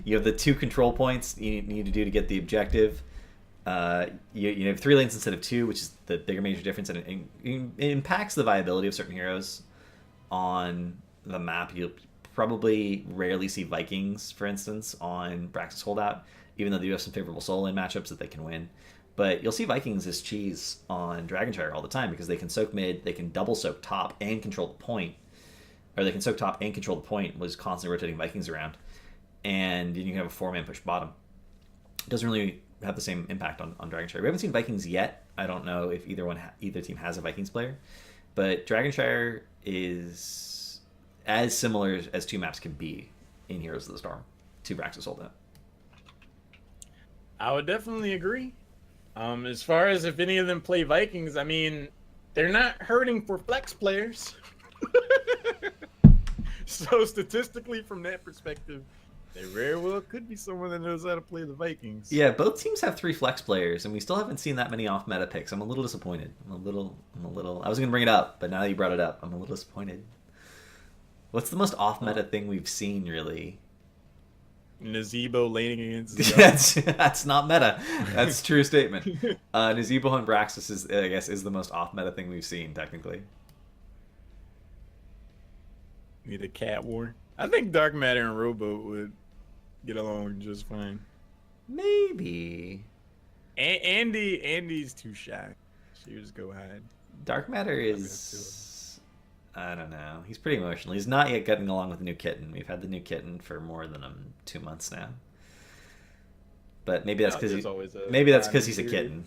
You have the 2 control points you need to do to get the objective. You have 3 lanes instead of 2, which is the bigger major difference. And it impacts the viability of certain heroes on the map. You'll probably rarely see Vikings, for instance, on Brax's Holdout, even though they do have some favorable solo lane matchups that they can win. But you'll see Vikings as cheese on Dragonshire all the time because they can soak mid, they can double soak top and control the point. Or they can soak top and control the point, was constantly rotating Vikings around. And you can have a 4-man push bottom. It doesn't really have the same impact on Dragonshire. We haven't seen Vikings yet. I don't know if either team has a Vikings player. But Dragonshire is as similar as 2 maps can be in Heroes of the Storm to Brax's Holdout. I would definitely agree. As far as if any of them play Vikings, I mean, they're not hurting for flex players. So statistically, from that perspective, there very well could be someone that knows how to play the Vikings. Yeah, both teams have 3 flex players, and we still haven't seen that many off-meta picks. I'm a little disappointed. I was going to bring it up, but now that you brought it up, I'm a little disappointed. What's the most off-meta thing we've seen, really? Nazebo laning against Zio. That's not meta. That's a true statement. Nazebo and Braxis is the most off-meta thing we've seen, technically. Need a cat war. I think Dark Matter and Rowboat would get along just fine. Maybe. Andy's too shy. She would just go hide. Dark Matter is... I don't know. He's pretty emotional. He's not yet getting along with the new kitten. We've had the new kitten for more than 2 months now. But maybe that's because he's a kitten.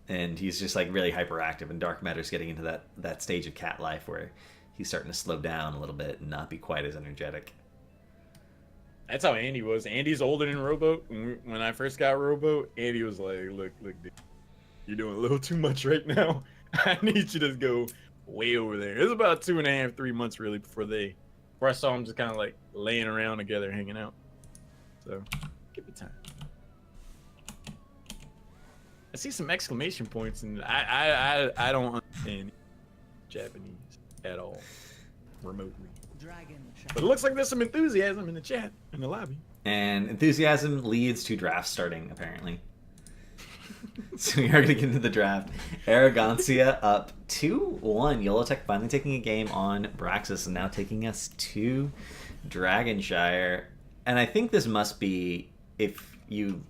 And he's just like really hyperactive, and Dark Matter's getting into that stage of cat life where he's starting to slow down a little bit and not be quite as energetic. That's how Andy was. Andy's older than Rowboat. When I first got Rowboat, Andy was like, look, dude, you're doing a little too much right now. I need you to go way over there. It was about 2.5, 3 months really before I saw them just kind of like laying around together, hanging out. So give it time. I see some exclamation points, and I don't understand Japanese at all remotely. But it looks like there's some enthusiasm in the chat, in the lobby. And enthusiasm leads to drafts starting, apparently. So we are going to get into the draft. Arrogancia up 2-1. Yolotech finally taking a game on Braxis and now taking us to Dragonshire. And I think this must be if you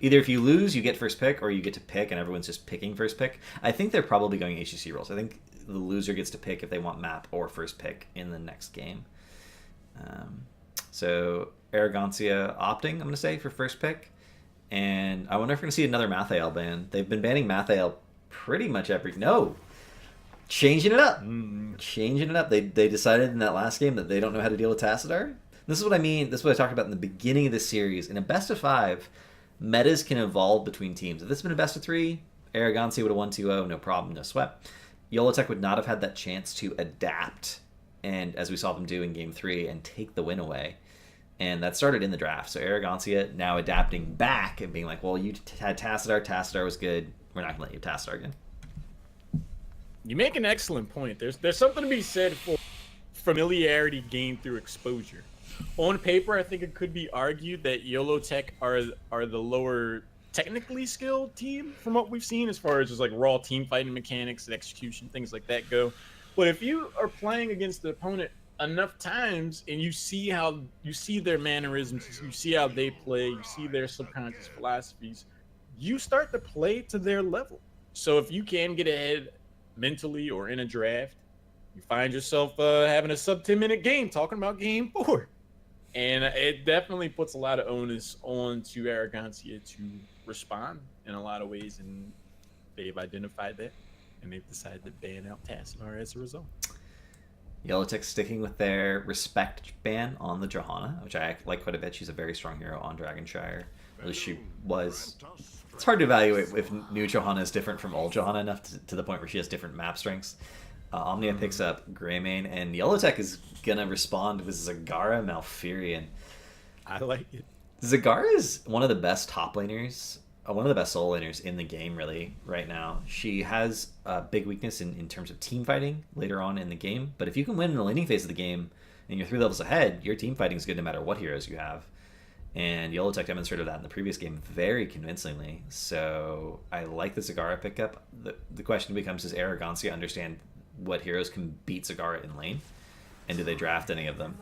lose, you get first pick, or you get to pick and everyone's just picking first pick. I think they're probably going HCC rules. I think the loser gets to pick if they want map or first pick in the next game. So Arrogancia opting, I'm going to say, for first pick. And I wonder if we're going to see another Mathael ban. They've been banning Mathael pretty much every... No! Changing it up! Changing it up. They decided in that last game that they don't know how to deal with Tassadar. This is what I mean. This is what I talked about in the beginning of this series. In a best of 5, metas can evolve between teams. If this had been a best of 3, Arrogancia would have won 2-0, no problem, no sweat. Yolotech would not have had that chance to adapt, and as we saw them do in Game 3, and take the win away. And that started in the draft. So Arrogancia now adapting back and being like, well, you had Tassadar. Tassadar was good. We're not going to let you have Tassadar again. You make an excellent point. There's something to be said for familiarity gained through exposure. On paper, I think it could be argued that Yolotech are the lower technically skilled team from what we've seen as far as just like raw team fighting mechanics and execution, things like that go. But if you are playing against the opponent enough times and you see their mannerisms, you see how they play, you see their subconscious philosophies, you start to play to their level. So if you can get ahead mentally or in a draft, you find yourself having a sub 10-minute game talking about game 4. And it definitely puts a lot of onus on to Arrogancia to respond in a lot of ways, and they've identified that, and they've decided to ban out Tassadar as a result. Yolotech sticking with their respect ban on the Johanna, which I like quite a bit. She's a very strong hero on Dragonshire. At least she was. It's hard to evaluate if new Johanna is different from old Johanna enough to the point where she has different map strengths. Omnia picks up Greymane, and Yolotech is going to respond with Zagara Malfurion. I like it. Zagara is one of the best top laners, one of the best solo laners in the game, really, right now. She has a big weakness in terms of team fighting later on in the game, but if you can win in the laning phase of the game and you're 3 levels ahead, your team fighting is good no matter what heroes you have. And Yolotech demonstrated that in the previous game very convincingly. So I like the Zagara pickup. The question becomes, does Arrogancia understand what heroes can beat Zagara in lane? And do they draft any of them?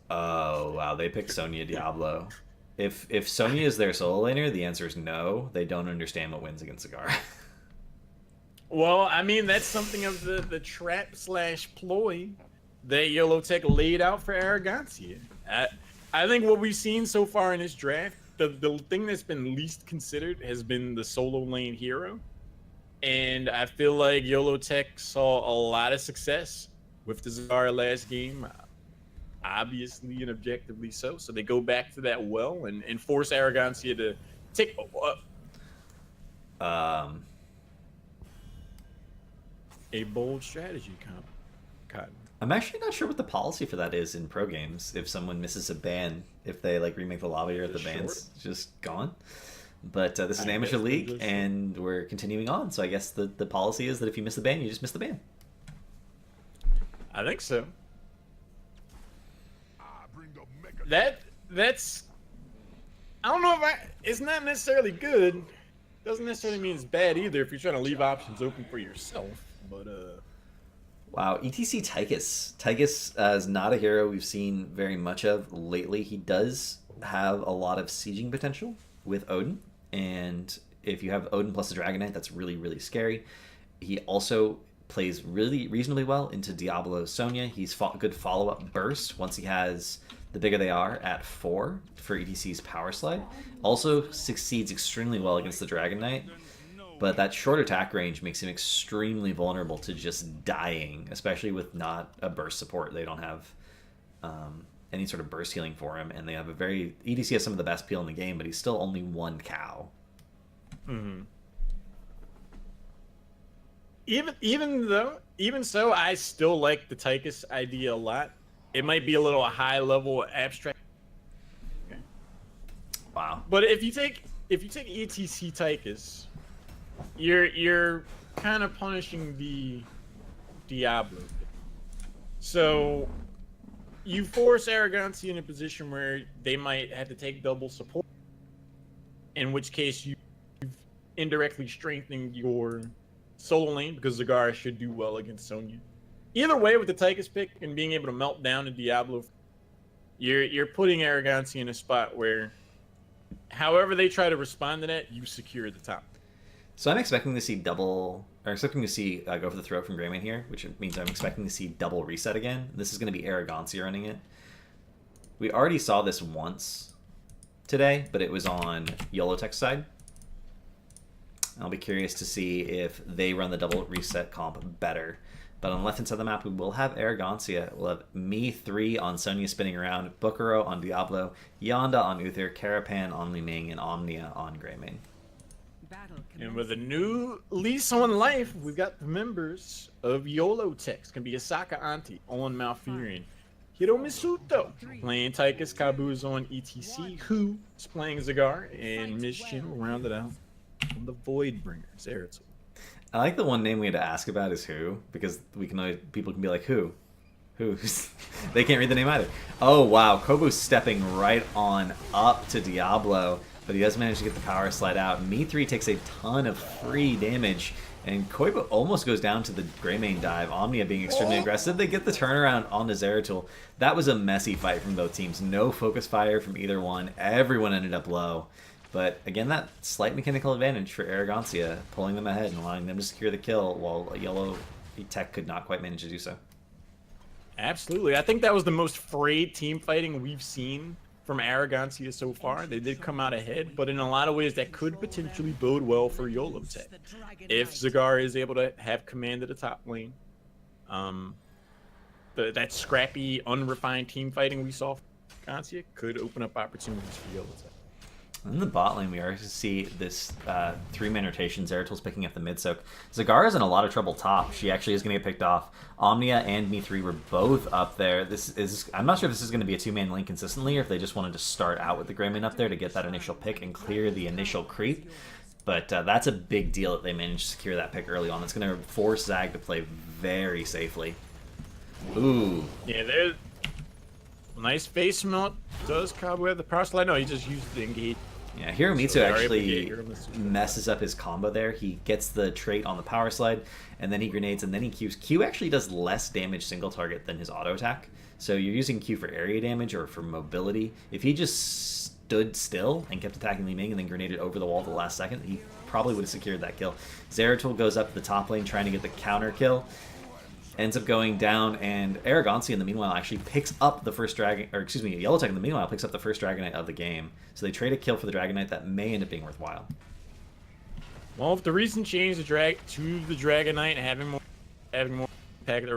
Oh, wow. They picked Sonya Diablo. If Sonya is their solo laner, the answer is no. They don't understand what wins against Zagara. Well, I mean, that's something of the trap/ploy that Yolotech laid out for Arrogancia. I think what we've seen so far in this draft, the thing that's been least considered has been the solo lane hero. And I feel like Yolotech saw a lot of success with the Zagara last game, obviously and objectively so. So they go back to that well and force Arrogancia to take a bold strategy, Cotton. I'm actually not sure what the policy for that is in pro games. If someone misses a ban, if they like remake the lobby or the ban's just gone. But this is an amateur league, and we're continuing on. So I guess the policy is that if you miss the ban, you just miss the ban. I think so. That's. I don't know if it's not necessarily good. Doesn't necessarily mean it's bad either if you're trying to leave options open for yourself. But Wow, ETC Tychus. Tychus is not a hero we've seen very much of lately. He does have a lot of sieging potential with Odin. And if you have Odin plus the Dragon Knight, that's really, really scary. He also plays really reasonably well into Diablo Sonya. He's good follow-up burst once he has the bigger they are at 4 for ETC's power slide. Also succeeds extremely well against the Dragon Knight. But that short attack range makes him extremely vulnerable to just dying, especially with not a burst support. They don't have any sort of burst healing for him, and they have EDC has some of the best peel in the game, but he's still only 1 cow. Mm-hmm. Even so, I still like the Tychus idea a lot. It might be a little high level abstract. Okay. Wow. But if you take ETC Tychus, you're kind of punishing the Diablo. So you force Arrogancia in a position where they might have to take double support. in which case you've indirectly strengthened your solo lane because Zagara should do well against Sonya. Either way, with the Tychus pick and being able to melt down a Diablo, you're putting Arrogancia in a spot where, however they try to respond to that, you secure the top. So I'm expecting to see go for the throat from Greymane here, which means I'm expecting to see double reset again. This is going to be Arrogancia running it. We already saw this once today, but it was on YOLOTech's side. I'll be curious to see if they run the double reset comp better. But on the left-hand side of the map, we will have Arrogancia. We'll have Me3 on Sonya spinning around, Bukuro on Diablo, Yonda on Uther, Carapan on Li Ming, and Omnia on Greymane. And with a new lease on life, we've got the members of YOLOtech. It's going to be Asaka Anti on Malfurion. Hiro Misuto playing Tychus, Kabu's on ETC, Who is playing Zagar, and Mission will round it out on the Voidbringer, Zeratul. I like the one name we had to ask about is Who, because people can be like, who? Who's? They can't read the name either. Oh, wow. Kobu's stepping right on up to Diablo, but he does manage to get the power slide out. Me3 takes a ton of free damage, and Koibu almost goes down to the Greymane dive. Omnia being extremely aggressive. They get the turnaround on the Zeratul. That was a messy fight from both teams. No focus fire from either one. Everyone ended up low. But again, that slight mechanical advantage for Arrogancia, pulling them ahead and allowing them to secure the kill, while YOLOtech could not quite manage to do so. Absolutely. I think that was the most frayed team fighting we've seen from Arrogancia so far. They did come out ahead, but in a lot of ways that could potentially bode well for YOLOtech. If Zagar is able to have command of the top lane, that scrappy, unrefined team fighting we saw from Arrogancia could open up opportunities for YOLOtech. In the bot lane, we are to see this 3-man rotation. Zeratul's picking up the mid soak. Zagara's in a lot of trouble top. She actually is going to get picked off. Omnia and Me3 were both up there. I'm not sure if this is going to be a 2-man lane consistently, or if they just wanted to start out with the Greymane up there to get that initial pick and clear the initial creep. But that's a big deal that they managed to secure that pick early on. It's going to force Zag to play very safely. Ooh. Yeah, there's nice face melt. Does Kabu have the power slide? No, he just used the engage. Yeah, Hiromitsu actually messes up his combo there. He gets the trait on the power slide, and then he grenades, and then he Qs. Q actually does less damage single target than his auto attack. So you're using Q for area damage or for mobility. If he just stood still and kept attacking Li Ming and then grenaded over the wall at the last second, he probably would have secured that kill. Zeratul goes up the top lane trying to get the counter kill. Ends up going down, and Arrogancia in the meanwhile actually picks up the first dragon, or excuse me, YOLOtech in the meanwhile picks up the first Dragon Knight of the game. So they trade a kill for the Dragon Knight that may end up being worthwhile. Well, if the recent change to the Dragon Knight having more impact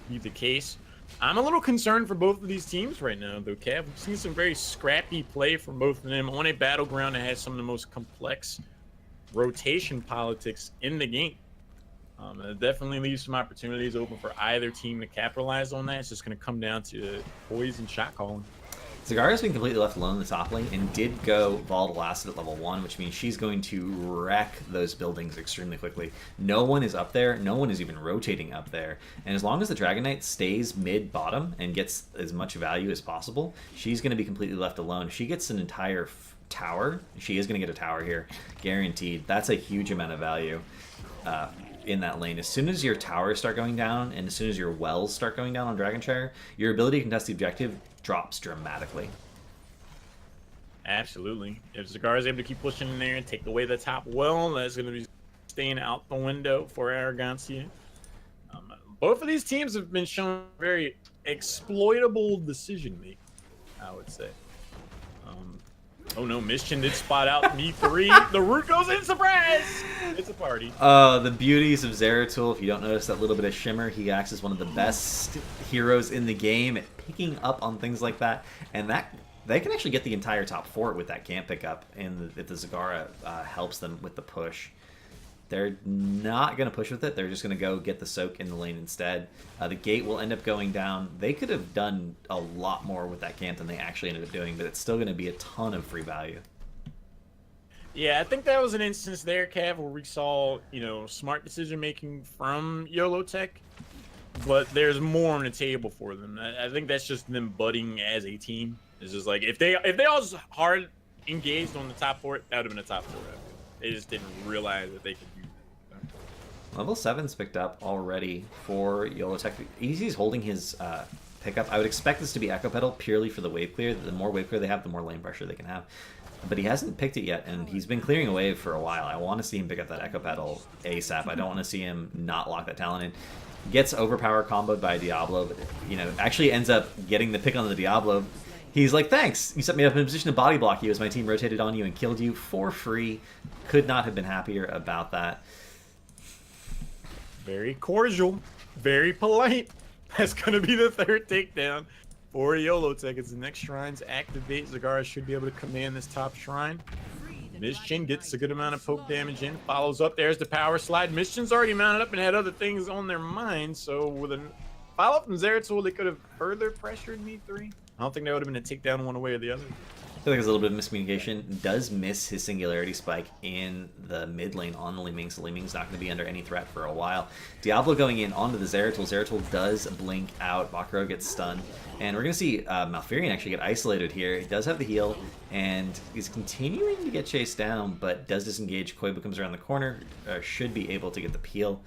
be the case, I'm a little concerned for both of these teams right now, though, Cav. We've seen some very scrappy play from both of them on a battleground that has some of the most complex rotation politics in the game. It definitely leaves some opportunities open for either team to capitalize on that. It's just going to come down to poise and shot calling. Zagara's been completely left alone in the top lane and did go volatile acid at level 1, which means she's going to wreck those buildings extremely quickly. No one is up there. No one is even rotating up there. And as long as the Dragon Knight stays mid-bottom and gets as much value as possible, she's going to be completely left alone. If she gets an entire tower, she is going to get a tower here, guaranteed. That's a huge amount of value. In that lane. As soon as your towers start going down and as soon as your wells start going down on Dragonshire, your ability to contest the objective drops dramatically. Absolutely. If Zagar is able to keep pushing in there and take away the top well, that's going to be staying out the window for Arrogancia. Both of these teams have been shown very exploitable decision making, I would say. Oh no, Mission did spot out Me3. The root goes in, surprise! It's a party. The beauties of Zeratul, if you don't notice that little bit of shimmer, he acts as one of the best heroes in the game at picking up on things like that. And that they can actually get the entire top fort with that camp pickup, and if the Zagara helps them with the push. They're not going to push with it. They're just going to go get the soak in the lane instead. The gate will end up going down. They could have done a lot more with that camp than they actually ended up doing, but it's still going to be a ton of free value. Yeah, I think that was an instance there, Cav, where we saw, smart decision-making from YOLOtech, but there's more on the table for them. I think that's just them budding as a team. It's just like, if they all just hard engaged on the top fort, that would have been a top fort. They just didn't realize that they could do that. Level 7's picked up already for YOLO Tech. Easy's holding his pickup. I would expect this to be Echo Pedal purely for the wave clear. The more wave clear they have, the more lane pressure they can have. But he hasn't picked it yet, and he's been clearing a wave for a while. I want to see him pick up that Echo Pedal ASAP. I don't want to see him not lock that talent in. Gets overpower comboed by Diablo, but actually ends up getting the pick on the Diablo. He's like, thanks, you set me up in a position to body block you as my team rotated on you and killed you for free. Could not have been happier about that. Very cordial, very polite. That's going to be the third takedown for YOLO Tech as the next shrines activate. Zagara should be able to command this top shrine. Mission gets a good amount of poke damage in, follows up. There's the power slide. Mission's already mounted up and had other things on their mind, so with a follow-up from Zeratul, they could have further pressured Me3. I don't think that would have been a takedown one way or the other. I feel like there's a little bit of miscommunication. Does miss his singularity spike in the mid lane on the Liming, so Liming's not going to be under any threat for a while. Diablo going in onto the Zeratul. Zeratul does blink out. Bakuro gets stunned. And we're going to see Malfurion actually get isolated here. He does have the heal, and he's continuing to get chased down, but does disengage. Koibu comes around the corner, should be able to get the peel.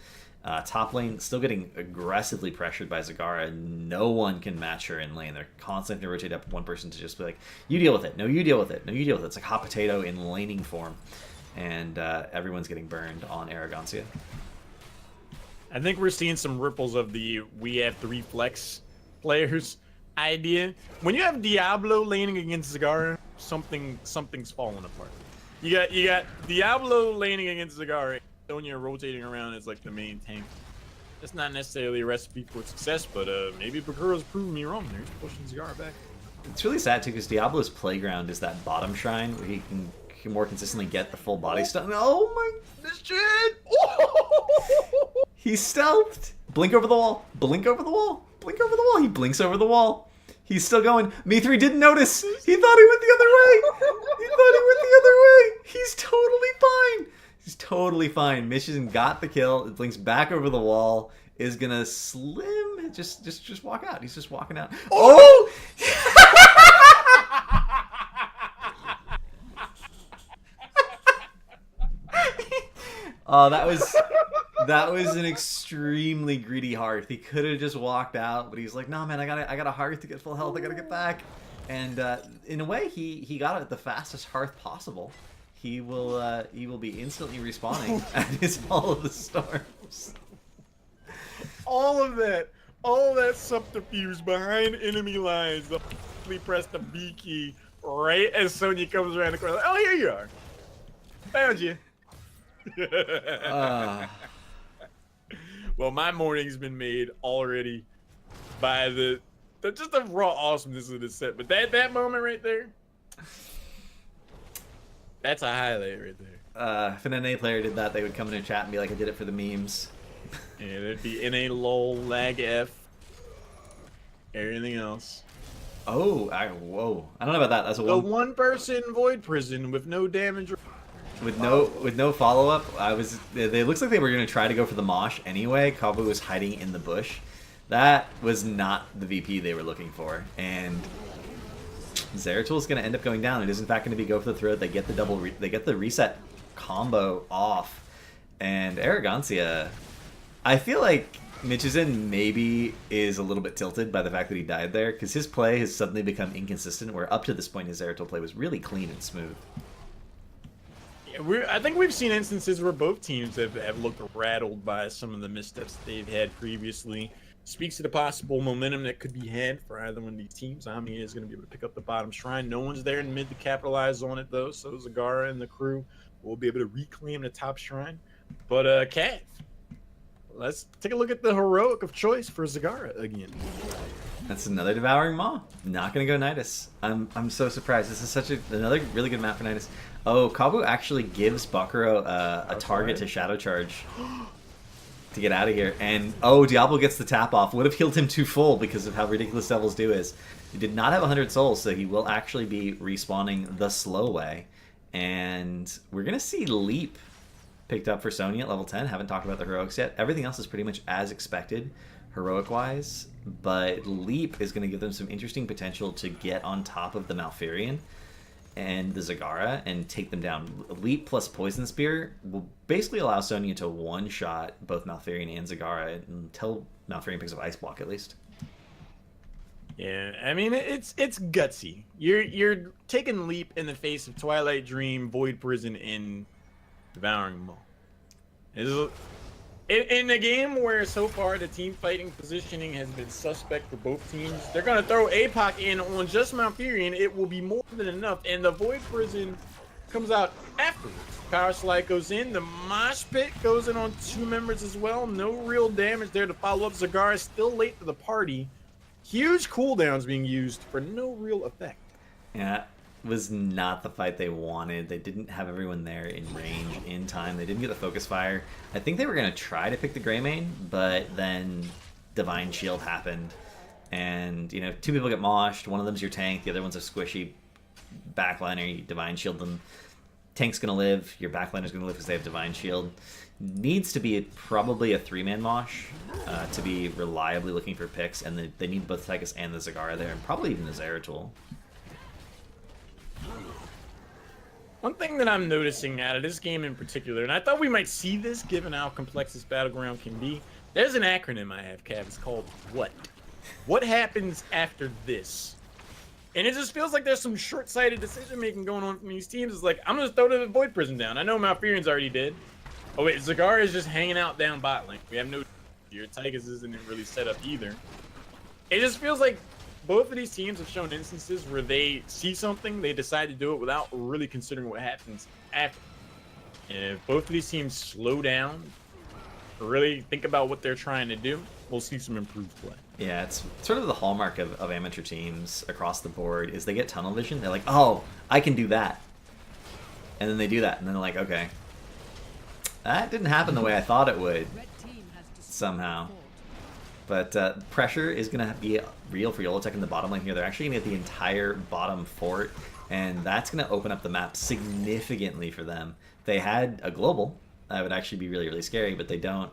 Top lane still getting aggressively pressured by Zagara. No one can match her in lane. They're constantly rotate up one person to just be like, you deal with it. No, you deal with it. No, you deal with it. It's like hot potato in laning form. And everyone's getting burned on Arrogancia. I think we're seeing some ripples of the we have 3 flex players idea. When you have Diablo laning against Zagara, something's falling apart. You got Diablo laning against Zagara. Sonya rotating around as like the main tank. That's not necessarily a recipe for success, but maybe Bakuro's proving me wrong there. He's pushing Zagara back. It's really sad too because Diablo's playground is that bottom shrine where he can more consistently get the full body stun. Oh my, this shit! He's stealthed. Blink over the wall. Blink over the wall. Blink over the wall. He blinks over the wall. He's still going. Me3 didn't notice. He thought he went the other way. He thought he went the other way. He's totally fine. He's totally fine. Mission got the kill. It blinks back over the wall. Is gonna slim. Just walk out. He's just walking out. Oh! Oh, that was an extremely greedy Hearth. He could have just walked out, but he's like, "No, man, I got a Hearth to get full health. I gotta get back." And in a way, he got it at the fastest Hearth possible. He will be instantly respawning at his Hall of the Storms. All of that subterfuge behind enemy lines. We press the B key right as Sonya comes around the corner. Like, oh, here you are. Found you. Well, my morning's been made already by the just the raw awesomeness of this set. But that moment right there, that's a highlight right there. If an NA player did that, they would come in a chat and be like, "I did it for the memes." Yeah, it'd be NA lol lag F. Everything else. Oh, whoa! I don't know about that. That's a the one-person void prison with no damage. With no follow up. It looks like they were gonna try to go for the mosh anyway. Kabu was hiding in the bush. That was not the VP they were looking for, and Zeratul's gonna end up going down. It is in fact gonna be go for the throat. They get the they get the reset combo off, and Arrogancia. I feel like Mitchison maybe is a little bit tilted by the fact that he died there, because his play has suddenly become inconsistent, where up to this point his Zeratul play was really clean and smooth. Yeah, I think we've seen instances where both teams have looked rattled by some of the missteps they've had previously. Speaks to the possible momentum that could be had for either one of these teams. Ami is going to be able to pick up the bottom shrine. No one's there in mid to capitalize on it, though, so Zagara and the crew will be able to reclaim the top shrine. But, Cav, let's take a look at the heroic of choice for Zagara again. That's another Devouring Maw. Not going to go Nidus. I'm so surprised. This is such another really good map for Nidus. Oh, Kabu actually gives Bakuro a target to Shadow Charge to get out of here. And, oh, Diablo gets the tap off. Would have healed him to full because of how ridiculous Devil's Due is. He did not have 100 souls, so he will actually be respawning the slow way. And we're going to see Leap picked up for Sonya at level 10. Haven't talked about the heroics yet. Everything else is pretty much as expected, heroic-wise. But Leap is going to give them some interesting potential to get on top of the Malfurion. and the Zagara and take them down. Leap plus Poison Spear will basically allow Sonya to one-shot both Malfurion and Zagara until Malfurion picks up Ice Block, at least. Yeah, I mean, it's gutsy. You're taking Leap in the face of Twilight Dream, Void Prison, and Devouring Maw. In a game where so far the team fighting positioning has been suspect for both teams, they're going to throw APOC in on just Malfurion. It will be more than enough, and the Void Prison comes out afterwards. Power Slide goes in. The Mosh Pit goes in on 2 members as well. No real damage there to follow up. Zagara is still late to the party. Huge cooldowns being used for no real effect. Yeah, it was not the fight they wanted. They didn't have everyone there in range, in time. They didn't get the focus fire. I think they were going to try to pick the Greymane, but then Divine Shield happened. And, you know, 2 people get moshed. One of them's your tank. The other one's a squishy backliner. You Divine Shield them. Tank's going to live. Your backliner's going to live because they have Divine Shield. Needs to be probably a 3-man mosh to be reliably looking for picks. And they need both Tychus and the Zagara there. And probably even the Zeratul. One thing that I'm noticing out of this game in particular, and I thought we might see this given how complex this battleground can be, there's an acronym I have, Cav. It's called WHAT. What happens after this? And it just feels like there's some short-sighted decision-making going on from these teams. It's like, I'm going to throw the Void Prison down. I know Malfurion's already dead. Oh, wait, Zagara is just hanging out down bot lane. We have no... Your Tychus isn't really set up either. It just feels like both of these teams have shown instances where they see something, they decide to do it without really considering what happens after. And if both of these teams slow down, really think about what they're trying to do, we'll see some improved play. Yeah, it's sort of the hallmark of amateur teams across the board is they get tunnel vision. They're like, oh, I can do that. And then they do that, and then they're like, okay. That didn't happen the way I thought it would, somehow. But pressure is going to be real for Yolotech in the bottom lane here. They're actually going to get the entire bottom fort, and that's going to open up the map significantly for them. If they had a global, that would actually be really, really scary, but they don't.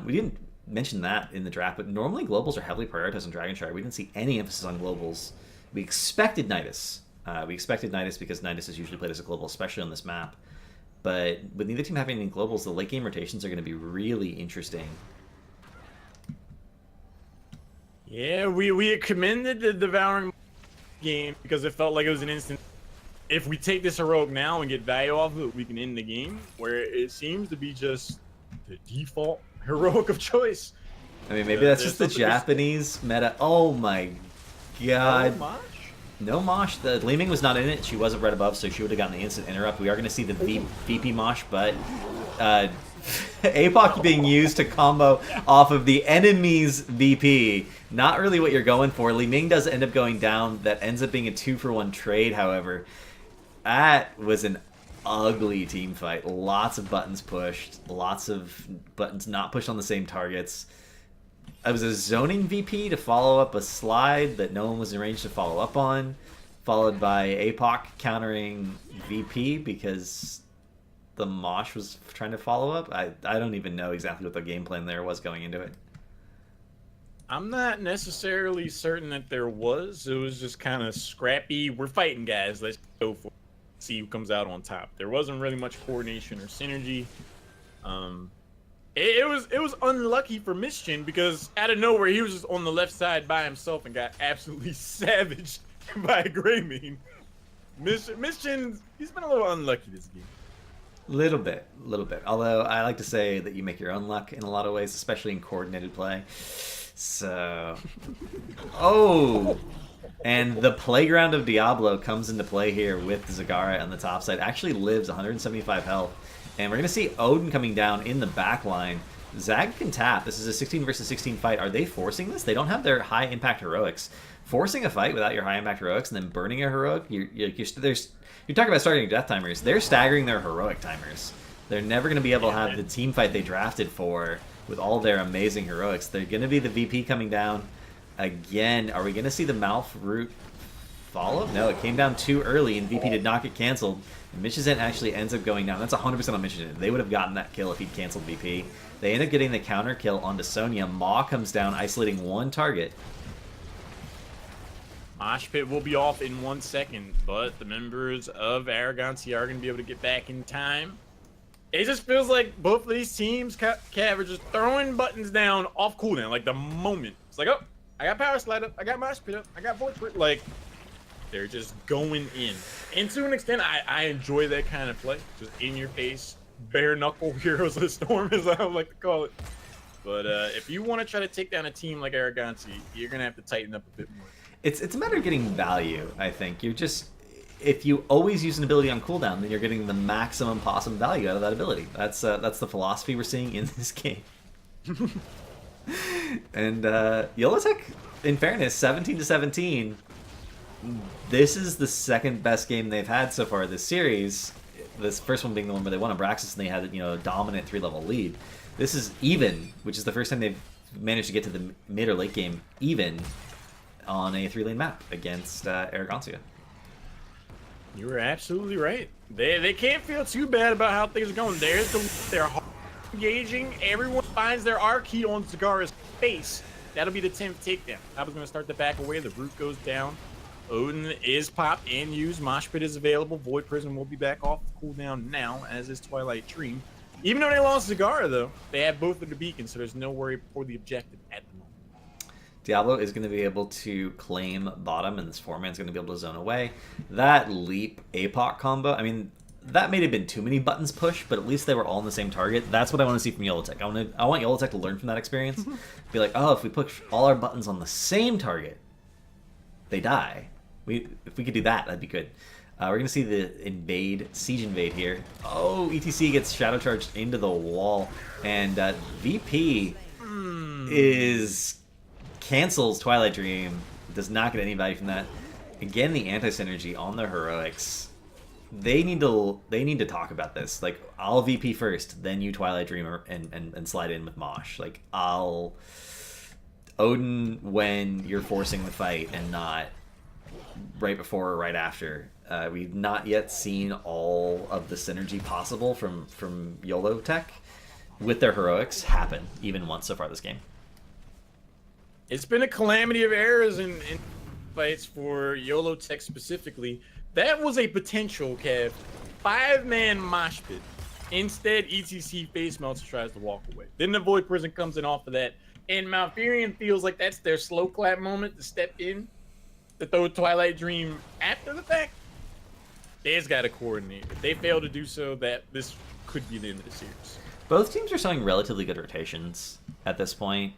We didn't mention that in the draft, but normally globals are heavily prioritized on Dragon Shard. We didn't see any emphasis on globals. We expected Nidus. Because Nidus is usually played as a global, especially on this map. But with neither team having any globals, the late game rotations are going to be really interesting. Yeah, we commended the Devouring game because it felt like it was an instant. If we take this heroic now and get value off of it, we can end the game. Where it seems to be just the default heroic of choice. I mean, maybe that's just the Japanese meta. Oh my god. No mosh? No mosh. The Gleaming was not in it. She wasn't right above, so she would have gotten the instant interrupt. We are going to see the VP mosh, but APOC being used to combo off of the enemy's VP. Not really what you're going for. Li Ming does end up going down. That ends up being a 2-for-1 trade, however. That was an ugly team fight. Lots of buttons pushed. Lots of buttons not pushed on the same targets. It was a zoning VP to follow up a slide that no one was in range to follow up on. Followed by APOC countering VP because the Mosh was trying to follow up. I don't even know exactly what the game plan there was going into it. I'm not necessarily certain that there was. It was just kind of scrappy. We're fighting, guys. Let's go for it. See who comes out on top. There wasn't really much coordination or synergy. It was unlucky for Mischin because out of nowhere he was just on the left side by himself and got absolutely savaged by a Greymane. Mischin, he's been a little unlucky this game. Little bit. Although I like to say that you make your own luck in a lot of ways, especially in coordinated play. So, oh, and the Playground of Diablo comes into play here with Zagara on the top side. Actually lives 175 health. And we're going to see Odin coming down in the back line. Zag can tap. This is a 16 versus 16 fight. Are they forcing this? They don't have their high impact heroics. Forcing a fight without your high impact heroics and then burning a heroic, you're talking about starting death timers. They're staggering their heroic timers. They're never going to be able to have the team fight they drafted for with all their amazing heroics. They're going to be the VP coming down again. Are we going to see the Malf route follow? No, it came down too early and VP did not get canceled. Michizen actually ends up going down. That's 100% on Michizen. They would have gotten that kill if he'd canceled VP. They end up getting the counter kill onto Sonya. Maw comes down, isolating one target. Mosh Pit will be off in 1 second, but the members of Arrogancia are going to be able to get back in time. It just feels like both of these teams, Cav, are just throwing buttons down off cooldown. Like the moment. It's like, oh, I got Power Slide up. I got Mosh Pit up. I got Void Pit. Like, they're just going in. And to an extent, I enjoy that kind of play. Just in your face, bare knuckle Heroes of the Storm, as I would like to call it. But if you want to try to take down a team like Arrogancia, you're going to have to tighten up a bit more. It's a matter of getting value, I think. You're just, if you always use an ability on cooldown, then you're getting the maximum possible value out of that ability. That's the philosophy we're seeing in this game. And Yolotech, in fairness, 17-17. This is the second best game they've had so far this series. This first one being the one where they won Abraxas and they had, a dominant 3-level lead. This is even, which is the first time they've managed to get to the mid or late game even on a 3-lane map against Arrogancia. You were absolutely right. They can't feel too bad about how things are going. They're engaging. Everyone finds their R key on Zagara's face. That'll be the 10th takedown. I was going to start to back away. The root goes down. Odin is popped and used. Mosh Pit is available. Void Prison will be back off cooldown now, as is Twilight Dream. Even though they lost Zagara, though, they have both of the beacons, so there's no worry for the objective at the moment. Diablo is going to be able to claim bottom, and this 4-man's going to be able to zone away. That Leap APOC combo, I mean, that may have been too many buttons pushed, but at least they were all on the same target. That's what I want to see from Yolotech. I want Yolotech to learn from that experience. Be like, oh, if we push all our buttons on the same target, they die. If we could do that, that'd be good. We're going to see the Siege Invade here. Oh, ETC gets Shadow Charged into the wall, and VP cancels Twilight Dream. Does not get any value from that. Again, the anti-synergy on the heroics. They need to talk about this. Like, I'll VP first, then you Twilight Dream and slide in with Mosh. Like, I'll Odin when you're forcing the fight and not right before or right after. We've not yet seen all of the synergy possible from Yolotech with their heroics happen even once so far this game. It's been a calamity of errors in fights for Yolotech specifically. That was a potential, Kev. 5-man mosh pit. Instead, ETC face melts and tries to walk away. Then the Void Prison comes in off of that. And Malfurion feels like that's their slow clap moment to step in, to throw Twilight Dream after the fact. They just got to coordinate. If they fail to do so, this could be the end of the series. Both teams are showing relatively good rotations at this point.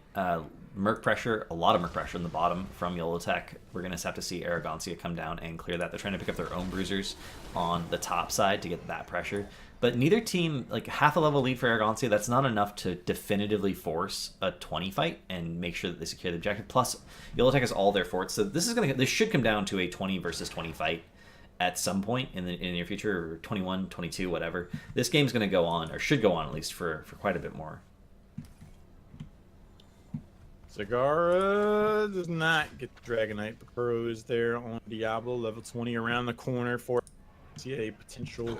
Merc pressure, a lot of Merc pressure in the bottom from Yolotech. We're going to have to see Arrogancia come down and clear that. They're trying to pick up their own bruisers on the top side to get that pressure. But neither team, like half a level lead for Arrogancia, that's not enough to definitively force a 20 fight and make sure that they secure the objective. Plus, Yolotech has all their forts, so this should come down to a 20 versus 20 fight at some point in the near future, or 21, 22, whatever. This game's going to go on, or should go on at least for quite a bit more. Zagara does not get the Dragonite. Bakuro is there on Diablo, level 20 around the corner for a potential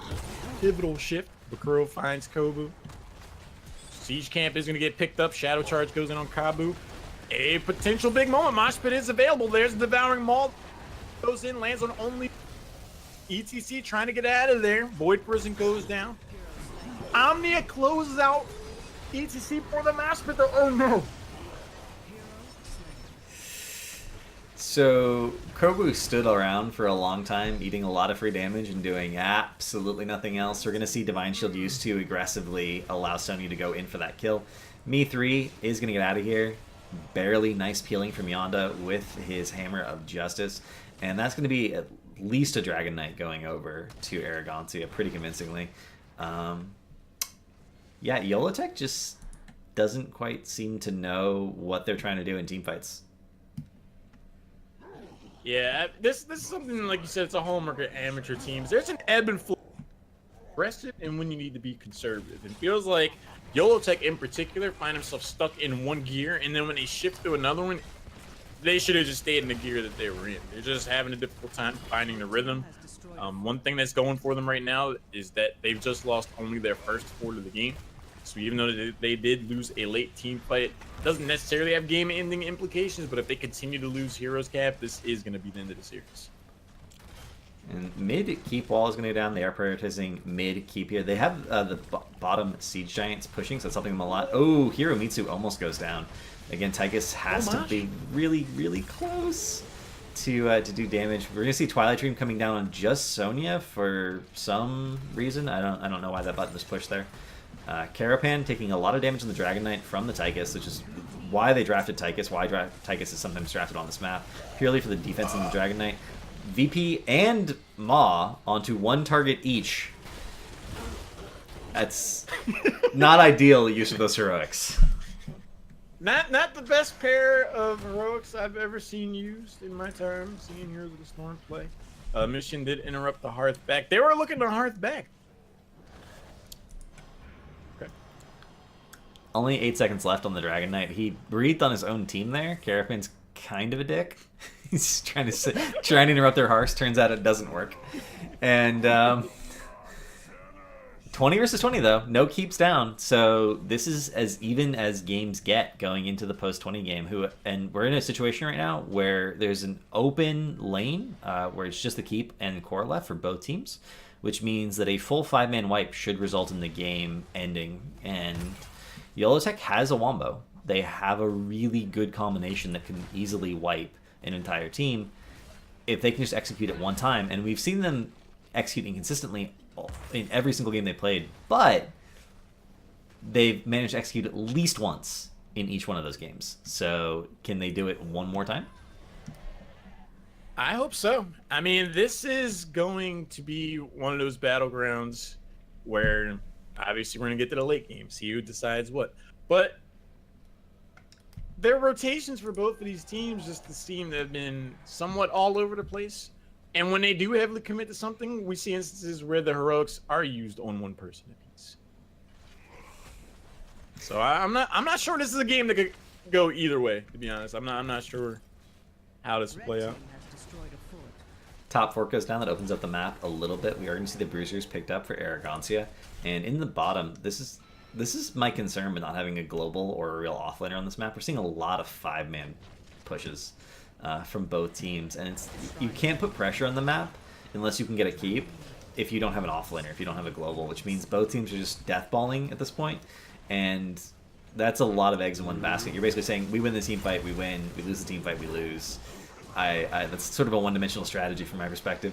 pivotal shift. Bakuro finds Kobu. Siege Camp is going to get picked up. Shadow Charge goes in on Kabu. A potential big moment. Mosh Pit is available. There's the Devouring Maul. Goes in, lands on only ETC trying to get out of there. Void Prison goes down. Omnia closes out ETC for the Mosh Pit. Oh no. So, Kobu stood around for a long time, eating a lot of free damage and doing absolutely nothing else. We're going to see Divine Shield used to aggressively allow Sony to go in for that kill. Me3 is going to get out of here. Barely nice peeling from Yonda with his Hammer of Justice. And that's going to be at least a Dragon Knight going over to Arrogancia pretty convincingly. Yeah, Yolotech just doesn't quite seem to know what they're trying to do in teamfights. Yeah, this is something, like you said, it's a hallmark of amateur teams. There's an ebb and flow, aggressive, and when you need to be conservative. It feels like Yolotech in particular find themselves stuck in one gear, and then when they shift to another one, they should have just stayed in the gear that they were in. They're just having a difficult time finding the rhythm. One thing that's going for them right now is that they've just lost only their first fort of the game. So even though they did lose a late team fight, doesn't necessarily have game-ending implications. But if they continue to lose Heroes Cap, this is going to be the end of the series. And mid keep wall is going to go down. They are prioritizing mid keep here. They have the bottom siege giants pushing, so that's helping them a lot. Oh, Hiromitsu almost goes down. Again, Tychus has to be really, really close to do damage. We're gonna see Twilight Dream coming down on just Sonya for some reason. I don't know why that button was pushed there. Carapan taking a lot of damage on the Dragon Knight from the Tychus, which is why they drafted Tychus. Why Tychus is sometimes drafted on this map, purely for the defense of the Dragon Knight. VP and Ma onto one target each. That's not ideal use of those heroics. Not the best pair of heroics I've ever seen used in my time seeing Heroes of the Storm play. Mission did interrupt the Hearth back. They were looking to Hearth back. Okay. Only 8 seconds left on the Dragon Knight. He breathed on his own team there. Carapan's kind of a dick. He's trying to interrupt their Hearths. Turns out it doesn't work. And 20 versus 20 though, no keeps down. So this is as even as games get going into the post 20 game. And we're in a situation right now where there's an open lane where it's just the keep and core left for both teams, which means that a full 5-man wipe should result in the game ending. And Yellowtech has a wombo. They have a really good combination that can easily wipe an entire team if they can just execute it one time. And we've seen them executing consistently in every single game they played, but they've managed to execute at least once in each one of those games. So can they do it one more time? I hope so. I mean, this is going to be one of those battlegrounds where obviously we're going to get to the late game, see who decides what. But their rotations for both of these teams just seem to have been somewhat all over the place. And when they do heavily commit to something, we see instances where the heroics are used on one person apiece. So I'm not sure this is a game that could go either way. To be honest, I'm not sure how this will play out. Top fork goes down. That opens up the map a little bit. We are going to see the bruisers picked up for Arrogancia, and in the bottom, this is my concern with not having a global or a real offlaner on this map. We're seeing a lot of 5-man pushes from both teams, and you can't put pressure on the map unless you can get a keep if you don't have an offlaner, if you don't have a global, which means both teams are just deathballing at this point, and that's a lot of eggs in one basket. You're basically saying, we win the team fight, we win. We lose the team fight, we lose. That's sort of a one-dimensional strategy from my perspective.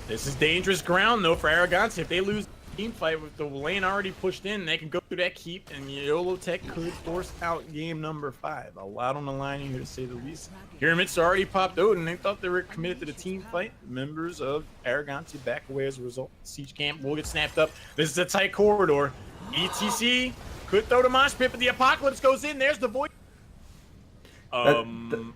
This is dangerous ground, though, for Arrogancia. If they lose the team fight with the lane already pushed in, they can go through that keep, and Yellowtech could force out game number 5. A lot on the line here, to say the least. Pyramids already popped out, and they thought they were committed to the team fight. Members of Arrogancia back away as a result. Siege camp will get snapped up. This is a tight corridor. ETC could throw the mosh pit, but the Apocalypse goes in. There's the void. The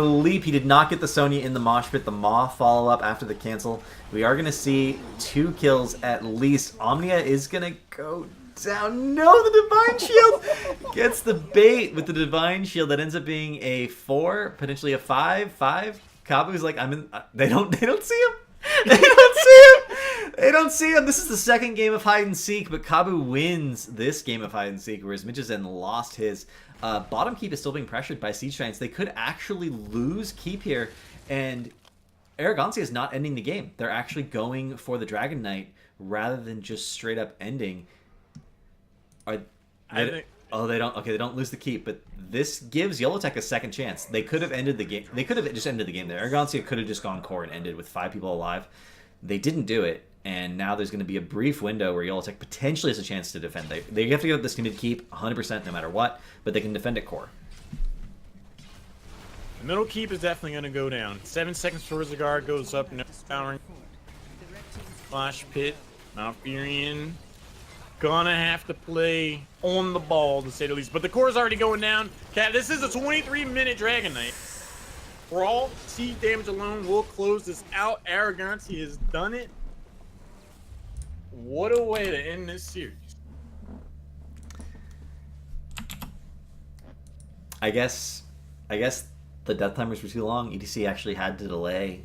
leap. He did not get the Sonya in the mosh pit. The Maw follow up after the cancel. We are gonna see 2 kills at least. Omnia is gonna go down. No, the Divine Shield gets the bait with the Divine Shield. That ends up being a 4, potentially a 5. Kabu's like, I'm in. They don't see him. They don't see him. They don't see him. This is the second game of hide and seek, but Kabu wins this game of hide and seek, whereas Mitchison lost his. Bottom keep is still being pressured by Siege Giants. They could actually lose keep here, and Arrogancia is not ending the game. They're actually going for the Dragon Knight rather than just straight up ending. They don't. Okay, they don't lose the keep, but this gives Yellowtech a second chance. They could have ended the game. They could have just ended the game there. Arrogancia could have just gone core and ended with 5 people alive. They didn't do it, and now there's going to be a brief window where Yellowtech potentially has a chance to defend. They have to give up this committed keep 100% no matter what, but they can defend it core. The middle keep is definitely going to go down. 7 seconds for Rizagard goes up. No powering. Mosh pit. Malfurion gonna have to play on the ball, to say the least. But the core is already going down. Cat, this is a 23-minute Dragon Knight. Brawl, siege damage alone will close this out. Arrogancia has done it. What a way to end this series. I guess the death timers were too long. ETC actually had to delay.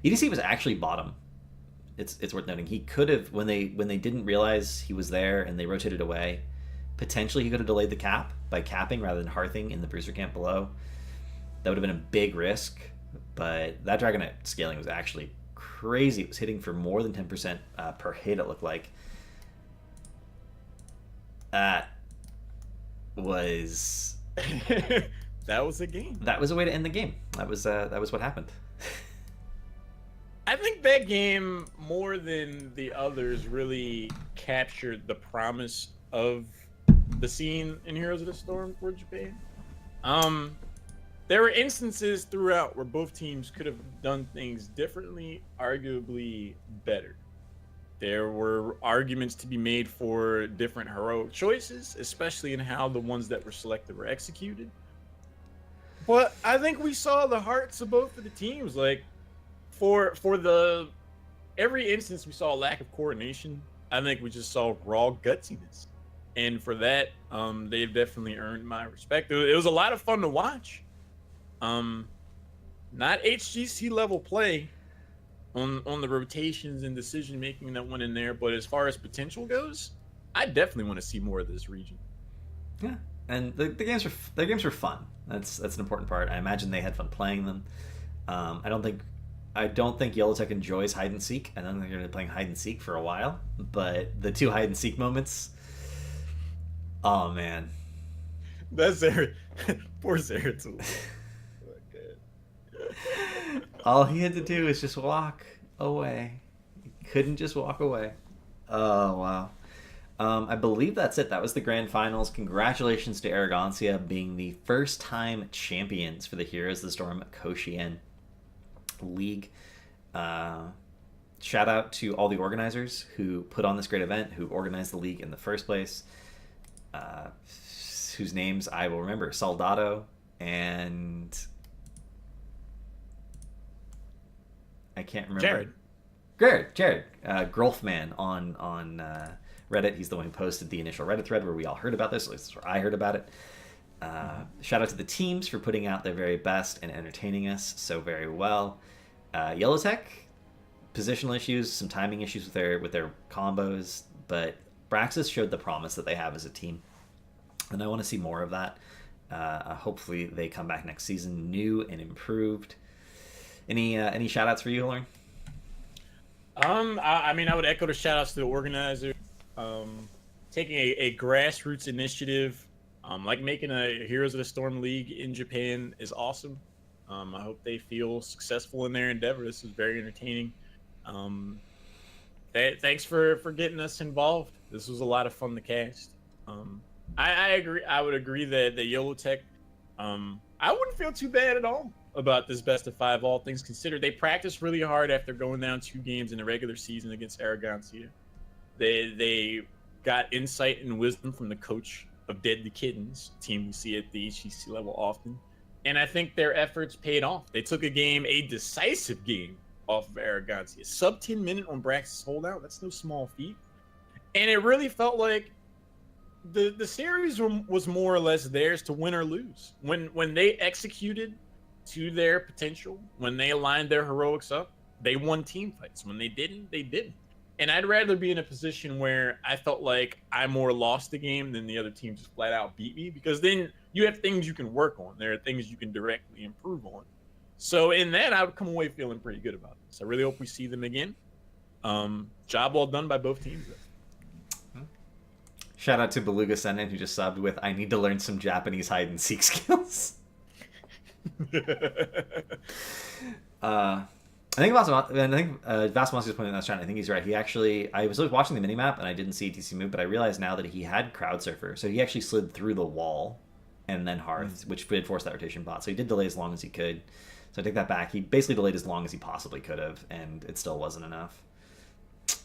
EDC was actually bottom. It's worth noting. He could have, when they didn't realize he was there and they rotated away, potentially he could have delayed the cap by capping rather than hearthing in the bruiser camp below. That would have been a big risk, but that Dragonite scaling was actually crazy. It was hitting for more than 10% per hit, it looked like. That was... that was a game. That was a way to end the game. That was what happened. I think that game, more than the others, really captured the promise of the scene in Heroes of the Storm for Japan. There were instances throughout where both teams could have done things differently, arguably better. There were arguments to be made for different heroic choices, especially in how the ones that were selected were executed. But I think we saw the hearts of both of the teams. Like, for every instance we saw a lack of coordination, I think we just saw raw gutsiness. And for that, they've definitely earned my respect. It was a lot of fun to watch. Not HGC level play on the rotations and decision making that went in there, but as far as potential goes, I definitely want to see more of this region. Yeah, and the games were fun. That's an important part. I imagine they had fun playing them. I don't think Yellowtech enjoys hide and seek. I don't think they're going to be playing hide and seek for a while. But the two hide and seek moments, oh man, that's Zara. Poor Zeratul. All he had to do was just walk away. He couldn't just walk away. Oh, wow. I believe that's it. That was the grand finals. Congratulations to Arrogancia being the first-time champions for the Heroes of the Storm Koshien League. Shout out to all the organizers who put on this great event, who organized the league in the first place, whose names I will remember. Soldado and... I can't remember. Jared. Grolfman on Reddit. He's the one who posted the initial Reddit thread where we all heard about this. At least that's where I heard about it. Shout out to the teams for putting out their very best and entertaining us so very well. Yellowtech, positional issues, some timing issues with their combos, but Braxis showed the promise that they have as a team, and I want to see more of that. Hopefully they come back next season new and improved. Any shout outs for you, Lauren? I mean, I would echo the shout outs to the organizer. Taking a grassroots initiative, like making a Heroes of the Storm League in Japan is awesome. I hope they feel successful in their endeavor. This was very entertaining. Thanks for getting us involved. This was a lot of fun to cast. I agree. I would agree that the Yellowtech, I wouldn't feel too bad at all about this best of 5, all things considered. They practiced really hard after going down 2 games in the regular season against Arrogancia. They got insight and wisdom from the coach of Deadly Kittens, a team we see at the HGC level often. And I think their efforts paid off. They took a decisive game off of Arrogancia. Sub 10 minute on Brax's holdout, that's no small feat. And it really felt like the series was more or less theirs to win or lose. When they executed to their potential, when they aligned their heroics up, they won team fights. When they didn't, they didn't. And I'd rather be in a position where I felt like I more lost the game than the other team just flat out beat me, because then you have things you can work on. There are things you can directly improve on. So in that, I would come away feeling pretty good about this. I really hope we see them again. Job well done by both teams, though. Shout out to Beluga Senen, who just subbed with, I need to learn some Japanese hide and seek skills. I think Vasmos is pointing out chat. I think he's right. I was watching the minimap and I didn't see ETC move, but I realized now that he had Crowd Surfer, so he actually slid through the wall and then Hearth, which did force that rotation bot. So he did delay as long as he could. So I take that back. He basically delayed as long as he possibly could have, and it still wasn't enough.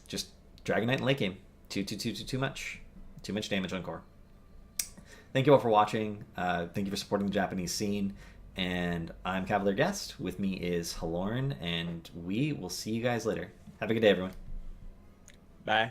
Just Dragonite in late game. Too much. Too much damage on core. Thank you all for watching. Thank you for supporting the Japanese scene. And I'm Cavalier Guest. With me is Halorn, and we will see you guys later. Have a good day, everyone. Bye.